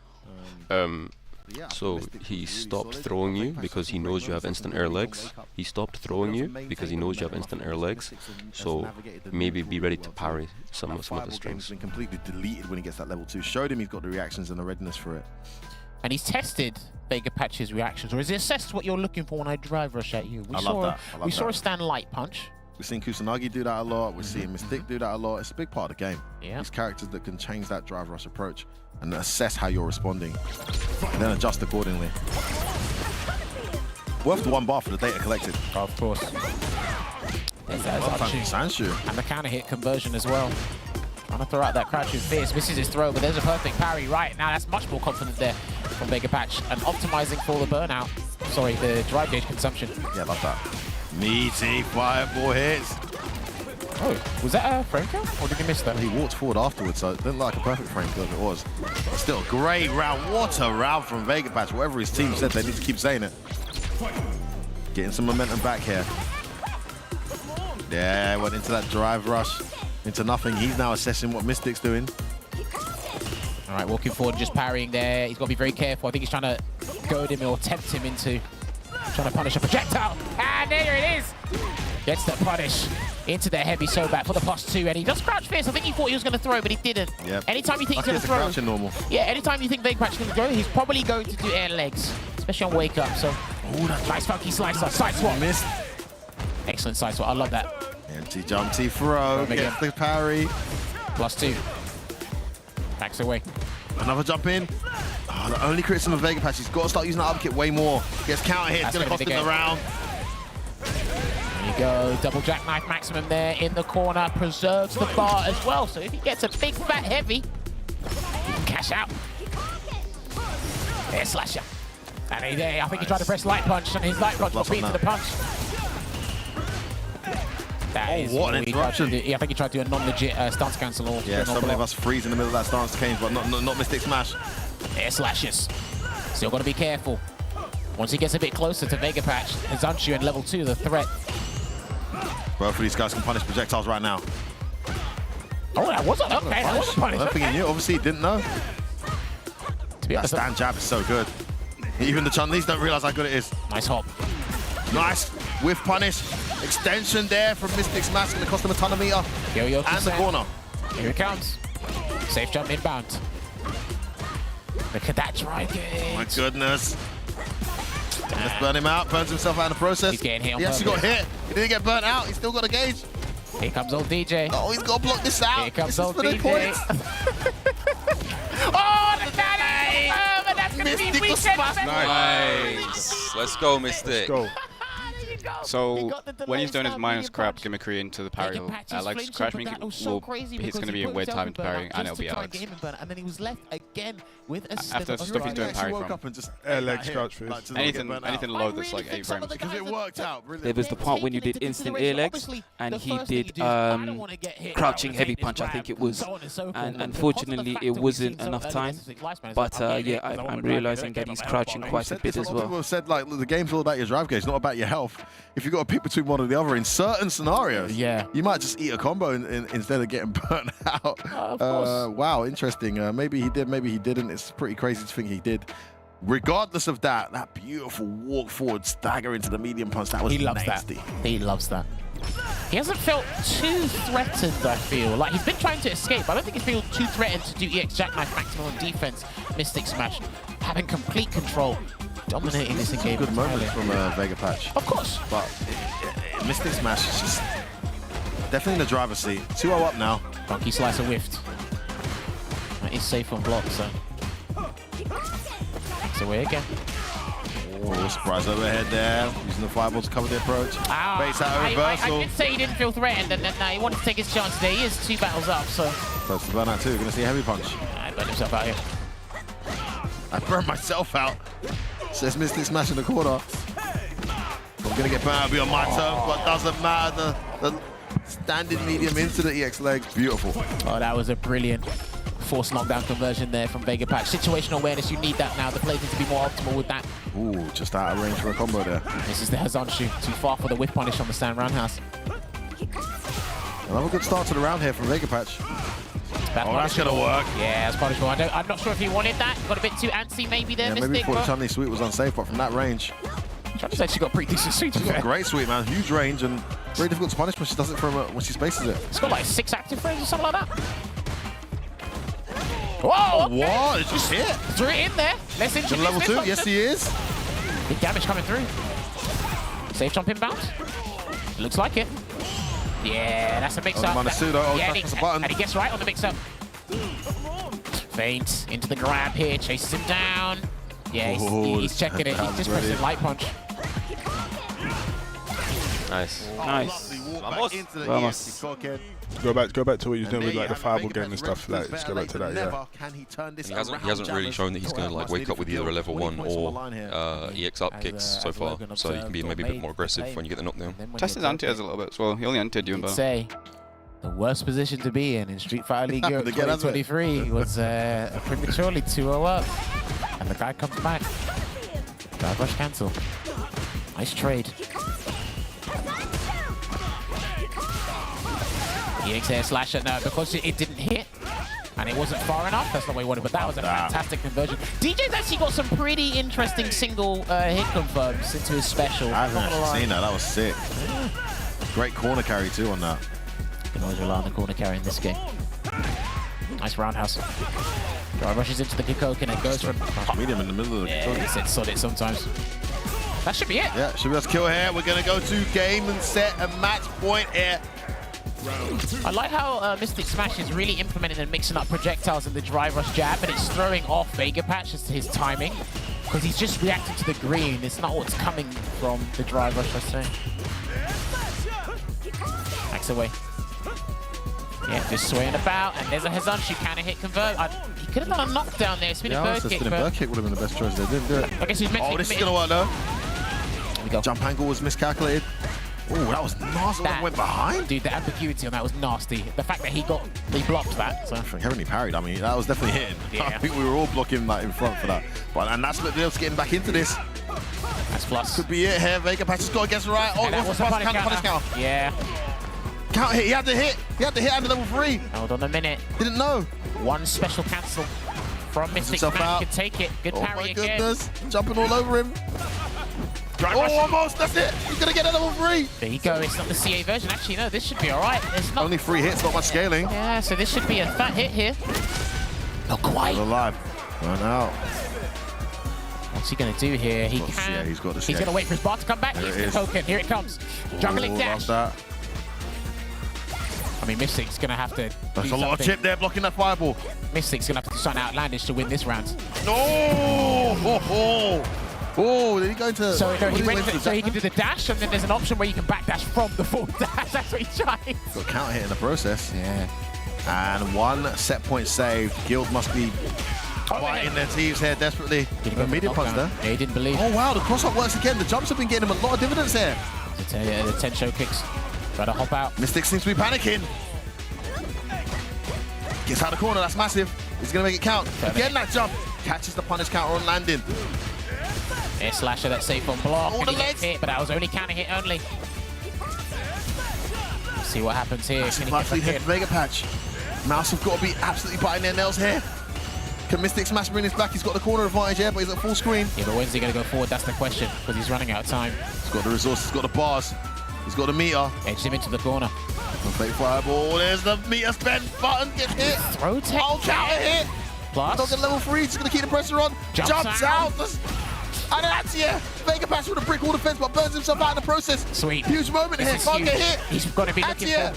So he stopped throwing you because he knows you have instant air legs. He stopped throwing you because he knows you have instant air legs. So maybe be ready to parry some of the strings. Been completely deleted when he gets that level 2. Showed him he's got the reactions and the readiness for it. And he's tested Vegapatch's reactions, or is it assessed what you're looking for when I drive rush at you? We saw a stand light punch. We've seen Kusanagi do that a lot. We're seeing Mystic do that a lot. It's a big part of the game. Yeah. These characters that can change that drive rush approach and assess how you're responding, and then adjust accordingly. Worth the 1 bar for the data collected. Of course. There's that Sanshu. and the counter hit conversion as well. Trying to throw out that crouching fierce, misses his throw, but there's a perfect parry right now. That's much more confident there from Vegapatch, and optimizing for the burnout. Sorry, the drive gauge consumption. Yeah, love that. Meaty fireball hits. Oh, was that a frame kill, or did he miss that? He walked forward afterwards, so it didn't look like a perfect frame kill if it was. But still, great round. What a round from Vegapatch. Whatever his team said, they need to keep saying it. Getting some momentum back here. Yeah, went into that drive rush, into nothing. He's now assessing what Mystic's doing. All right, walking forward, just parrying there. He's got to be very careful. I think he's trying to goad him or tempt him into trying to punish a projectile. And there it is. Gets the punish into the heavy Sobat for the +2, and he does crouch fierce. I think he thought he was going to throw, but he didn't. Yep. Anytime you think he's going to throw, normal. yeah, anytime you think Vegapatch is going to throw, he's probably going to do air legs, especially on wake up. So, ooh, that nice funky slicer, side swap. Missed. Excellent side swap. I love that. Empty jumpy throw. Gets the parry. +2. Backs away. Another jump in. Oh, the only criticism of Vegapatch, he's got to start using that upkick way more. Gets counter hit, it's going to cost him the round. There you go, double jackknife maximum there in the corner, preserves the bar as well. So if he gets a big fat heavy, he can cash out. Air slasher. And I think he tried to press light punch, and his light punch got beaten to the punch. That is what an interruption. I think he tried to do a non-legit stance cancel. Or Yeah, some of us freeze in the middle of that stance Kane, but not Mystic Smash. Air slashes. Still got to be careful. Once he gets a bit closer to Vegapatch, Zanshu in level 2, the threat. Both of these guys can punish projectiles right now. Oh, that wasn't okay. That wasn't I don't think he knew. Obviously, he didn't know. To be That honest, stand jab is so good. Even the Chun-Lis don't realize how good it is. Nice hop. Nice whiff punish. Extension there from Mystic Smash, going to cost him a ton of meter. Yo-yo and the corner. Here it comes. Safe jump inbound. Look at that drive gauge. My goodness. Let's burn him out. Burns himself out in the process. He's getting hit on He actually got purpose. hit. He didn't get burnt out. He's still got a gauge. Here comes old DJ. Oh, he's got to block this out. Here comes This is old for the DJ. points. Oh, the cannon! But that's going to be Mystic was weekend. smashed. Nice. Let's go, Mystic. Go. So when he's doing his minus crap gimmickry into the parry, Vegapatch's like flinch crash up, me, but that was so crazy it's because going to he be a put weird himself time in to parry, burnout and it'll just be to try Alex. and get him in burnout, and then he was left again again with a After stuff he's doing parry woke from. up and just legs crouch first. like, to not Anything, get burnt anything out. low that's like 8 frames. Because it worked out. Really. There was the part when you did instant air legs, and he did crouching heavy punch, I think it was. And unfortunately, it wasn't enough time. But yeah, I'm realizing that he's crouching quite a bit as People well. have said like the game's all about your drive gauge, not about your health. If you've got to pick between one or the other in certain scenarios, you might just eat a combo instead of getting burnt out. Wow, interesting. Maybe he did, maybe he didn't. It's pretty crazy to think he did. Regardless of that beautiful walk forward stagger into the medium punch, that was nasty. He loves that. He hasn't felt too threatened, I feel. Like, he's been trying to escape. I don't think he's felt too threatened to do EX Jackknife maximum on defense. Mystic Smash, having complete control, dominating this in-game. Good moments from Vega Patch. Of course. But Mystic Smash is just definitely in the driver's seat. 2-0 up now. Donkey Slicer whiffed. That is safe on block, so. It's away again. Oh, surprise overhead there. Using the fireball to cover the approach. Base out a reversal. I did say he didn't feel threatened, and then he wanted to take his chance there. He is 2 battles up, so. Close to burn out too. We're going to see a heavy punch. I burned himself out here. I burned myself out. Says Mystic Smash in the corner. I'm going to get burnt out beyond my terms, but doesn't matter. The standing medium into the EX leg. Beautiful. Oh, that was a brilliant force knockdown conversion there from Vega Patch. Situational awareness, you need that now. The players need to be more optimal with that. Ooh, just out of range for a combo there. This is the Hazanshu. Too far for the whiff punish on the stand roundhouse. Another good start to the round here from Vega Patch. That's going to work. Yeah, that's punishable. I'm not sure if he wanted that. Got a bit too antsy maybe there, Mystic. Maybe thought the Chun-Li sweep was unsafe, but from that range. Chun-Li's actually got pretty decent sweeps. Great sweep, man. Huge range and very difficult to punish when she does it from when she spaces it. It's got like 6 active frames or something like that. Whoa! Okay. What? It just hit. Threw it in there. Let's introduce level 2. option. Yes, he is. Big damage coming through. Safe jump inbound. Looks like it. Yeah, that's a mix-up. Yeah, and he gets right on the mix-up. Feint into the grab here. Chases him down. Yeah, he's checking it. He's just pressing light punch. Nice. Nice. Vamos. Go back to what you're doing with like the fireball game and stuff. Like, just go back to that. Yeah. He hasn't really shown that he's going to like wake up with either a level 1 or EX up kicks so far. So you can be maybe a bit more aggressive when you get the knockdown. Test his anti-airs a little bit as well. He only anti-aired you in battle. Say the worst position to be in Street Fighter League Europe 2023 was prematurely 2-0 up, and the guy comes back. Dive rush cancel. Nice trade. EX air slasher, no, because it didn't hit and it wasn't far enough. That's not what we wanted, but that was a fantastic conversion. DJ's actually got some pretty interesting single hit confirms into his special. I haven't actually seen that. That was sick. Great corner carry too on that. You can always rely on the corner carry in this game. Nice roundhouse. Drive rushes into the Kikoken and goes from medium in the middle of the Kikoken. It's solid sometimes. That should be it. Yeah, should be us kill here. We're going to go to game and set and match point here. I like how Mystic Smash is really implementing and mixing up projectiles in the drive rush jab, and it's throwing off Vega Patch as to his timing, because he's just reacting to the green. It's not what's coming from the drive rush, let's say. Axe away. Yeah, just swaying about, and there's a Hazanshu counter hit convert. He could have done a knockdown there. Spinning bird kick. Spinning bird kick would have been the best choice. They didn't do it. I guess he's meant to be this is going to work though. There we go. Jump angle was miscalculated. Oh, that was nasty. That went behind. Dude, the ambiguity on that was nasty. The fact that he blocked that. So. Heavily parried. I mean, that was definitely hitting. Yeah. I think we were all blocking that in front for that. And that's Little's getting back into this. That's plus. Could be it here. Vega Patch has got against the right. Oh, what's the punish counter? Yeah. Count hit. He had to hit. He had to hit under level 3. Hold on a minute. Didn't know. One special cancel from Mystic Smash. Can take it. Good parry again. Oh my goodness. Jumping all over him. Almost, that's it. He's going to get a level 3. There you go. It's not the CA version. Actually, no, this should be all right. It's not. Only 3 hits, not much scaling. Yeah, so this should be a fat hit here. Not quite. Still alive. Run out. What's he going to do here? He can. Yeah, he's got the He's going to wait for his bar to come back. He's the token. Here it comes. Juggling dash. I mean, Mystic's going to have to. That's a lot of chip there blocking that fireball. Mystic's going to have to do something outlandish to win this round. No! Oh, did he go into... So, no, he can do the dash, and then there's an option where you can backdash from the full dash. That's what he tried. Got a counter hit in the process. Yeah. And 1 set point saved. Guild must be Fighting their teams here desperately. Immediate punch there. Yeah, he didn't believe. Oh wow, the cross-up works again. The jumps have been getting him a lot of dividends here. The 10 show kicks. Try to hop out. Mystic seems to be panicking. Gets out of the corner, that's massive. He's gonna make it count. Again, that jump. Catches the punish counter on landing. Air slasher that's safe on block. All And the he gets legs. hit, but that was only counter hit only. Let's see what happens here. Massive Can he much get lead back here in? for Vega Patch. Mouse have got to be absolutely biting their nails here. Can Mystic Smash bring this back? He's got the corner advantage here, but he's at full screen. Yeah, but when's he going to go forward? That's the question, because he's running out of time. He's got the resources, he's got the bars, he's got the meter. Edged him into the corner. Fake fireball, there's the meter spin, button gets hit. Throw tech. Oh, counter hit. Plus. Dog at level 3, he's going to keep the pressure on. Jumps out. And that's here. Vega Patch with a brick wall defense, but burns himself out in the process. Sweet. Huge moment This here. is Can't huge. get hit. He's got to be looking for...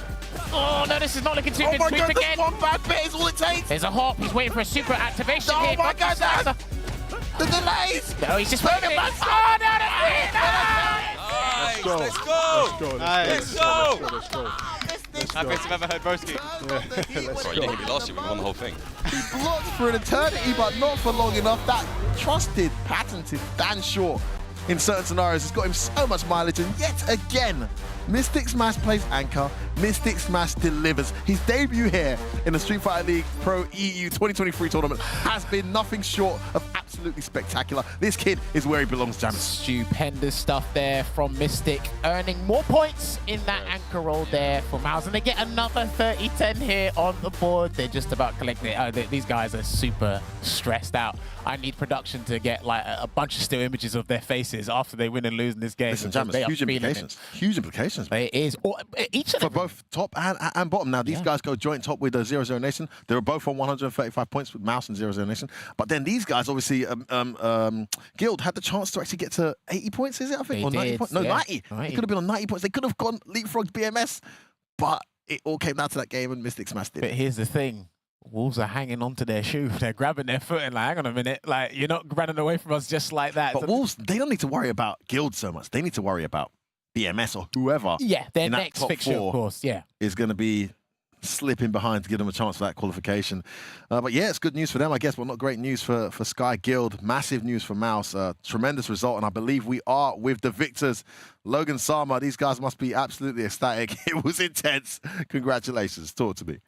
Oh, no, this is not looking too Oh good. my Sweep God, again. this one bad bit is all it takes. There's a hop. He's waiting for a super activation Oh here. my God, the delays. No, he's just waiting. Vega Oh, Patch. no, no, Let's go. Let's go. Happiest I've ever heard Broski. Sorry, you didn't hit me last year. We won the whole thing. He blocked for an eternity, but not for long enough. That trusted, patented Dan Short in certain scenarios has got him so much mileage, and yet again, Mystic Smash plays anchor, Mystic Smash delivers. His debut here in the Street Fighter League Pro EU 2023 tournament has been nothing short of absolutely spectacular. This kid is where he belongs, Jammers. Stupendous stuff there from Mystic, earning more points in that anchor roll there for Mouse, and they get another 30-10 here on the board. They're just about collecting it. These guys are super stressed out. I need production to get like a bunch of still images of their faces after they win and lose in this game. Listen, Jammers, huge implications. Huge implications. It is. Each of them. For both top and bottom. Now, these guys go joint top with 00 Nation. They were both on 135 points with Mouse and 00 Nation. But then these guys, obviously, Guild had the chance to actually get to 80 points, is it? I think? They Or 90 did, points? No, yeah. 90. They could have been on 90 points. They could have gone leapfrogged BMS. But it all came down to that game and Mystic smashed it. But here's the thing. Wolves are hanging onto their shoe. They're grabbing their foot and like, hang on a minute. Like, you're not running away from us just like that. But Wolves, they don't need to worry about Guild so much. They need to worry about BMS or whoever. Yeah, their in that next top fixture, four of course, yeah. Is going to be slipping behind to give them a chance for that qualification. But yeah, it's good news for them, I guess, but not great news for Sky Guild. Massive news for Mouse. Tremendous result, and I believe we are with the victors. Logan Sama, these guys must be absolutely ecstatic. It was intense. Congratulations. Talk to me.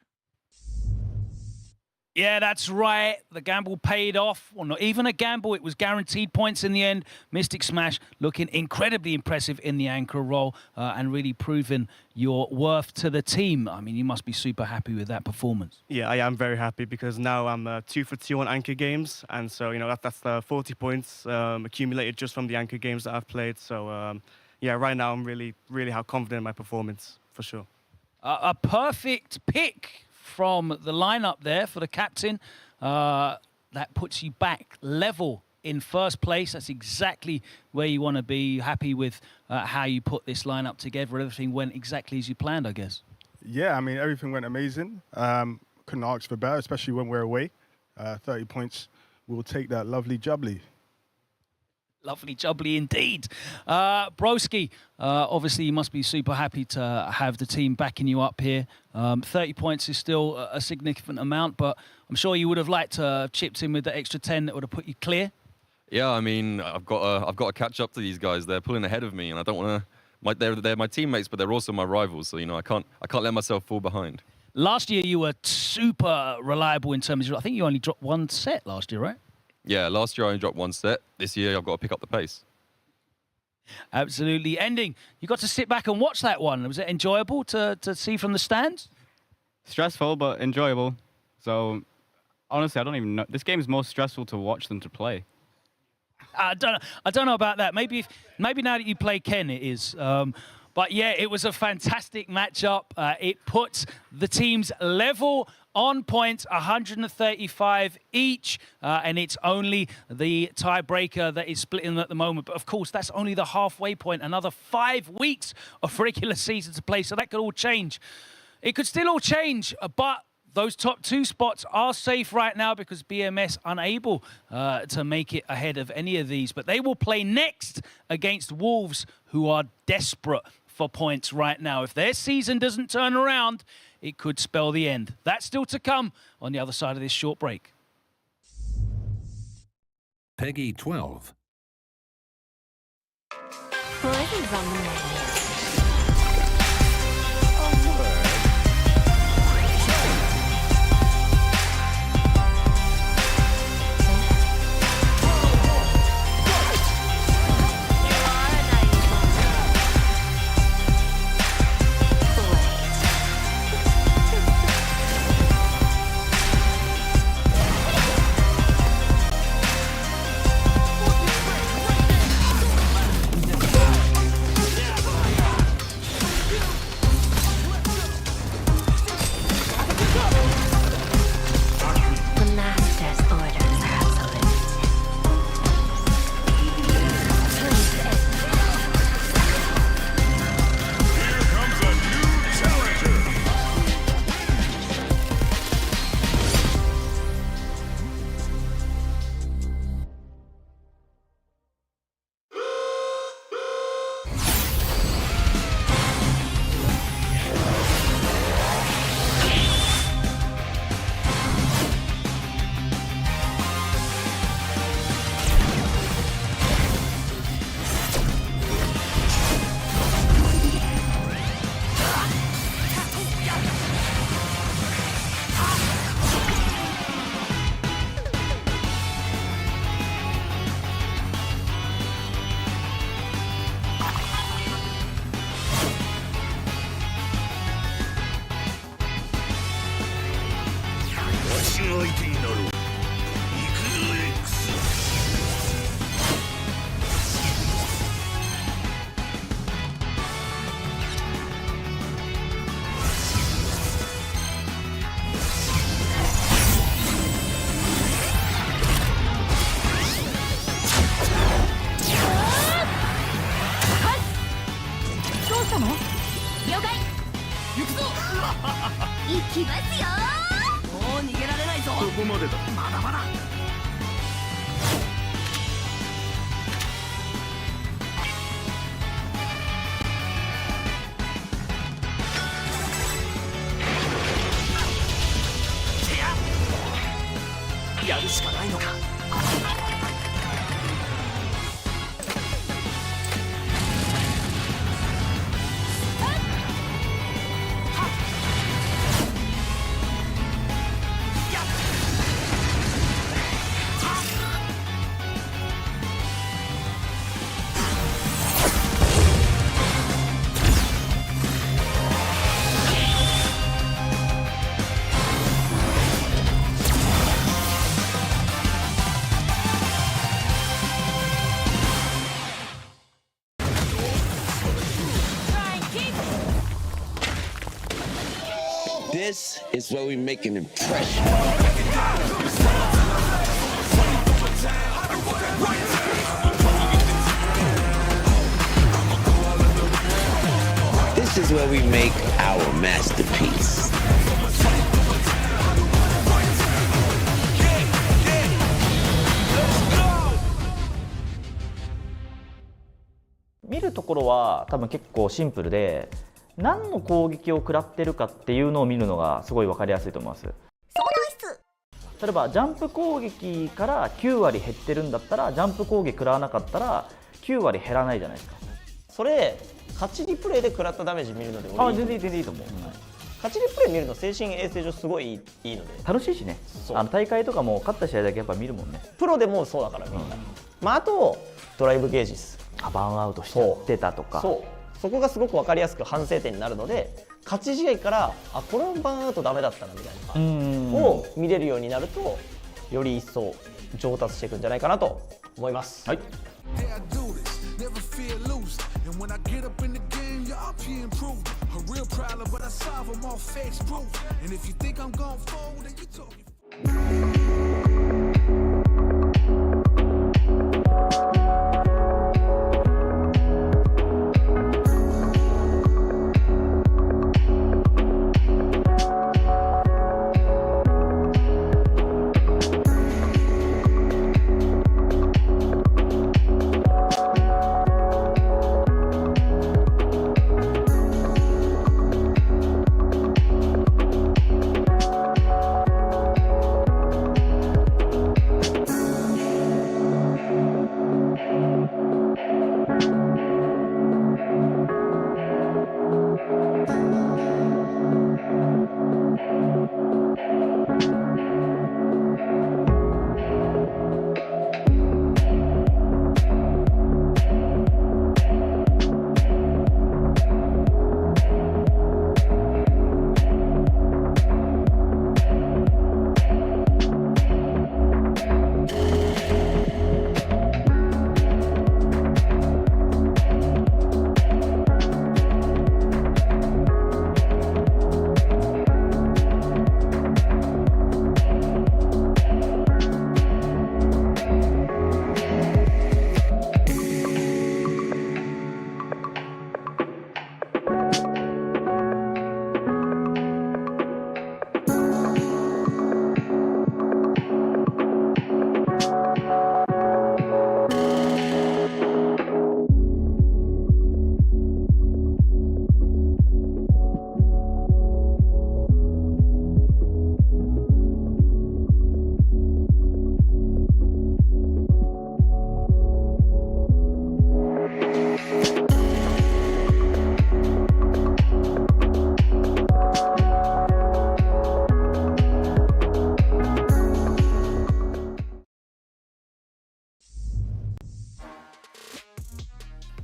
Yeah, that's right. The gamble paid off. Well, not even a gamble. It was guaranteed points in the end. Mystic Smash looking incredibly impressive in the anchor role and really proving your worth to the team. I mean, you must be super happy with that performance. Yeah, I am very happy because now I'm 2 for 2 on anchor games. And so, you know, that's 40 points accumulated just from the anchor games that I've played. So, yeah, right now I'm really confident in my performance, for sure. A perfect pick from the lineup there for the captain. That puts you back level in first place. That's exactly where you want to be. Happy with how you put this lineup together. Everything went exactly as you planned, I guess. Yeah, I mean, everything went amazing. Couldn't ask for better, especially when we're away. 30 points, we'll take that lovely jubbly. Lovely jubbly indeed. Broski, obviously you must be super happy to have the team backing you up here. 30 points is still a significant amount, but I'm sure you would have liked to have chipped in with the extra 10 that would have put you clear. Yeah, I mean, I've got to catch up to these guys. They're pulling ahead of me, and I don't want to. They're my teammates, but they're also my rivals. So you know, I can't let myself fall behind. Last year you were super reliable in terms of. I think you only dropped one set last year, right? Yeah, last year I only dropped one set. This year I've got to pick up the pace. Absolutely. Ending. You got to sit back and watch that one. Was it enjoyable to see from the stands? Stressful, but enjoyable. So, honestly, I don't even know. This game is more stressful to watch than to play. I don't know about that. Maybe now that you play Ken, it is. But yeah, it was a fantastic matchup. It puts the teams level on points, 135 each, and it's only the tiebreaker that is splitting at the moment. But of course, that's only the halfway point. Another 5 weeks of regular season to play, so that could all change. It could still all change, but those top 2 spots are safe right now because BMS unable to make it ahead of any of these. But they will play next against Wolves, who are desperate for points right now. If their season doesn't turn around, it could spell the end. That's still to come on the other side of this short break. Peggy 12. Poison's on the menu. This is where we make an impression. This is where we make our masterpiece. 見るところは多分結構シンプルで、何の攻撃を食らってるかっていうのを見るのがすごい分かりやすいと思います。例えばジャンプ攻撃から9割減ってるんだったら、ジャンプ攻撃食らわなかったら9割減らないじゃないですか。それ勝ちリプレイで食らったダメージ見るのであ、全然いいと思う。勝ちリプレイ見るの精神衛生上すごいいいので楽しいしね。大会とかも勝った試合だけやっぱ見るもんね。プロでもそうだからみんな、まあ、あとドライブゲージです。バーンアウトしちゃってたとか、そこがすごく分かりやすく反省点になるので、勝ち試合からこれバーンアウトダメだったなみたいなを見れるようになると、より一層上達していくんじゃないかなと思います。はい。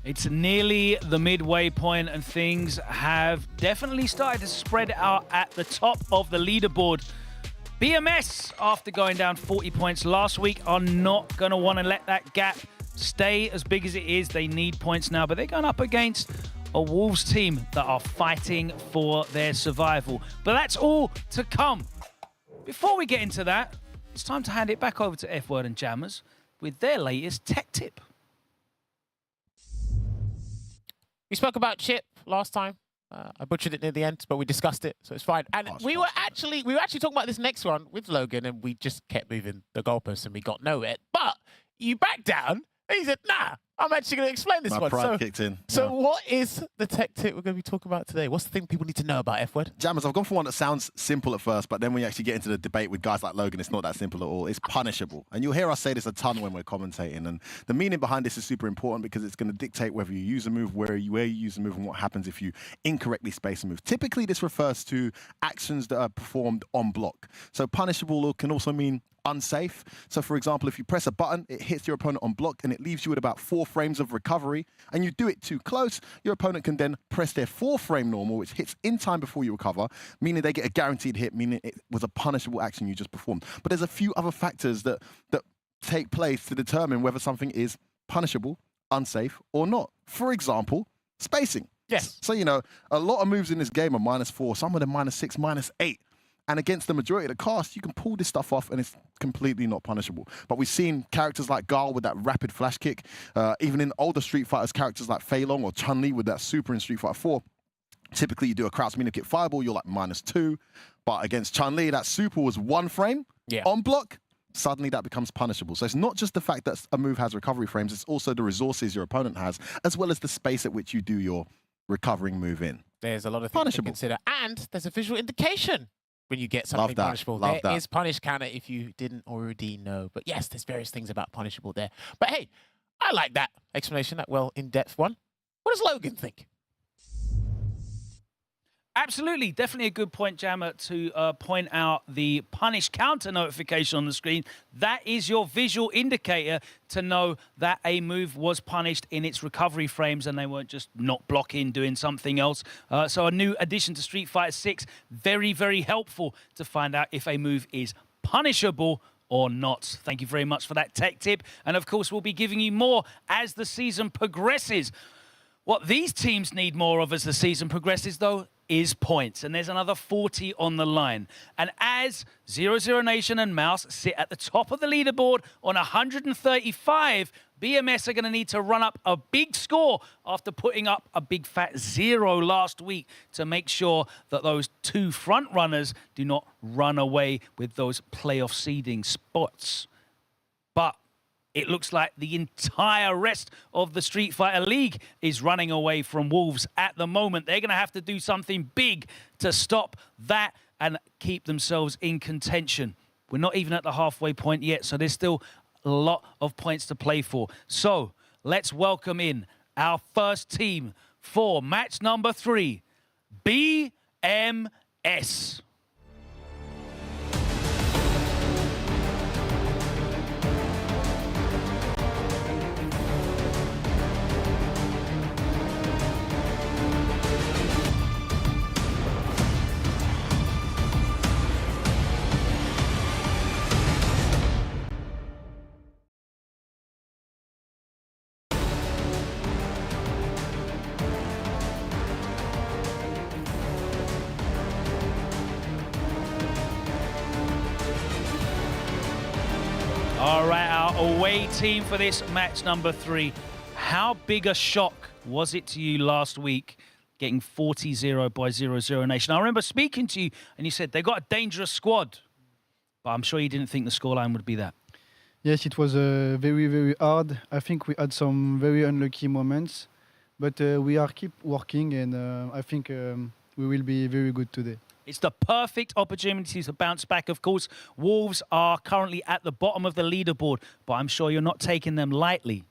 It's nearly the midway point and things have definitely started to spread out at the top of the leaderboard. BMS, after going down 40 points last week, are not going to want to let that gap stay as big as it is. They need points now, but they're going up against a Wolves team that are fighting for their survival. But that's all to come. Before we get into that, it's time to hand it back over to F-Word and Jammers with their latest tech tip. We spoke about Chip last time. I butchered it near the end, but we discussed it, so it's fine. And we were actually talking about this next one with Logan, and we just kept moving the goalposts, and we got nowhere. But you backed down, and he said, "Nah, I'm actually going to explain this My one." pride kicked in. So what is the tech tip we're going to be talking about today? What's the thing people need to know about F-Word? Jammers, I've gone for one that sounds simple at first, but then when you actually get into the debate with guys like Logan, it's not that simple at all. It's punishable. And you'll hear us say this a ton when we're commentating. And the meaning behind this is super important because it's going to dictate whether you use a move, where you use a move, and what happens if you incorrectly space a move. Typically, this refers to actions that are performed on block. So punishable can also mean unsafe. So for example, if you press a button, it hits your opponent on block and it leaves you with about 4 frames of recovery, and you do it too close, your opponent can then press their 4th frame normal, which hits in time before you recover, meaning they get a guaranteed hit, meaning it was a punishable action you just performed. But there's a few other factors that take place to determine whether something is punishable, unsafe, or not. For example, spacing. Yes. So, you know, a lot of moves in this game are -4, some of them -6, -8. And against the majority of the cast, you can pull this stuff off and it's completely not punishable. But we've seen characters like Gal with that rapid flash kick, even in older Street Fighters, characters like Phenom or Chun-Li with that super in Street Fighter 4. Typically, you do a crouch melee kick fireball, you're like -2. But against Chun-Li, that super was 1 frame on block. Suddenly, that becomes punishable. So it's not just the fact that a move has recovery frames, it's also the resources your opponent has, as well as the space at which you do your recovering move in. There's a lot of things to consider. And there's a visual indication when you get something punishable. There is punish counter if you didn't already know. But yes, there's various things about punishable there. But hey, I like that explanation, that well in-depth one. What does Logan think? Absolutely, definitely a good point, Jammer, to point out the punish counter notification on the screen. That is your visual indicator to know that a move was punished in its recovery frames and they weren't just not blocking, doing something else. So a new addition to Street Fighter 6, very, very helpful to find out if a move is punishable or not. Thank you very much for that tech tip. And of course, we'll be giving you more as the season progresses. What these teams need more of as the season progresses, though, is points. And there's another 40 on the line. And as 00 Nation and Mouse sit at the top of the leaderboard on 135, BMS are going to need to run up a big score after putting up a big fat 0 last week to make sure that those 2 front runners do not run away with those playoff seeding spots. But it looks like the entire rest of the Street Fighter League is running away from Wolves at the moment. They're going to have to do something big to stop that and keep themselves in contention. We're not even at the halfway point yet, so there's still a lot of points to play for. So let's welcome in our first team for match number 3, BMS. All right, our away team for this match number 3. How big a shock was it to you last week getting 40-0 by 00 Nation? I remember speaking to you and you said they got a dangerous squad, but I'm sure you didn't think the scoreline would be that. Yes, it was very, very hard. I think we had some very unlucky moments, but we are keep working and I think we will be very good today. It's the perfect opportunity to bounce back. Of course, Wolves are currently at the bottom of the leaderboard, but I'm sure you're not taking them lightly.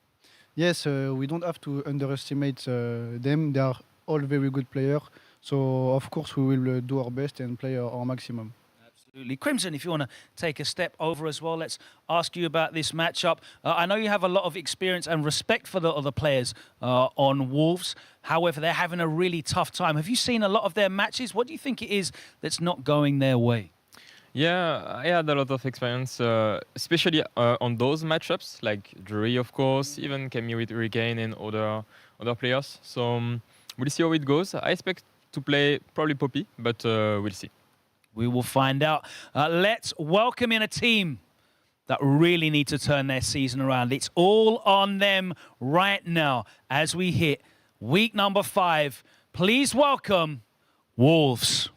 Yes, we don't have to underestimate them. They are all very good players. So, of course, we will do our best and play our maximum. Crimson, if you want to take a step over as well, let's ask you about this matchup. I know you have a lot of experience and respect for the other players on Wolves. However, they're having a really tough time. Have you seen a lot of their matches? What do you think it is that's not going their way? Yeah, I had a lot of experience, especially on those matchups, like Drury, of course, even came with Rickman and other players. So we'll see how it goes. I expect to play probably Poppy, but we'll see. We will find out. Let's welcome in a team that really need to turn their season around. It's all on them right now as we hit week number 5. Please welcome Wolves.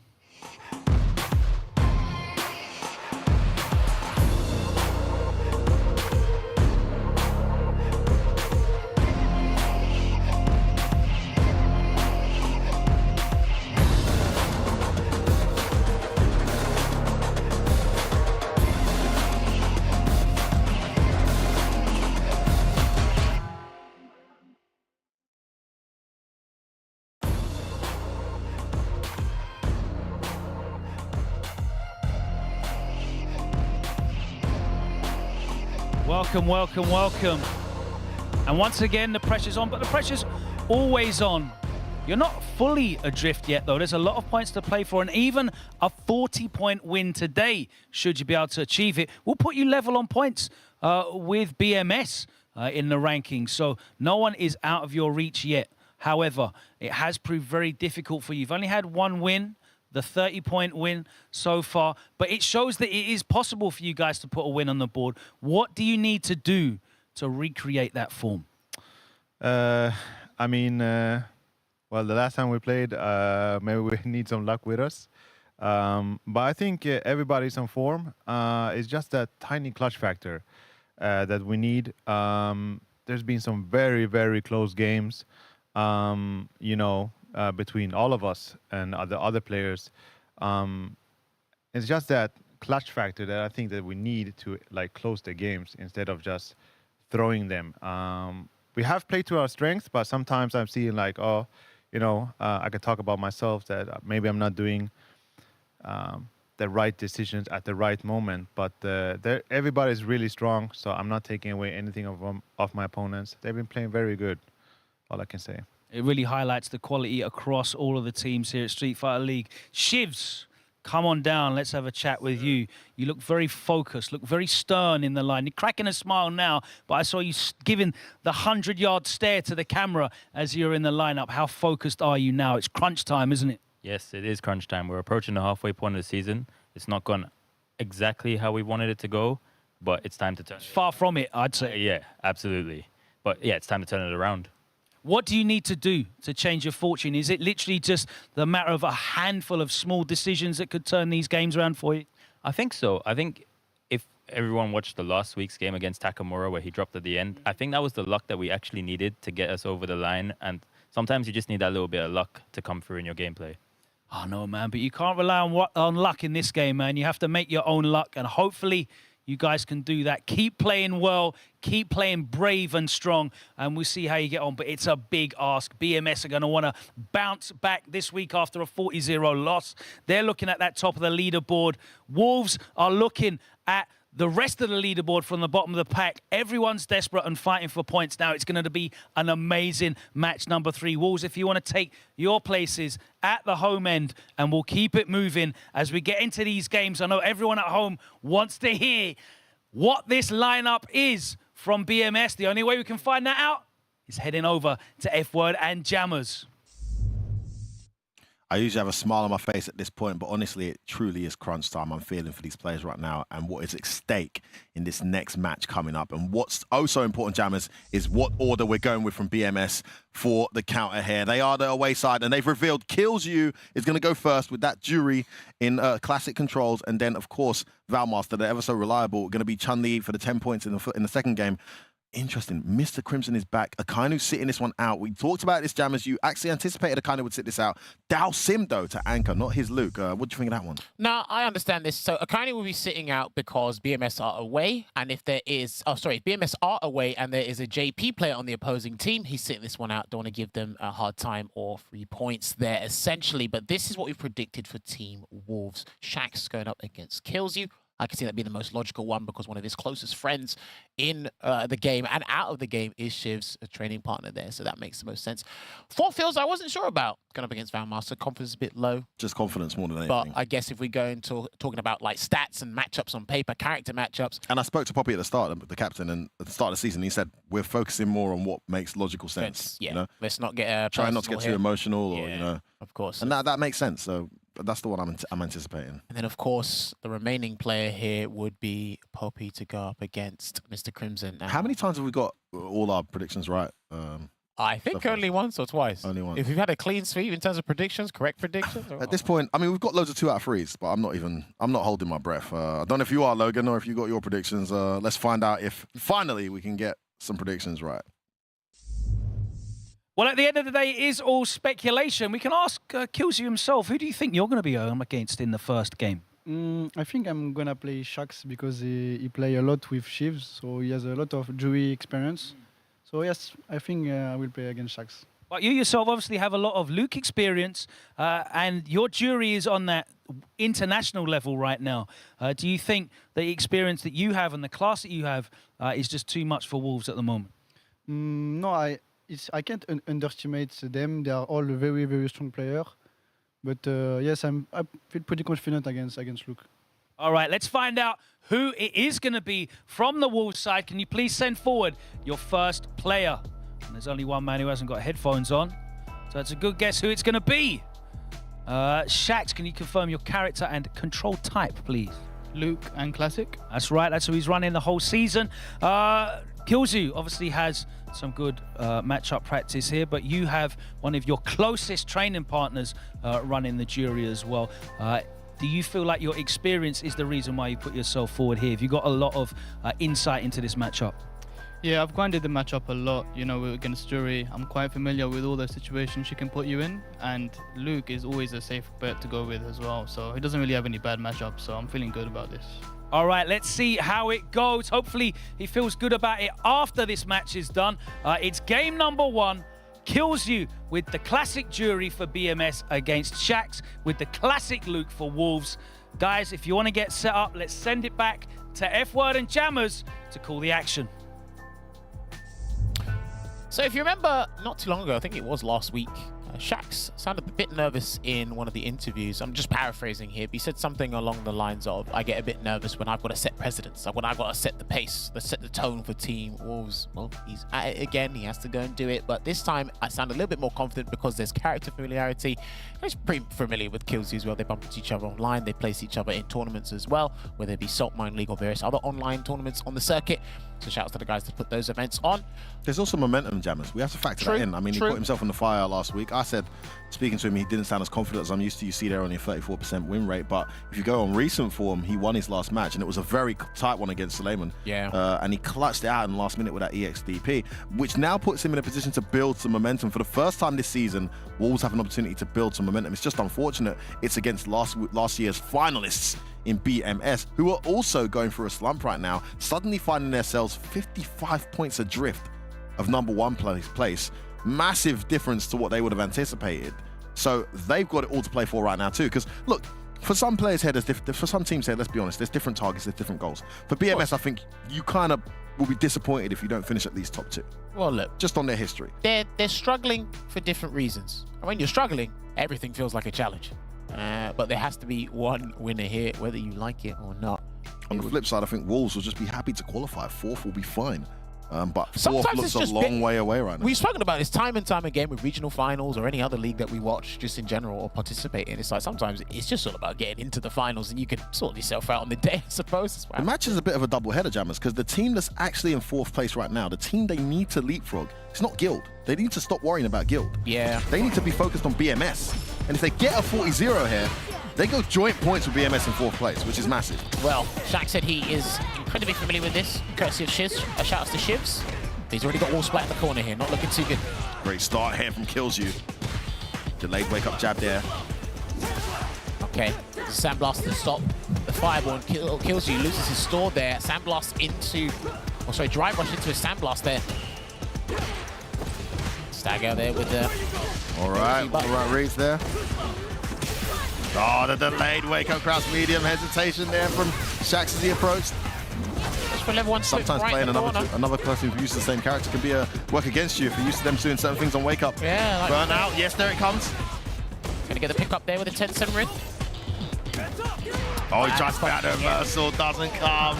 Welcome, welcome, welcome. And once again, the pressure's on, but the pressure's always on. You're not fully adrift yet, though. There's a lot of points to play for, and even a 40-point win today, should you be able to achieve it, will put you level on points with BMS in the rankings. So no one is out of your reach yet. However, it has proved very difficult for you. You've only had one win, the 30-point win so far, but it shows that it is possible for you guys to put a win on the board. What do you need to do to recreate that form? I mean, well, the last time we played, maybe we need some luck with us. But I think everybody's on form. It's just that tiny clutch factor that we need. There's been some very, very close games, you know, between all of us and the other players. It's just that clutch factor that I think that we need to like close the games instead of just throwing them. We have played to our strengths, but sometimes I'm seeing like, oh, you know, I could talk about myself that maybe I'm not doing the right decisions at the right moment. But everybody's really strong, so I'm not taking away anything of my opponents. They've been playing very good, all I can say. It really highlights the quality across all of the teams here at Street Fighter League. Shivs, come on down. Let's have a chat with you. You look very focused, look very stern in the line. You're cracking a smile now, but I saw you giving the 100-yard stare to the camera as you're in the lineup. How focused are you now? It's crunch time, isn't it? Yes, it is crunch time. We're approaching the halfway point of the season. It's not gone exactly how we wanted it to go, but it's time to turn it. Far from it, I'd say. Yeah, absolutely. But yeah, it's time to turn it around. What do you need to do to change your fortune? Is it literally just the matter of a handful of small decisions that could turn these games around for you? I think so. I think if everyone watched the last week's game against Takamura where he dropped at the end, I think that was the luck that we actually needed to get us over the line. And sometimes you just need that little bit of luck to come through in your gameplay. Oh, no, man, but you can't rely on luck in this game, man. You have to make your own luck, and hopefully you guys can do that. Keep playing well, keep playing brave and strong, and we'll see how you get on. But it's a big ask. BMS are going to want to bounce back this week after a 40-0 loss. They're looking at that top of the leaderboard. Wolves are looking at the rest of the leaderboard from the bottom of the pack. Everyone's desperate and fighting for points now. It's going to be an amazing match number 3. Wolves, if you want to take your places at the home end, and we'll keep it moving as we get into these games. I know everyone at home wants to hear what this lineup is from BMS. The only way we can find that out is heading over to F-Word and Jammers. I usually have a smile on my face at this point, but honestly, it truly is crunch time. I'm feeling for these players right now and what is at stake in this next match coming up. And what's also important, Jammers, is what order we're going with from BMS for the counter here. They are the away side, and they've revealed Kills You is going to go first with that Jury in classic controls. And then, of course, Valmaster, they're ever so reliable, going to be Chun-Li for the 10 points in the second game. Interesting. Mr. Crimson is back. Akainu sitting this one out. We talked about this, Jammers. You actually anticipated Akainu would sit this out. Dow Sim, though, to anchor, not his Luke. What do you think of that one? No, I understand this. So Akainu will be sitting out because BMS are away. And if there is, BMS are away and there is a JP player on the opposing team, he's sitting this one out. Don't want to give them a hard time or 3 points there, essentially. But this is what we've predicted for Team Wolves. Shax going up against KillsYou. I can see that being the most logical one because one of his closest friends in the game and out of the game is Shiv's a training partner there. So that makes the most sense. Four Fields I wasn't sure about going up against Vanmaster. Confidence a bit low. Just confidence more than anything. But I guess if we go into talking about like stats and matchups on paper, character matchups. And I spoke to Poppy at the start, the captain, and at the start of the season, he said, we're focusing more on what makes logical sense. Yeah, you know? Let's not get try not to get too emotional or, you know. Of course. And that makes sense. So that's the one I'm anticipating. And then, of course, the remaining player here would be Poppy to go up against Mr. Crimson. Now, how many times have we got all our predictions right? I think only once or twice. Only once. If we've had a clean sweep in terms of predictions, correct predictions? At this point, I mean, we've got loads of 2 out of 3s, but I'm not holding my breath. I don't know if you are, Logan, or if you got your predictions. Let's find out if finally we can get some predictions right. Well, at the end of the day, it is all speculation. We can ask KillsYou himself. Who do you think you're going to be against in the first game? I think I'm going to play Shax because he play a lot with Shivs, so he has a lot of jury experience. So yes, I think I will play against Shax. But you yourself obviously have a lot of Luke experience, and your jury is on that international level right now. Do you think the experience that you have and the class that you have is just too much for Wolves at the moment? No, I can't underestimate them. They are all very, very strong players. But yes, I feel pretty confident against Luke. All right, let's find out who it is going to be from the Wolves side. Can you please send forward your first player? And there's only one man who hasn't got headphones on. So it's a good guess who it's going to be. Shax, can you confirm your character and control type, please? Luke and Classic. That's right, that's who he's running the whole season. KillsYou obviously has some good matchup practice here, but you have one of your closest training partners running the jury as well. Do you feel like your experience is the reason why you put yourself forward here? Have you got a lot of insight into this matchup? Yeah, I've grinded the matchup a lot, you know, against Jury. I'm quite familiar with all the situations she can put you in, and Luke is always a safe bet to go with as well, so he doesn't really have any bad matchups, so I'm feeling good about this. All right, let's see how it goes. Hopefully he feels good about it after this match is done. It's game number 1. KillsYou with the classic jury for BMS against Shax with the classic Luke for Wolves. Guys, if you want to get set up, let's send it back to F-Word and Jammers to call the action. So if you remember, not too long ago, I think it was last week, Shax sounded a bit nervous in one of the interviews. I'm just paraphrasing here, but he said something along the lines of, I get a bit nervous when I've got to set precedents, when I've got to set the pace, set the tone for Team Wolves. Well, he's at it again, he has to go and do it, but this time I sound a little bit more confident because there's character familiarity. He's pretty familiar with KillsYou as well. They bump into each other online, they place each other in tournaments as well, whether it be Salt Mine League or various other online tournaments on the circuit. So shout out to the guys that put those events on. There's also momentum, Jammers. We have to factor that in. I mean, he put himself on the fire last week. I said, speaking to him, he didn't sound as confident as I'm used to. You see there only a 34% win rate. But if you go on recent form, he won his last match, and it was a very tight one against Suleiman. Yeah. And he clutched it out in the last minute with that EXDP, which now puts him in a position to build some momentum. For the first time this season, Wolves have an opportunity to build some momentum. It's just unfortunate it's against last year's finalists in BMS, who are also going through a slump right now, suddenly finding themselves 55 points adrift of #1 place. Massive difference to what they would have anticipated. So they've got it all to play for right now too. Because look, for some players here, for some teams here, let's be honest, there's different targets, there's different goals. For BMS, I think you kind of will be disappointed if you don't finish at least top 2. Well, look, just on their history. They're struggling for different reasons. And when you're struggling, everything feels like a challenge. But there has to be one winner here, whether you like it or not. On the flip side, I think Wolves will just be happy to qualify. 4th will be fine. But 4th Sometimes looks a long way away right now. We've spoken about this time and time again with regional finals or any other league that we watch just in general or participate in. It's like sometimes it's just all about getting into the finals and you can sort yourself out on the day, I suppose. The match is a bit of a double header, Jammers, because the team that's actually in 4th place right now, the team they need to leapfrog, it's not Guild. They need to stop worrying about Guild. Yeah. They need to be focused on BMS. And if they get a 40-0 here, they go joint points with BMS in 4th place, which is massive. Well, Shaq said he is incredibly familiar with this, courtesy of Shivs. Shout out to Shivs. He's already got wall splat in the corner here, not looking too good. Great start here from Kills You. Delayed wake up jab there. Okay, Sandblast to stop the fireball and Kills You, loses his store there. Sandblast into, oh sorry, drive rush into a Sandblast there. Stagger there with the... All right reads there. Oh, the delayed wake up crouch medium hesitation there from Shax as he approached. Sometimes playing another person who uses the same character can be a work against you if you're used to them doing certain things on wake up. Yeah, like burn out. Yes, there it comes. Gonna get the pick up there with a 10-7 ring. Oh, he tries to bat reversal, doesn't come.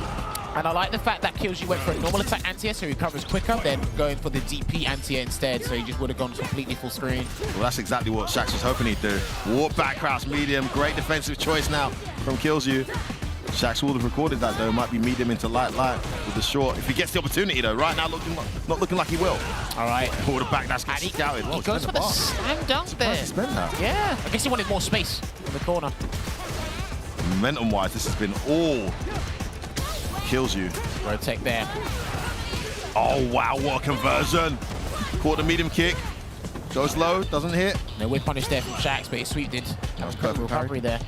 And I like the fact that Kills You went for a normal attack anti-air, so he recovers quicker, then going for the DP anti-air instead, so he just would have gone completely full screen. Well, that's exactly what Shax was hoping he'd do. Warp back crouch medium, great defensive choice now from Kills You. Shax would have recorded that though, might be medium into light with the short. If he gets the opportunity though, right now not looking like he will. All right. Pull the back, that's scouted. He goes for the slam dunk there. Yeah, I guess he wanted more space in the corner. Momentum-wise, this has been all Kills You. Rotate there. Oh wow, what a conversion. Caught the medium kick. Goes low, doesn't hit. No whip punish there from Shax, but he sweeped it. That was perfect recovery there.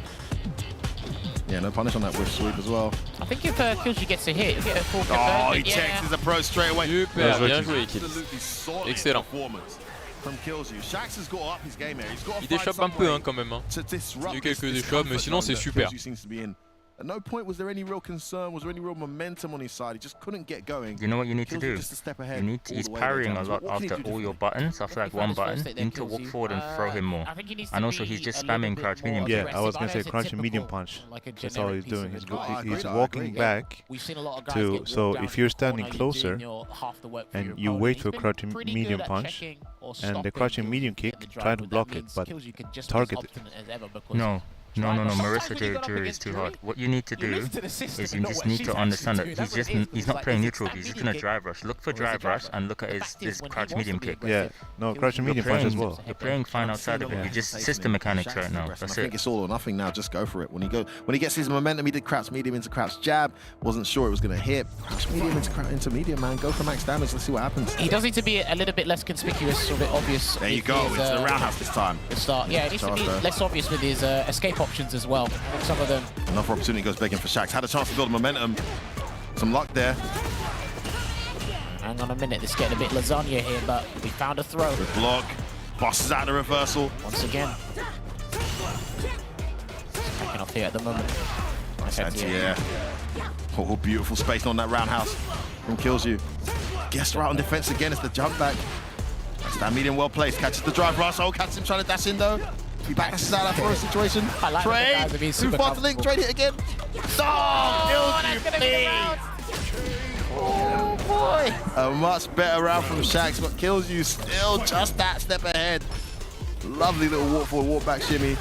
Yeah, no punish on that whip sweep as well. I think if Kills You gets a hit, he'll get a full Oh, he checks his approach straight away. Super, bien joué, Excellent. From Kills You. Shax has got up his game here. He's got Il déchoppe un peu quand même. Il y a eu quelques déchoppes, mais sinon c'est super. At no point was there any real concern, was there any real momentum on his side. He just couldn't get going. You know what you need to do? He's parrying a lot after all your buttons, after like one button. You need to walk forward and throw him more. And also he's just spamming crouch medium. Yeah, I was going to say crouch and medium punch. That's all he's doing. He's walking back to, so if you're standing closer and you wait for crouching medium punch and the crouching medium kick, try to block it, but target it. No, Marissa Jury is too hard. What you need to do is you just need to understand that he's not playing neutral, he's just going to drive rush. Look for drive rush and look at his crouch medium kick. Yeah, no, crouch and medium punch as well. You're playing fine outside of it, you're just system mechanics right now, that's I think it's all or nothing now, just go for it. When he gets his momentum, he did crouch medium into crouch jab, wasn't sure it was going to hit. Crouch medium into medium, man, go for max damage, let's see what happens. He does need to be a little bit less conspicuous, or a bit obvious. There you go, into the roundhouse this time. Yeah, it needs to be less obvious with his escape options as well. Some of them. Another opportunity goes begging for Shax. Had a chance to build momentum. Some luck there. Hang on a minute, this is getting a bit lasagna here, but we found a throw. Good block. Bosses out the reversal. Once again. Backing off here at the moment. Yeah. Oh, beautiful space on that roundhouse from Kills You. Guessed right on defense again. It's the jump back. Stand medium well placed. Catches the drive rush. Oh, catches him trying to dash in though. He backs out that first situation. Like trade. Too far to link. Trade it again. Oh, Kills You, please. Oh boy. A much better round from Shax, but Kills You still just that step ahead. Lovely little walk forward, walk back shimmy.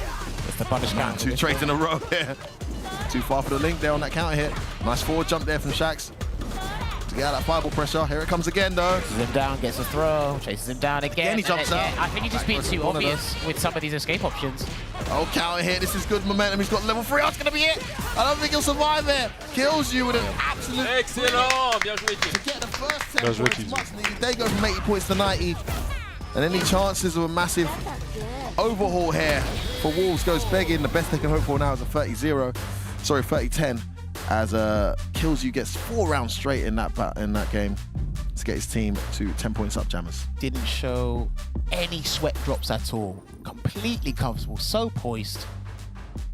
It's the punish count. Two trades in a row here. Too far for the link there on that counter hit. Nice forward jump there from Shax. To get out that fireball pressure. Here it comes again though. Chases him down, gets a throw, chases him down again. He jumps out. I think he's just being too obvious with some of these escape options. Oh, counter hit. This is good momentum. He's got level 3. Oh, it's going to be it. I don't think he'll survive it. Kills You with an absolute... Excellent. Bien joué. To get the first 10 points, much needed. They go from 80 points to 90. And any chances of a massive overhaul here for Wolves goes begging. The best they can hope for now is a 30-0. Sorry, 30-10. As Kills You gets 4 rounds straight in that game to get his team to 10 points up, Jammers. Didn't show any sweat drops at all. Completely comfortable, so poised.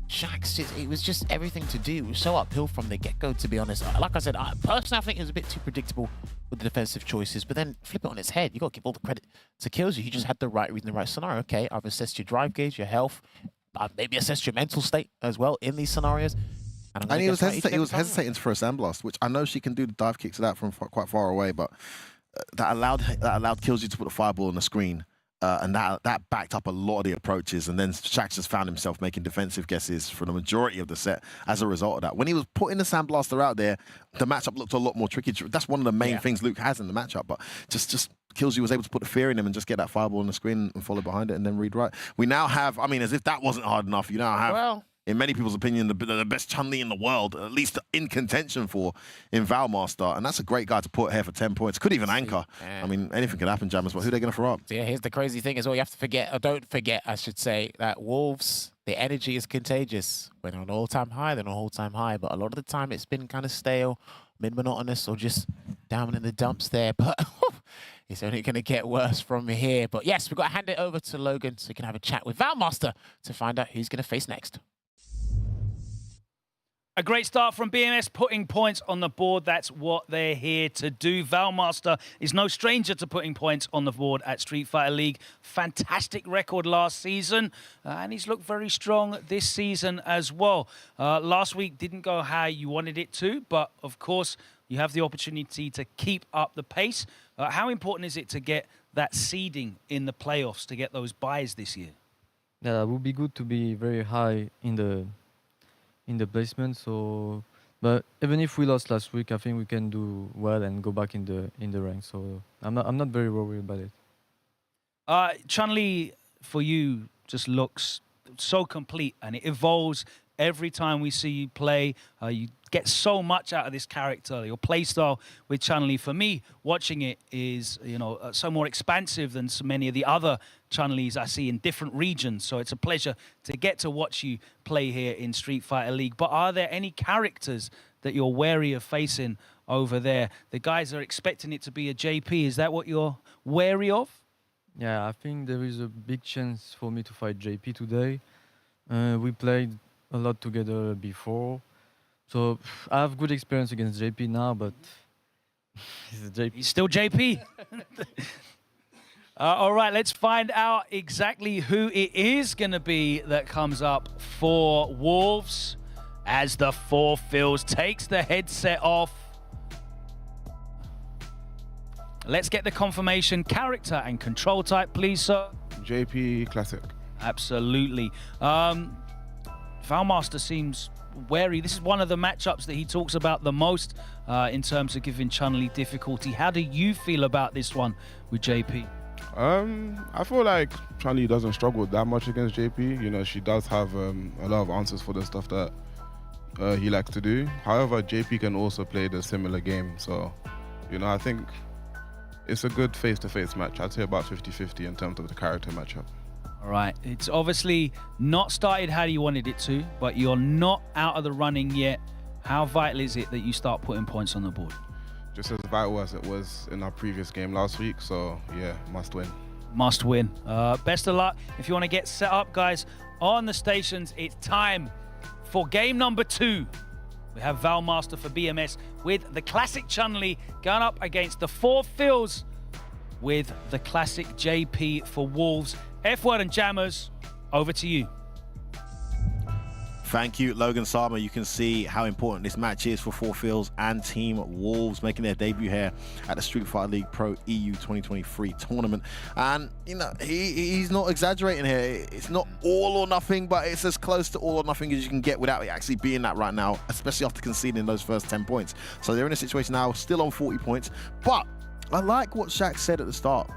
Shax, it was just everything to do. It was so uphill from the get-go, to be honest. Like I said, personally, I think it was a bit too predictable with the defensive choices, but then flip it on its head. You got to give all the credit to Kills You. He just had the right read in the right scenario. Okay, I've assessed your drive gauge, your health, I've maybe assessed your mental state as well in these scenarios. And he was hesitating to throw a Sandblast, which I know she can do the dive kicks of that from quite far away, but that allowed Kills You to put a fireball on the screen, and that backed up a lot of the approaches. And then Shax just found himself making defensive guesses for the majority of the set as a result of that. When he was putting the Sandblaster out there, the matchup looked a lot more tricky. That's one of the main things Luke has in the matchup, but just Kills You was able to put the fear in him and just get that fireball on the screen and follow behind it and then read right. We now have, I mean, as if that wasn't hard enough, you now have in many people's opinion, the best Chun-Li in the world, at least in contention for in Valmaster. And that's a great guy to put here for 10 points. Could even anchor. I mean, anything could happen, Jammers, but who are they going to throw up? Yeah, here's the crazy thing as well. You have to forget, or don't forget, I should say, that Wolves, the energy is contagious. When they're on all-time high, they're on all-time high. But a lot of the time, it's been kind of stale, mid-monotonous, or just down in the dumps there. But it's only going to get worse from here. But yes, we've got to hand it over to Logan so we can have a chat with Valmaster to find out who's going to face next. A great start from BMS, putting points on the board. That's what they're here to do. Valmaster is no stranger to putting points on the board at Street Fighter League. Fantastic record last season, and he's looked very strong this season as well. Last week didn't go how you wanted it to, but of course, you have the opportunity to keep up the pace. How important is it to get that seeding in the playoffs, to get those buys this year? Yeah, it would be good to be very high in the placement. So, but even if we lost last week, I think we can do well and go back in the rank. So I'm not very worried about it. Chun-Li for you just looks so complete, and it evolves every time we see you play. You get so much out of this character. Your playstyle with Chun-Li, for me, watching it is, you know, so more expansive than so many of the other Chun-Lis I see in different regions. So it's a pleasure to get to watch you play here in Street Fighter League. But are there any characters that you're wary of facing over there? The guys are expecting it to be a JP. Is that what you're wary of? Yeah, I think there is a big chance for me to fight JP today. We played a lot together before. So I have good experience against JP now, but he's still JP. All right, let's find out exactly who it is going to be that comes up for Wolves as the 4-Fills takes the headset off. Let's get the confirmation character and control type, please, sir. JP Classic. Absolutely. Valmaster seems wary. This is one of the matchups that he talks about the most in terms of giving Chun-Li difficulty. How do you feel about this one with JP? I feel like Chun-Li doesn't struggle that much against JP. You know, she does have a lot of answers for the stuff that he likes to do. However, JP can also play the similar game. So, you know, I think it's a good face-to-face match. I'd say about 50-50 in terms of the character matchup. All right, it's obviously not started how you wanted it to, but you're not out of the running yet. How vital is it that you start putting points on the board? Just as vital as it was in our previous game last week, so yeah, must win. Must win. Best of luck. If you want to get set up, guys, on the stations, it's time for game number 2. We have Valmaster for BMS with the classic Chun-Li going up against the 4-Fills with the classic JP for Wolves. F-Word and Jammers, over to you. Thank you, Logan Sama. You can see how important this match is for 4-Fills and Team Wolves making their debut here at the Street Fighter League Pro EU 2023 tournament. And, you know, he's not exaggerating here. It's not all or nothing, but it's as close to all or nothing as you can get without it actually being that right now, especially after conceding those first 10 points. So they're in a situation now, still on 40 points. But I like what Shaq said at the start.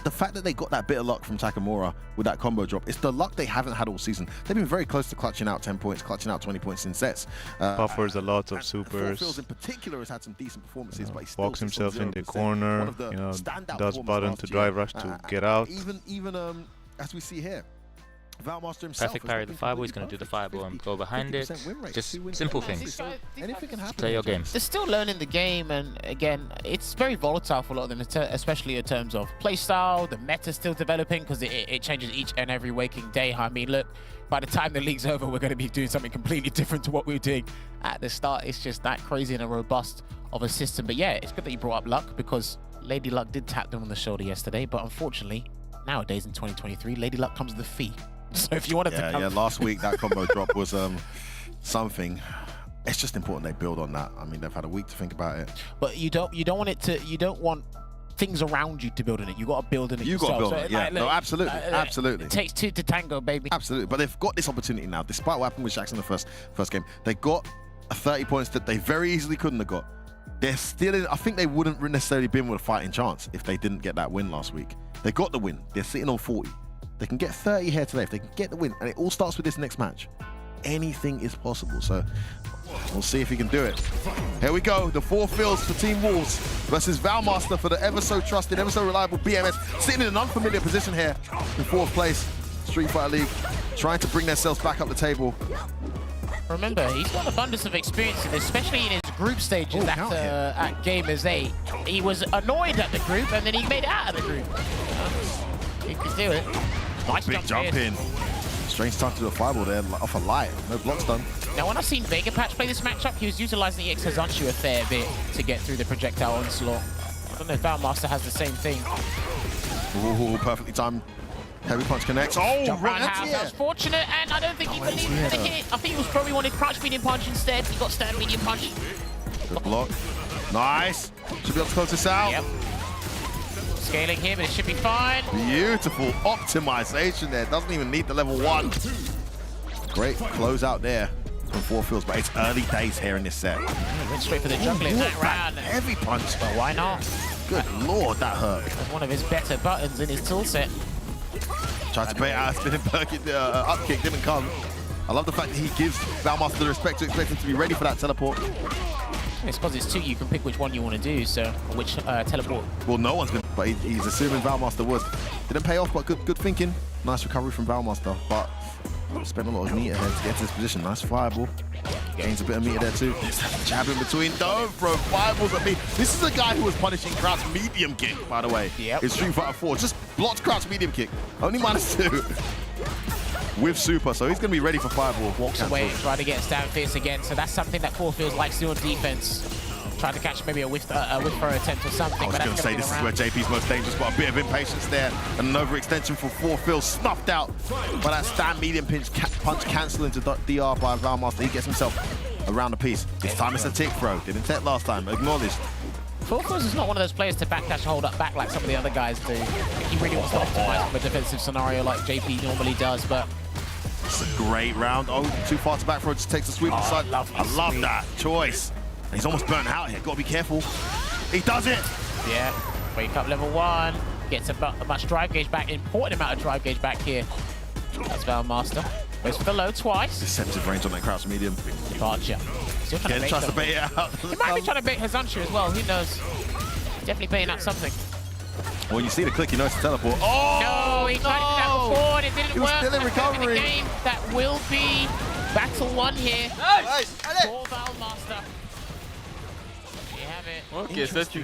The fact that they got that bit of luck from Takamura with that combo drop, it's the luck they haven't had all season. They've been very close to clutching out 10 points, clutching out 20 points in sets. Buffers a lot of supers. 4-Fills in particular has had some decent performances, but he still Walks himself in the corner, you know, does button to drive rush to get out. Even as we see here, Valmaster himself. Perfect parry the fireball. He's going to do the fireball and go behind it. Just simple things. Anything can happen. Play your game. They're still learning the game, and again, it's very volatile for a lot of them, especially in terms of playstyle. The meta's still developing because it changes each and every waking day. I mean, look, by the time the league's over, we're going to be doing something completely different to what we were doing at the start. It's just that crazy and a robust of a system. But yeah, it's good that you brought up Luck, because Lady Luck did tap them on the shoulder yesterday, but unfortunately, nowadays in 2023, Lady Luck comes with a fee. So if you wanted to come... Yeah, last week that combo drop was something. It's just important they build on that. I mean, they've had a week to think about it. But you don't want things around you to build on it. You got to build on it yourself. You got to build on it, yeah. Like, no, absolutely, absolutely. It takes 2 to tango, baby. Absolutely, but they've got this opportunity now. Despite what happened with Jackson in the first game, they got 30 points that they very easily couldn't have got. They're still in... I think they wouldn't necessarily been with a fighting chance if they didn't get that win last week. They got the win. They're sitting on 40. They can get 30 here today if they can get the win, and it all starts with this next match. anything is possible. So we'll see if he can do it. Here we go, the 4 fields for Team Wolves versus Valmaster for the ever so trusted, ever so reliable BMS, sitting in an unfamiliar position here in 4th place. Street Fighter League trying to bring themselves back up the table. Remember, he's got an abundance of experience in this, especially in his group stages at Gamers 8. He was annoyed at the group, and then he made it out of the group. He could do it. Nice Big jump in. Strange time to do a fireball there off a light. No blocks done. Now, when I've seen Vega Patch play this matchup, he was utilizing the Hazanshu a fair bit to get through the projectile onslaught. I don't know if Valmaster has the same thing. Ooh, perfectly timed. Heavy punch connects. Oh, Jump roundhouse. That was fortunate, and I don't think he believed in the hit. I think he was probably wanted crouch medium punch instead. He got stand medium punch. Good block. Nice. Should be able to close this out. Yep. Scaling here, but it should be fine. Beautiful optimization there. Doesn't even need the level 1. Great close out there from 4 fields, but it's early days here in this set. He went straight for the juggling that round. Heavy punch. Well, why not? Good lord, that hurt. That's one of his better buttons in his toolset. Tried to bait out a spinning up kick, didn't come. I love the fact that he gives Valmaster the respect to expect him to be ready for that teleport. It's because it's 2, you can pick which one you want to do, so which teleport. Well, no one's been, but he's assuming Valmaster would. Didn't pay off, but good thinking. Nice recovery from Valmaster, but spent a lot of meter here to get to this position. Nice fireball. Gains a bit of meter there too. Jab in between. Don't throw fireballs at me. This is a guy who was punishing Kraut's medium kick, by the way. Yep. In Street Fighter 4. Just blocked Kraut's medium kick. Only -2. With super, so he's going to be ready for fireball. Walks away, try to get stand fierce again. So that's something that 4 Fields likes to do on defense. Try to catch maybe a whiff throw attempt or something. I was going to say, this is where JP's most dangerous, but a bit of impatience there. And an overextension for 4 Fields, snuffed out by that stand medium punch cancelling to DR by Valmaster. He gets himself around the piece. This time it's a tick throw. Didn't take last time, acknowledged. 4 Fields is not one of those players to backdash hold up back like some of the other guys do. He really wants to optimize from a defensive scenario like JP normally does, but it's a great round. Oh, too far to back throw, just takes a sweep inside. I love that choice. He's almost burnt out here. Got to be careful. He does it. Yeah. Wake up level 1. Gets a much drive gauge back. Important amount of drive gauge back here. That's Valmaster. Goes for the low twice. Deceptive range on that Kraut's medium. Gotcha. Still trying Again, tries to bait it out. He might be trying to bait Hazanshu as well. Who knows? He's definitely baiting out something. When you see the click, you know it's a teleport. Oh! No, he tried to do that before and it didn't He was work. still in recovery. Game. That will be battle 1 here. Nice. For Valmaster. Ok, ça tu...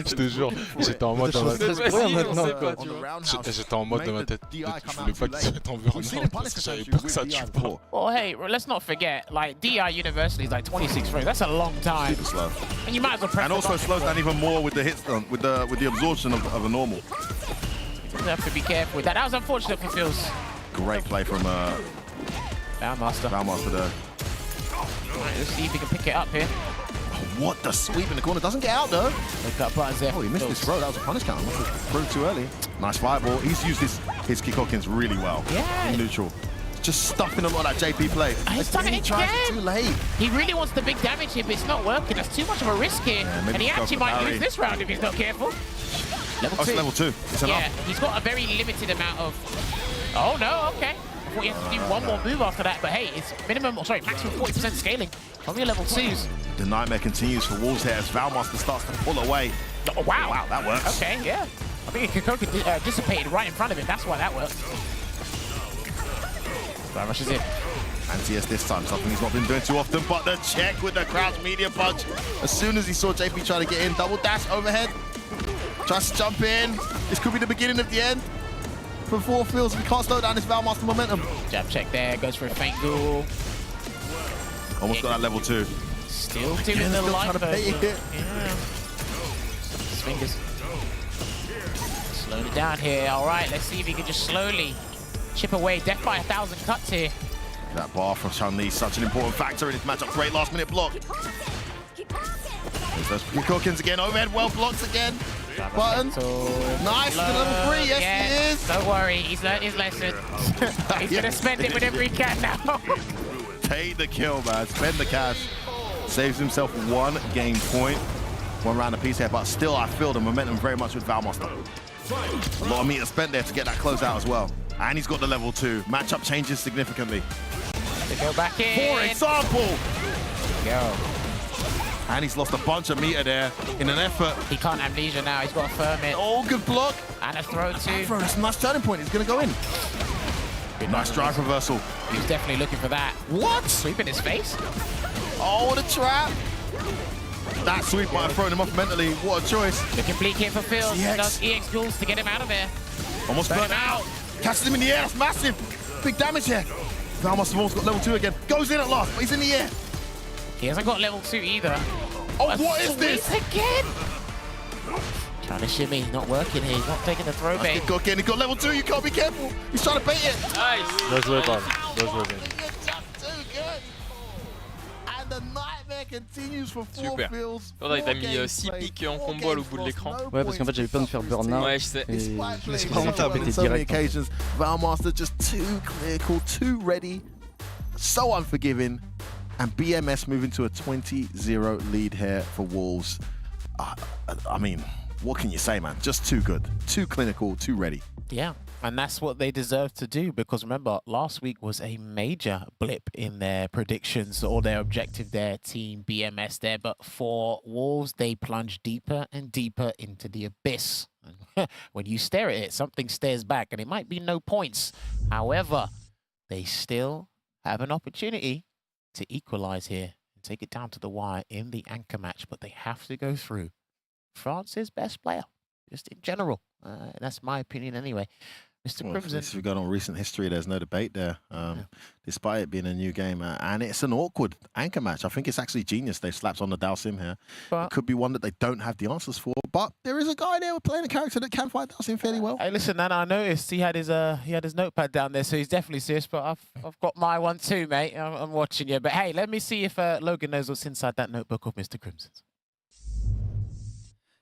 Je te jure, j'étais en mode dans ma tête. J'étais en mode dans ma tête. Je voulais pas qu'il se mette en burn-out parce que j'avais peur que ça tue pas. Well, hey, let's not forget, like, DI University is like 26 frames. That's a long time. Super slow. And you might as well press And also slows down even more with the hits, with the absorption of a normal. You have to be careful with that. That was unfortunate for Phils. Great play from Valmaster. Valmaster there. Right, let's see if he can pick it up here. What the sweep in the corner? Doesn't get out though. Look up buttons there. Oh, he missed his throw. That was a punish counter. Must have thrown too early. Nice fireball. He's used his kick Hawkins really well. Yeah. In neutral. Just stuffing a lot of that JP play. He's done it again. Too late. He really wants the big damage here, but it's not working. That's too much of a risk here. Yeah, and he actually might lose this round if he's not careful. Level 2. It's level 2. It's enough. Yeah, he's got a very limited amount of... Oh, no, okay. I thought he had to do one more move after that, but hey, it's maximum 40% scaling. Probably level 2s. The nightmare continues for Wolves here as Valmaster starts to pull away. Oh, wow. Wow, that works. Okay, yeah. I think Kikoku dissipated right in front of him. That's why that worked. So rushes in. Anti-S this time, something he's not been doing too often, but the check with the Kraut's medium punch. As soon as he saw JP trying to get in, double dash overhead. Tries to jump in. This could be the beginning of the end. For 4 Fields, we can't slow down this Valmaster momentum. Jab check there, goes for a feint ghoul. Almost got that level 2. Still doing the light version. Yeah. His fingers. Slowed it down here. All right, let's see if he can just slowly chip away. Death by 1,000 cuts here. That bar from Chun-Li, such an important factor in this matchup. Great last minute block. There's those Hawkins again. Overhead, well blocked again. Button. Nice, to level 3, yes he is. Don't worry, he's learned his lesson. He's gonna spend it whenever he can now. Take the kill, man. Spend the cash. Saves himself 1 game point. 1 round apiece here, but still I feel the momentum very much with Valmaster. A lot of meter spent there to get that close out as well. And he's got the level 2. Matchup changes significantly. They go back in. For example. Go. And he's lost a bunch of meter there in an effort. He can't amnesia now. He's got to firm it. Oh, good block. And a throw too. That's a nice turning point. He's going to go in. Nice drive reversal. He was definitely looking for that. What? Sweep in his face. Oh, what a trap. That sweep might have thrown him off mentally. What a choice. Looking bleak here for Phil. EX. Does EX duels to get him out of there. Almost burnt out. Catches him in the air. That's massive. Big damage here. Now must have almost got level 2 again. Goes in at last, but he's in the air. He hasn't got level 2 either. Oh, what is this? Again. Trying to shimmy. Not working here. He's not taking the throw bait. He got level 2. You can't be careful. He's trying to bait it. Nice. Those were fun. Those were good. And the nightmare continues for 4 Super. Fields. Il t'a mis 6 pics en combo à l'autre bout de l'écran. Ouais, parce qu'en fait, j'avais peur de faire burn out. Ouais, je sais. Et je me suis On pété so many direct. occasions, Valmaster just too clinical, too ready, so unforgiving, and BMS moving to a 20-0 lead here for Wolves. I mean, what can you say, man? Just too good, too clinical, too ready. Yeah, and that's what they deserve to do, because remember, last week was a major blip in their predictions or their objective there, Team BMS there. But for Wolves, they plunge deeper and deeper into the abyss. When you stare at it, something stares back, and it might be no points. However, they still have an opportunity to equalize here and take it down to the wire in the anchor match, but they have to go through France's best player, just in general. That's my opinion anyway. Mr. Crimson. If we go on recent history, there's no debate there, despite it being a new game. And it's an awkward anchor match. I think it's actually genius they slapped on the Dalsim here. But it could be one that they don't have the answers for, but there is a guy there playing a character that can fight Dalsim fairly well. Hey, listen, Nana, I noticed he had his notepad down there, so he's definitely serious. But I've got my one too, mate. I'm watching you. But hey, let me see if Logan knows what's inside that notebook of Mr. Crimson's.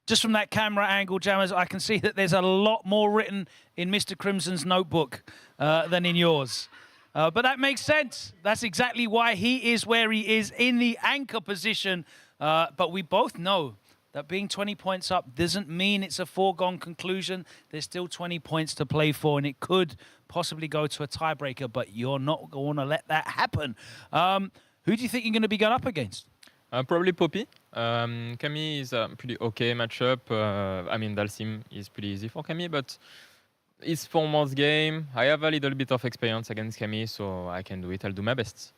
Just from that camera angle, Jammers, I can see that there's a lot more written in Mr. Crimson's notebook than in yours. But that makes sense. That's exactly why he is where he is in the anchor position. But we both know that being 20 points up doesn't mean it's a foregone conclusion. There's still 20 points to play for, and it could possibly go to a tiebreaker, but you're not going to let that happen. Who do you think you're going to be going up against? Probably Poppy. Camille is a pretty okay matchup. I mean, Dalsim is pretty easy for Camille, but it's 4 months game. I have a little bit of experience against Camille, so I can do it. I'll do my best.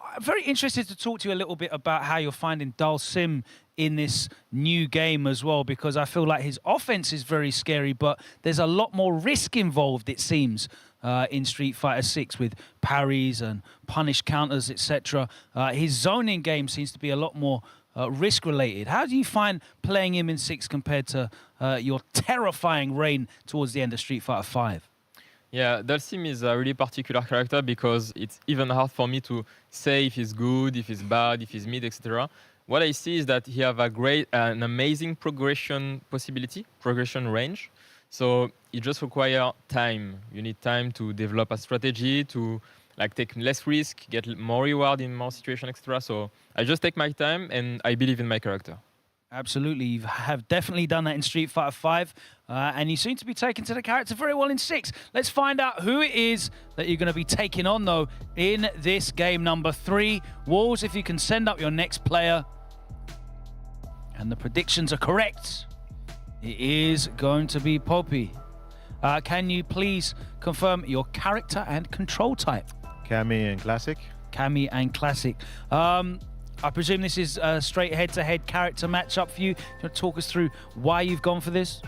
I'm very interested to talk to you a little bit about how you're finding Dalsim in this new game as well, because I feel like his offense is very scary, but there's a lot more risk involved, it seems, in Street Fighter 6 with parries and punish counters, etc. His zoning game seems to be a lot more risk-related. How do you find playing him in 6 compared to your terrifying reign towards the end of Street Fighter 5? Yeah, Dalsim is a really particular character because it's even hard for me to say if he's good, if he's bad, if he's mid, etc. What I see is that he have an amazing progression possibility, progression range. So it just requires time. You need time to develop a strategy, to take less risk, get more reward in more situation, etc. So I just take my time and I believe in my character. Absolutely, you have definitely done that in Street Fighter 5, and you seem to be taking to the character very well in 6. Let's find out who it is that you're going to be taking on, though, in this game number 3. Wolves, if you can send up your next player, and the predictions are correct, it is going to be Poppy. Can you please confirm your character and control type? Cammy and Classic. Cammy and Classic. I presume this is a straight head-to-head character matchup for you. Do you want to talk us through why you've gone for this?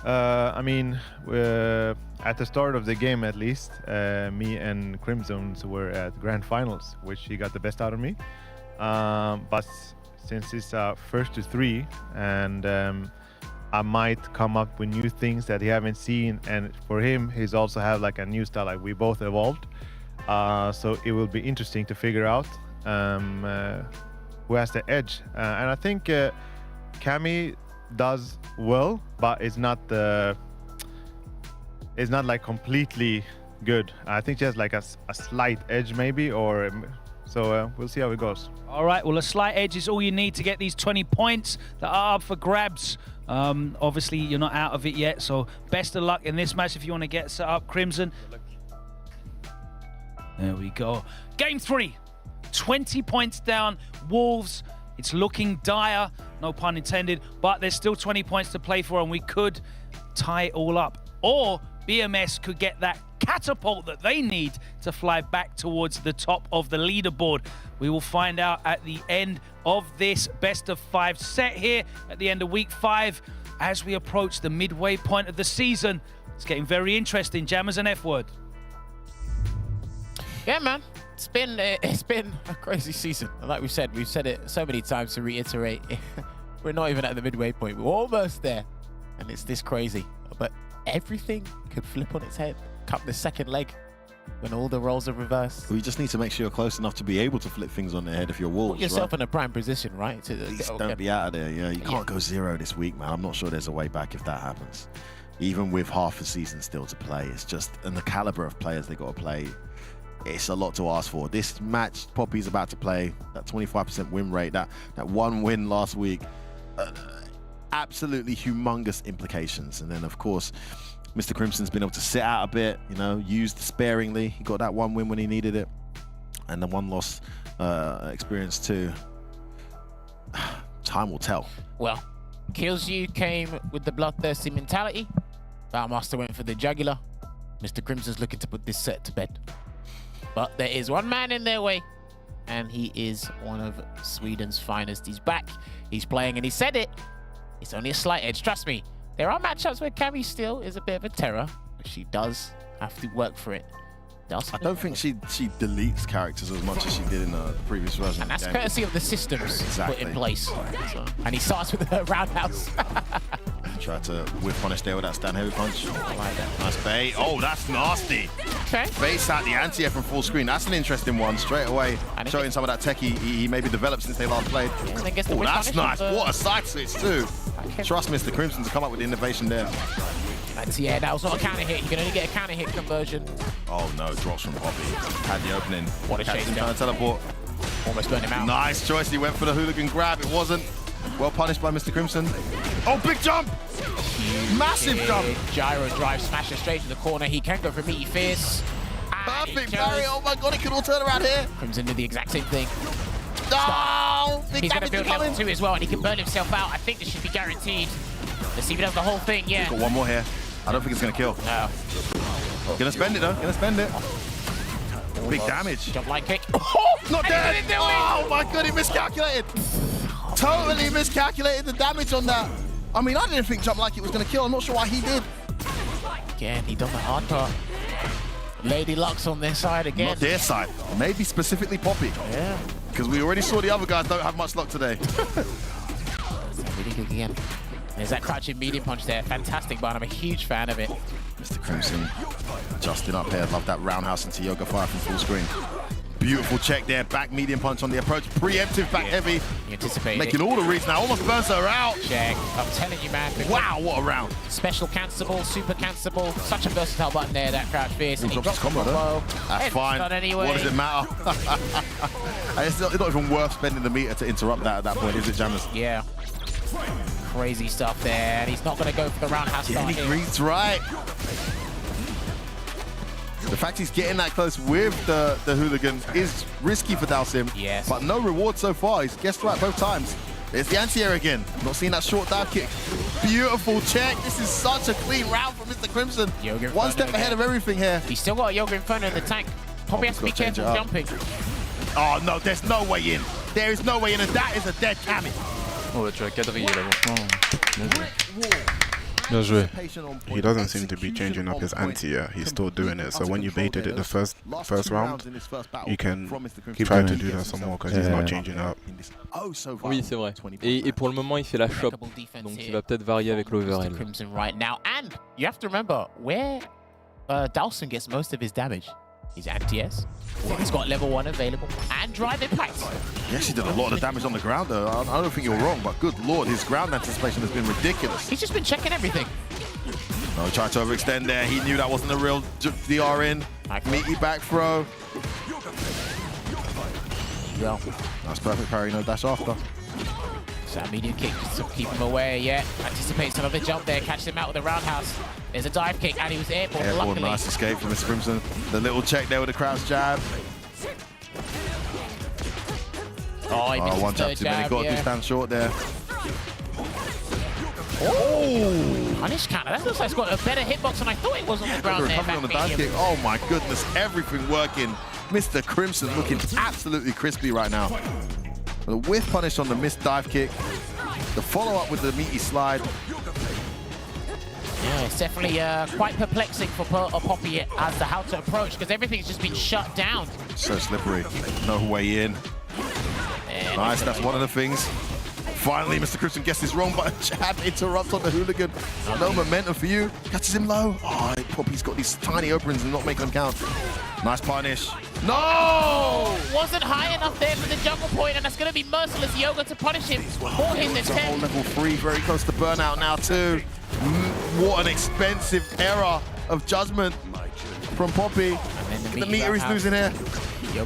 I mean, at the start of the game, at least, me and Crimsons were at grand finals, which he got the best out of me. But since it's first to 3, and I might come up with new things that he haven't seen, and for him, he's also have a new style. We both evolved, so it will be interesting to figure out who has the edge. And I think Cammy does well, but it's not completely good. I think she has a slight edge maybe, or So we'll see how it goes. All right, well, a slight edge is all you need to get these 20 points that are up for grabs. Obviously, you're not out of it yet, so best of luck in this match if you want to get set up, Crimson. There we go. Game 3, 20 points down. Wolves, it's looking dire, no pun intended, but there's still 20 points to play for, and we could tie it all up. Or BMS could get that catapult that they need to fly back towards the top of the leaderboard. We will find out at the end of this best of 5 set here at the end of week 5 as we approach the midway point of the season. It's getting very interesting. Jammers and F-word. Yeah, man. It's been a crazy season. Like we've said it so many times to reiterate. We're not even at the midway point. We're almost there. And it's this crazy. But everything could flip on its head come the second leg when all the roles are reversed. We just need to make sure you're close enough to be able to flip things on their head if you're Wolves. Put yourself in a prime position, right? Please don't be out of there. Yeah, you can't go 0 this week, man. I'm not sure there's a way back if that happens. Even with half a season still to play, it's just, and the caliber of players they got to play, it's a lot to ask for. This match Poppy's about to play, that 25% win rate, that one win last week, absolutely humongous implications. And then, of course, Mr. Crimson's been able to sit out a bit, you know, used sparingly. He got that one win when he needed it, and the one loss experience too. Time will tell. Well, Kills You came with the bloodthirsty mentality. Battlemaster went for the jugular. Mr. Crimson's looking to put this set to bed. But there is one man in their way, and he is one of Sweden's finest. He's back, he's playing, and he said it. It's only a slight edge, trust me. There are matchups where Cammy still is a bit of a terror, but she does have to work for it. I don't think she deletes characters as much as she did in the previous version. And that's courtesy of the systems put in place. So, and he starts with the roundhouse. Tried to whip punish there with that stand heavy punch. I like that. Nice bait. Oh, that's nasty. Okay. Baits out the anti-air from full screen. That's an interesting one. Straight away, showing some of that tech he maybe developed since they last played. Oh, that's nice. What a side switch too. Trust Mr. Crimson to come up with the innovation there. Yeah, that was not a counter hit. You can only get a counter hit conversion. Oh no, drops from Poppy. Had the opening. What a chase down. Teleport. Almost burned him out. Nice choice. He went for the hooligan grab. It wasn't. Well punished by Mr. Crimson. Oh, big jump! Massive jump! Gyro drive, smashes straight to the corner. He can go for Meaty Fierce. Perfect parry. Oh my god, it can all turn around here. Crimson did the exact same thing. Oh, big he's going to damage build level 2 as well, and he can burn himself out. I think this should be guaranteed. Let's see if he does the whole thing. Yeah. Got one more here. I don't think it's going to kill. No. Gonna spend it though. Gonna spend it. Big damage. Jump line kick. Not dead. Oh my god, he miscalculated. Totally miscalculated the damage on that. I mean, I didn't think jump like it was going to kill. I'm not sure why he did. Again, he done the hard part. Lady Luck's on their side again. Not their side. Maybe specifically Poppy. Yeah. Because we already saw the other guys don't have much luck today. Really good again. There's that crouching medium punch there. Fantastic, but I'm a huge fan of it. Mr. Crimson adjusting up here. Love that roundhouse into Yoga Fire from full screen. Beautiful check there. Back medium punch on the approach. Preemptive back heavy. You anticipate making all the reads now. Almost burns her out. Check. I'm telling you, man. Wow, what a round. Special cancelable, super cancelable. Such a versatile button there, that crouch fierce. He drops his combo, though. That's fine. Anyway. What does it matter? It's not even worth spending the meter to interrupt that at that point, is it, Jammers? Yeah. Crazy stuff there. And he's not going to go for the roundhouse start he reads right. The fact he's getting that close with the hooligan is risky for Dalsim. Yes. But no reward so far. He's guessed right both times. There's the anti-air again. Not seeing that short dive kick. Beautiful check. This is such a clean round for Mr. Crimson. One step ahead of everything here. He's still got a Yoga Inferno in the tank. Probably has to be careful jumping. Oh no, there's no way in. There is no way in, and that is a dead Cammy. Oh, tu as quadrillé l'avancement. Bien joué. He doesn't seem to be changing up his anti-air. He's still doing it. So when you baited it the first round, you can try to do that some more because he's not changing up. Oui, c'est vrai. Et pour le moment, il fait la shop, donc il va peut-être varier avec l'overhead. Crimson right now, and you have to remember where Dalsim gets most of his damage. His anti-S. He's got level 1 available and drive impact. He actually did a lot of damage on the ground though. I don't think you're wrong, but good lord, his ground anticipation has been ridiculous. He's just been checking everything. No, he tried to overextend there. He knew that wasn't a real DR in. Meaty back throw. well. That's perfect parry, no dash after. So that medium kick just to keep him away, yeah. Anticipates another jump there, catches him out with a roundhouse. There's a dive kick, and he was airborne, luckily. Nice escape from Mr. Crimson. The little check there with the crouch jab. Oh, he missed one his jab third too many. jab, Got to yeah. stand short there. Oh! Punish counter. That looks like it's got a better hitbox than I thought it was on the ground there. Recovery on the dive kick. Oh my goodness, everything working. Mr. Crimson looking absolutely crispy right now. The whiff punish on the missed dive kick. The follow-up with the meaty slide. Yeah, it's definitely quite perplexing for Poppy as to how to approach, because everything's just been shut down. So slippery. No way in. Nice, that's one of the things. Finally, Mr. Crimson gets this wrong, but a jab interrupts on the hooligan. No momentum for you. Catches him low. Oh, Poppy's got these tiny openings and not making them count. Nice punish. No! Wasn't high enough there for the jungle point, and that's going to be merciless Yoga to punish him. More him than 10. Level 3, very close to burnout now too. What an expensive error of judgment from Poppy. The meter is losing here.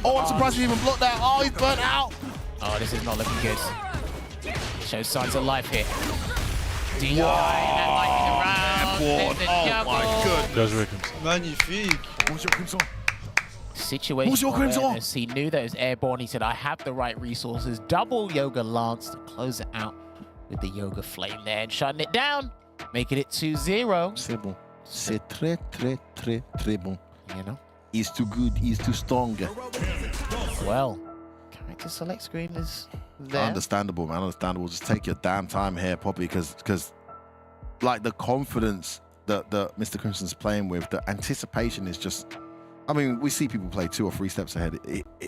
Oh, I'm surprised he even blocked that. Oh, he's burnt out. Oh, this is not looking good. Shows signs of life here. DI, that might be the round. Oh my goodness. Magnifique. What's your Crimson? Situation What's your Crimson? awareness. He knew that it was airborne. He said, I have the right resources. Double Yoga Lance to close it out with the Yoga Flame there and shutting it down, making it 2-0. C'est bon. C'est très, très, très, très bon. You know? He's too good. He's too strong. Well, character select screen is there. Understandable, man. Understandable. Just take your damn time here, Poppy, because like the confidence that Mr. Crimson's playing with, the anticipation is just. I mean, we see people play 2 or 3 steps ahead.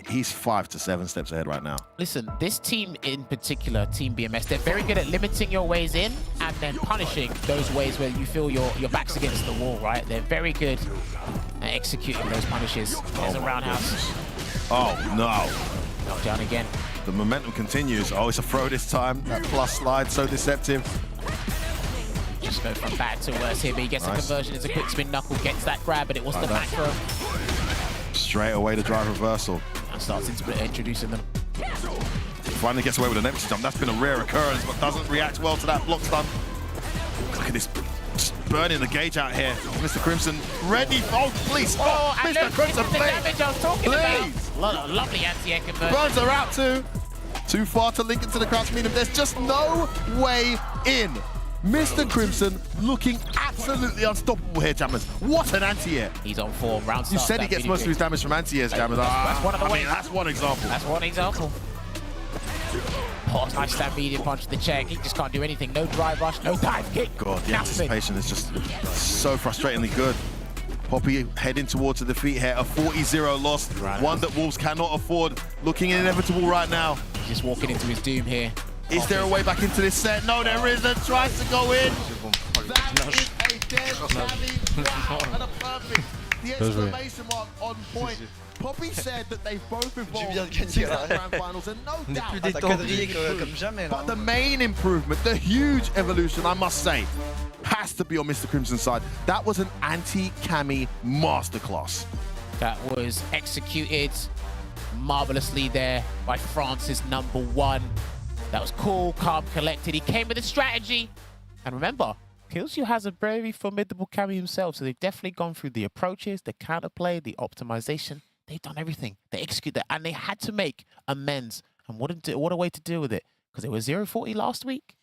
He's 5 to 7 steps ahead right now. Listen, this team in particular, Team BMS, they're very good at limiting your ways in and then punishing those ways where you feel your back's against the wall, right? They're very good at executing those punishes. There's a roundhouse. Oh, no. Knocked down again. The momentum continues. Oh, it's a throw this time. That plus slide, so deceptive. Just go from bad to worse here, but he gets a conversion. It's a quick spin knuckle, gets that grab, but it was the macro. Straight away to drive reversal. And starts introducing them. Finally gets away with an empty jump. That's been a rare occurrence, but doesn't react well to that block stun. Look at this, just burning the gauge out here. Mr. Crimson ready. Oh, please stop. Oh, and Mr. look, Crimson, this is the damage I was talking please. about. Lovely anti-air conversion. Burns are out too. Too far to link into the crouch medium. There's just no way in. Mr. Crimson looking absolutely unstoppable here, Jammers. What an anti-air. He's on form. Round You said he gets most of his damage from anti-airs, Jammers. That's one of the ways. That's one example. That's one example. Oh, nice stab medium punch to the check. He just can't do anything. No drive rush, no dive kick. God, the anticipation is just so frustratingly good. Poppy heading towards the defeat here. A 40-0 loss. One that Wolves cannot afford. Looking inevitable right now. Just walking into his doom here. Is there a way back into this set? No, there isn't. Tries to go in. That is a dead savvy. Wow, and a perfect. The exclamation mark on point. Poppy said that they've both evolved since that grand finals, and no doubt. But the main improvement, the huge evolution, I must say, has to be on Mr. Crimson's side. That was an anti-Cammy masterclass. That was executed marvelously there by France's #1. That was cool, calm, collected. He came with a strategy. And remember, Killsu has a very formidable Cammy himself, so they've definitely gone through the approaches, the counterplay, the optimization. They've done everything. They execute that, and they had to make amends. And what a way to deal with it. Because they were 0-40 last week.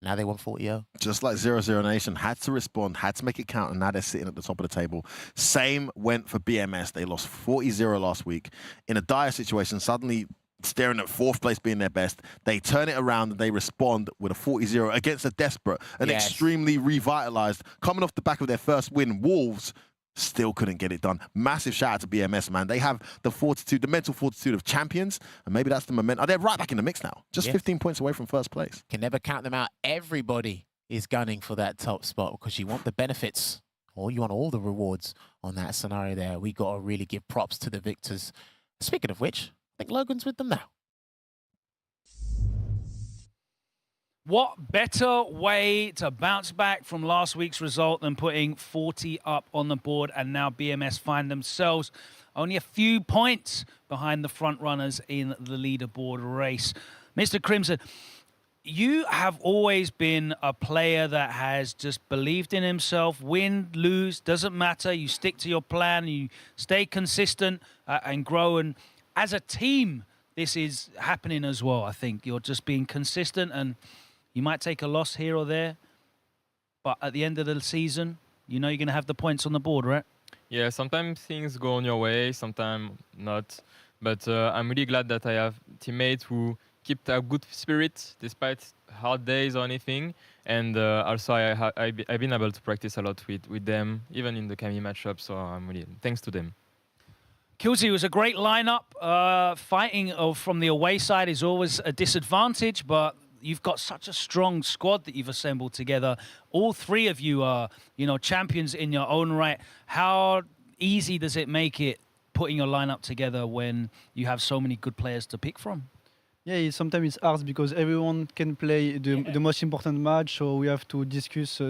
Now they won 40-0. Just like 0-0 Nation, had to respond, had to make it count, and now they're sitting at the top of the table. Same went for BMS. They lost 40-0 last week. In a dire situation, suddenly staring at 4th place being their best, they turn it around and they respond with a 40-0 against a desperate and extremely revitalized, coming off the back of their first win, Wolves. Still couldn't get it done. Massive shout out to BMS, man. They have the fortitude, the mental fortitude of champions, and maybe that's the momentum. They're right back in the mix now. Just 15 points away from 1st place. Can never count them out. Everybody is gunning for that top spot because you want the benefits, or you want all the rewards on that scenario there. We got to really give props to the victors. Speaking of which, I think Logan's with them now. What better way to bounce back from last week's result than putting 40 up on the board, and now BMS find themselves only a few points behind the front runners in the leaderboard race. Mr. Crimson, you have always been a player that has just believed in himself. Win, lose, doesn't matter. You stick to your plan, you stay consistent and grow. And as a team, this is happening as well, I think. You're just being consistent, and you might take a loss here or there, but at the end of the season, you know you're going to have the points on the board, right? Yeah, sometimes things go on your way, sometimes not. But I'm really glad that I have teammates who keep a good spirit despite hard days or anything. And also I've been able to practice a lot with them, even in the Kami matchup. So I'm really thanks to them. Kilsey was a great lineup. Fighting from the away side is always a disadvantage, but you've got such a strong squad that you've assembled together. All three of you are, champions in your own right. How easy does it make it putting your lineup together when you have so many good players to pick from? Yeah, sometimes it's hard because everyone can play the most important match, so we have to discuss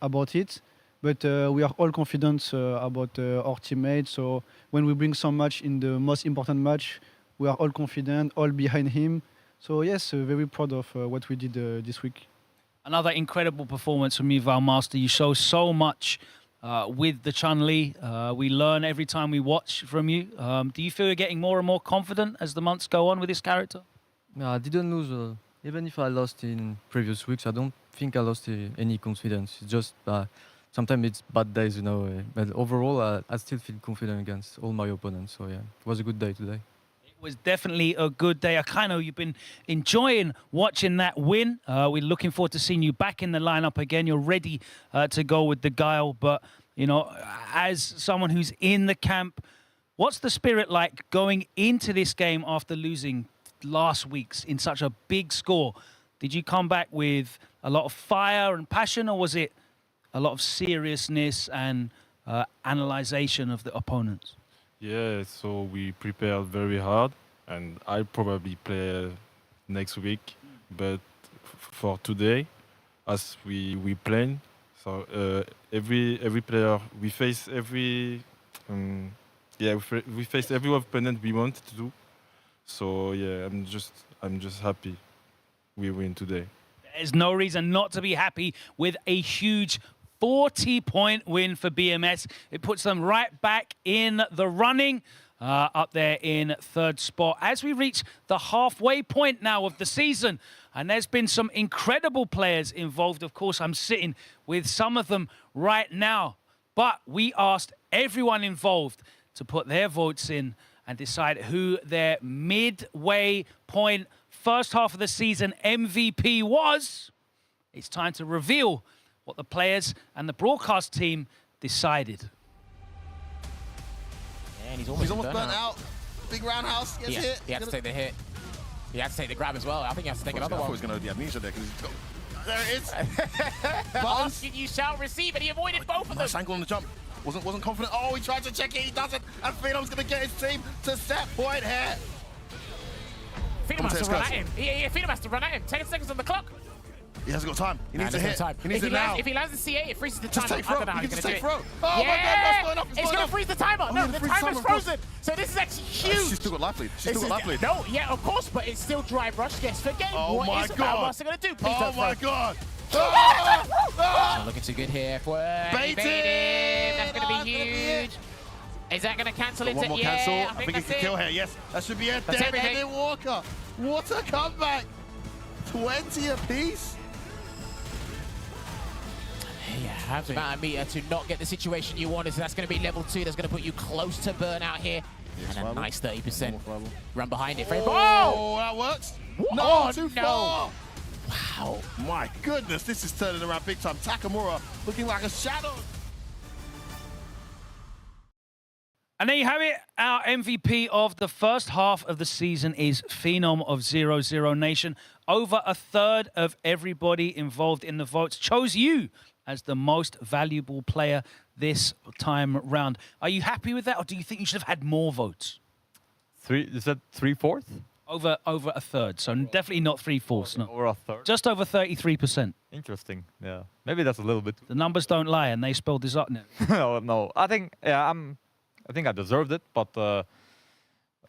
about it. But we are all confident about our teammates. So when we bring some match in the most important match, we are all confident, all behind him. So yes, very proud of what we did this week. Another incredible performance from you, Valmaster. You show so much with the Chun-Li. We learn every time we watch from you. Do you feel you're getting more and more confident as the months go on with this character? No, I didn't lose. Even if I lost in previous weeks, I don't think I lost any confidence. It's just sometimes it's bad days, but overall, I still feel confident against all my opponents. So yeah, it was a good day today. It was definitely a good day. Akaino, you've been enjoying watching that win. We're looking forward to seeing you back in the lineup again. You're ready to go with the Guile, but as someone who's in the camp, what's the spirit like going into this game after losing last week's in such a big score? Did you come back with a lot of fire and passion, or was it a lot of seriousness and analyzation of the opponents? Yeah, so we prepared very hard, and I'll probably play next week. But for today, as we plan, so every player we face we face every opponent we want to do. So yeah, I'm just happy we win today. There's no reason not to be happy with a huge 40-point win for BMS. It puts them right back in the running, up there in third spot. As we reach the halfway point now of the season, and there's been some incredible players involved. Of course, I'm sitting with some of them right now, but we asked everyone involved to put their votes in and decide who their midway point first half of the season MVP was. It's time to reveal what the players and the broadcast team decided. Yeah, and he's almost burnt out. Big roundhouse gets hit. He had to take the hit. He had to take the grab as well. I think he has to take another one. I thought he was going to do the amnesia there because he's got... There it is. Asking you shall receive, and he avoided both of them. Nice angle on the jump. Wasn't confident. Oh, he tried to check it. He doesn't. And Phenom's going to get his team to set point here. Phenom has to run at him. Yeah, Phenom has to run at him. 10 seconds on the clock. He hasn't got time. He needs to hit. He needs it now. If he lands the CA, it freezes the timer. Just take throw. You can just take throw. Oh my God, it's going to freeze the timer. No, the timer's frozen. So this is actually huge. She's still got life lead. She's still got life lead. No, yeah, of course, but it's still dry rush. Yes, for game. Oh my God. What's it going to do? Please don't my God. Not looking too good here. Baited. That's going to be huge. Is that going to cancel it? One more cancel. I think he can kill here. Yes, that should be it. Dead Walker. What a comeback. 20 apiece. You have about a meter to not get the situation you wanted, so that's going to be level 2. That's going to put you close to burnout here. Yes, and a nice 30% run behind it. Oh, that works. No, too far. Wow. My goodness, this is turning around big time. Takamura looking like a shadow. And there you have it. Our MVP of the first half of the season is Phenom of 00 Nation. Over a third of everybody involved in the votes chose you as the most valuable player this time round. Are you happy with that, or do you think you should have had more votes? Is that 3/4? Over a third, so definitely not 3/4. No. Over a third? Just over 33%. Interesting, yeah. Maybe that's a little bit. The numbers don't lie, and they spelled this up now. No, I think, yeah, I think I deserved it, but I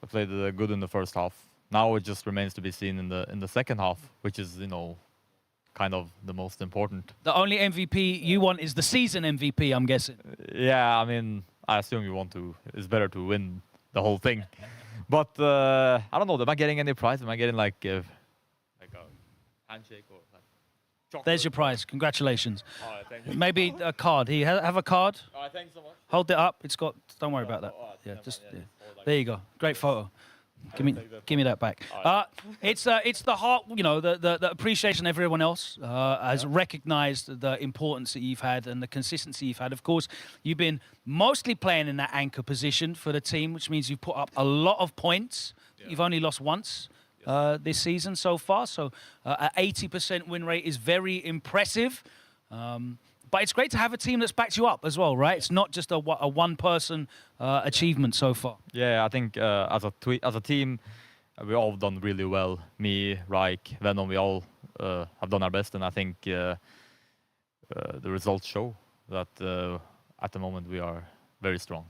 played good in the first half. Now it just remains to be seen in the second half, which is, you know, kind of the most important. The only MVP you want is the season MVP, I'm guessing. Yeah, I mean, I assume you want to. It's better to win the whole thing. But I don't know. Am I getting any prize? Am I getting like a handshake or? There's your prize. Congratulations. All right, thank you. Maybe a card. Here, have a card. All right, thanks so much. Hold it up. It's got. Don't worry about that. Yeah, just. Yeah. There you go. Great photo. Give me that back. It's the heart. You know, the appreciation everyone else has recognised the importance that you've had and the consistency you've had. Of course, you've been mostly playing in that anchor position for the team, which means you've put up a lot of points. Yeah. You've only lost once. This season so far, so an 80% win rate is very impressive. But it's great to have a team that's backed you up as well, right? It's not just a one-person achievement so far. Yeah, I think as a team, we all done really well. Me, Reich, Venom, we all have done our best, and I think the results show that at the moment we are very strong.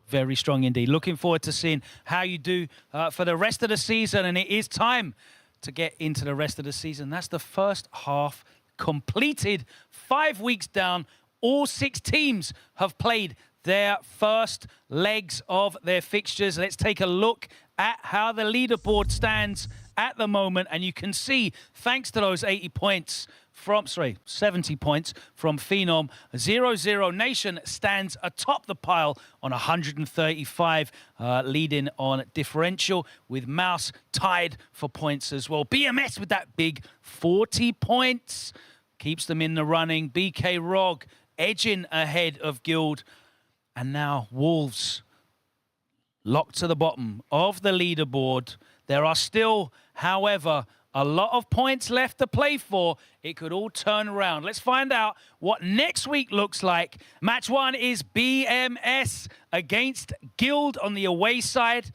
Very strong indeed. Looking forward to seeing how you do for the rest of the season. And it is time to get into the rest of the season. That's the first half completed. 5 weeks down. All 6 teams have played their first legs of their fixtures. Let's take a look at how the leaderboard stands at the moment. And you can see, thanks to those 70 points from Phenom, 0-0 Nation stands atop the pile on 135, leading on differential, with Mouse tied for points as well. BMS with that big 40 points keeps them in the running. BK Rog edging ahead of Guild, and now Wolves locked to the bottom of the leaderboard. There are still, however, a lot of points left to play for. It could all turn around. Let's find out what next week looks like. Match 1 is BMS against Guild on the away side.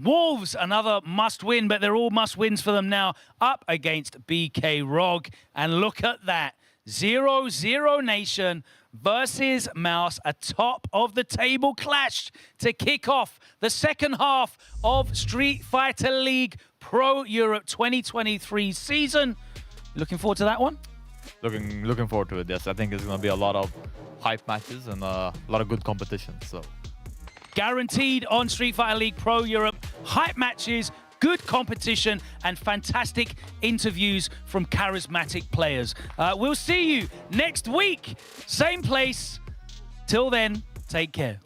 Wolves, another must-win, but they're all must-wins for them now, up against BK Rog. And look at that. 0-0 Nation versus Mouse, a top of the table clash to kick off the second half of Street Fighter League Pro Europe 2023 season. Looking forward to that one? Looking forward to it, yes. I think it's going to be a lot of hype matches and a lot of good competition. So guaranteed on Street Fighter League Pro Europe, hype matches, good competition, and fantastic interviews from charismatic players. We'll see you next week, same place. Till then, take care.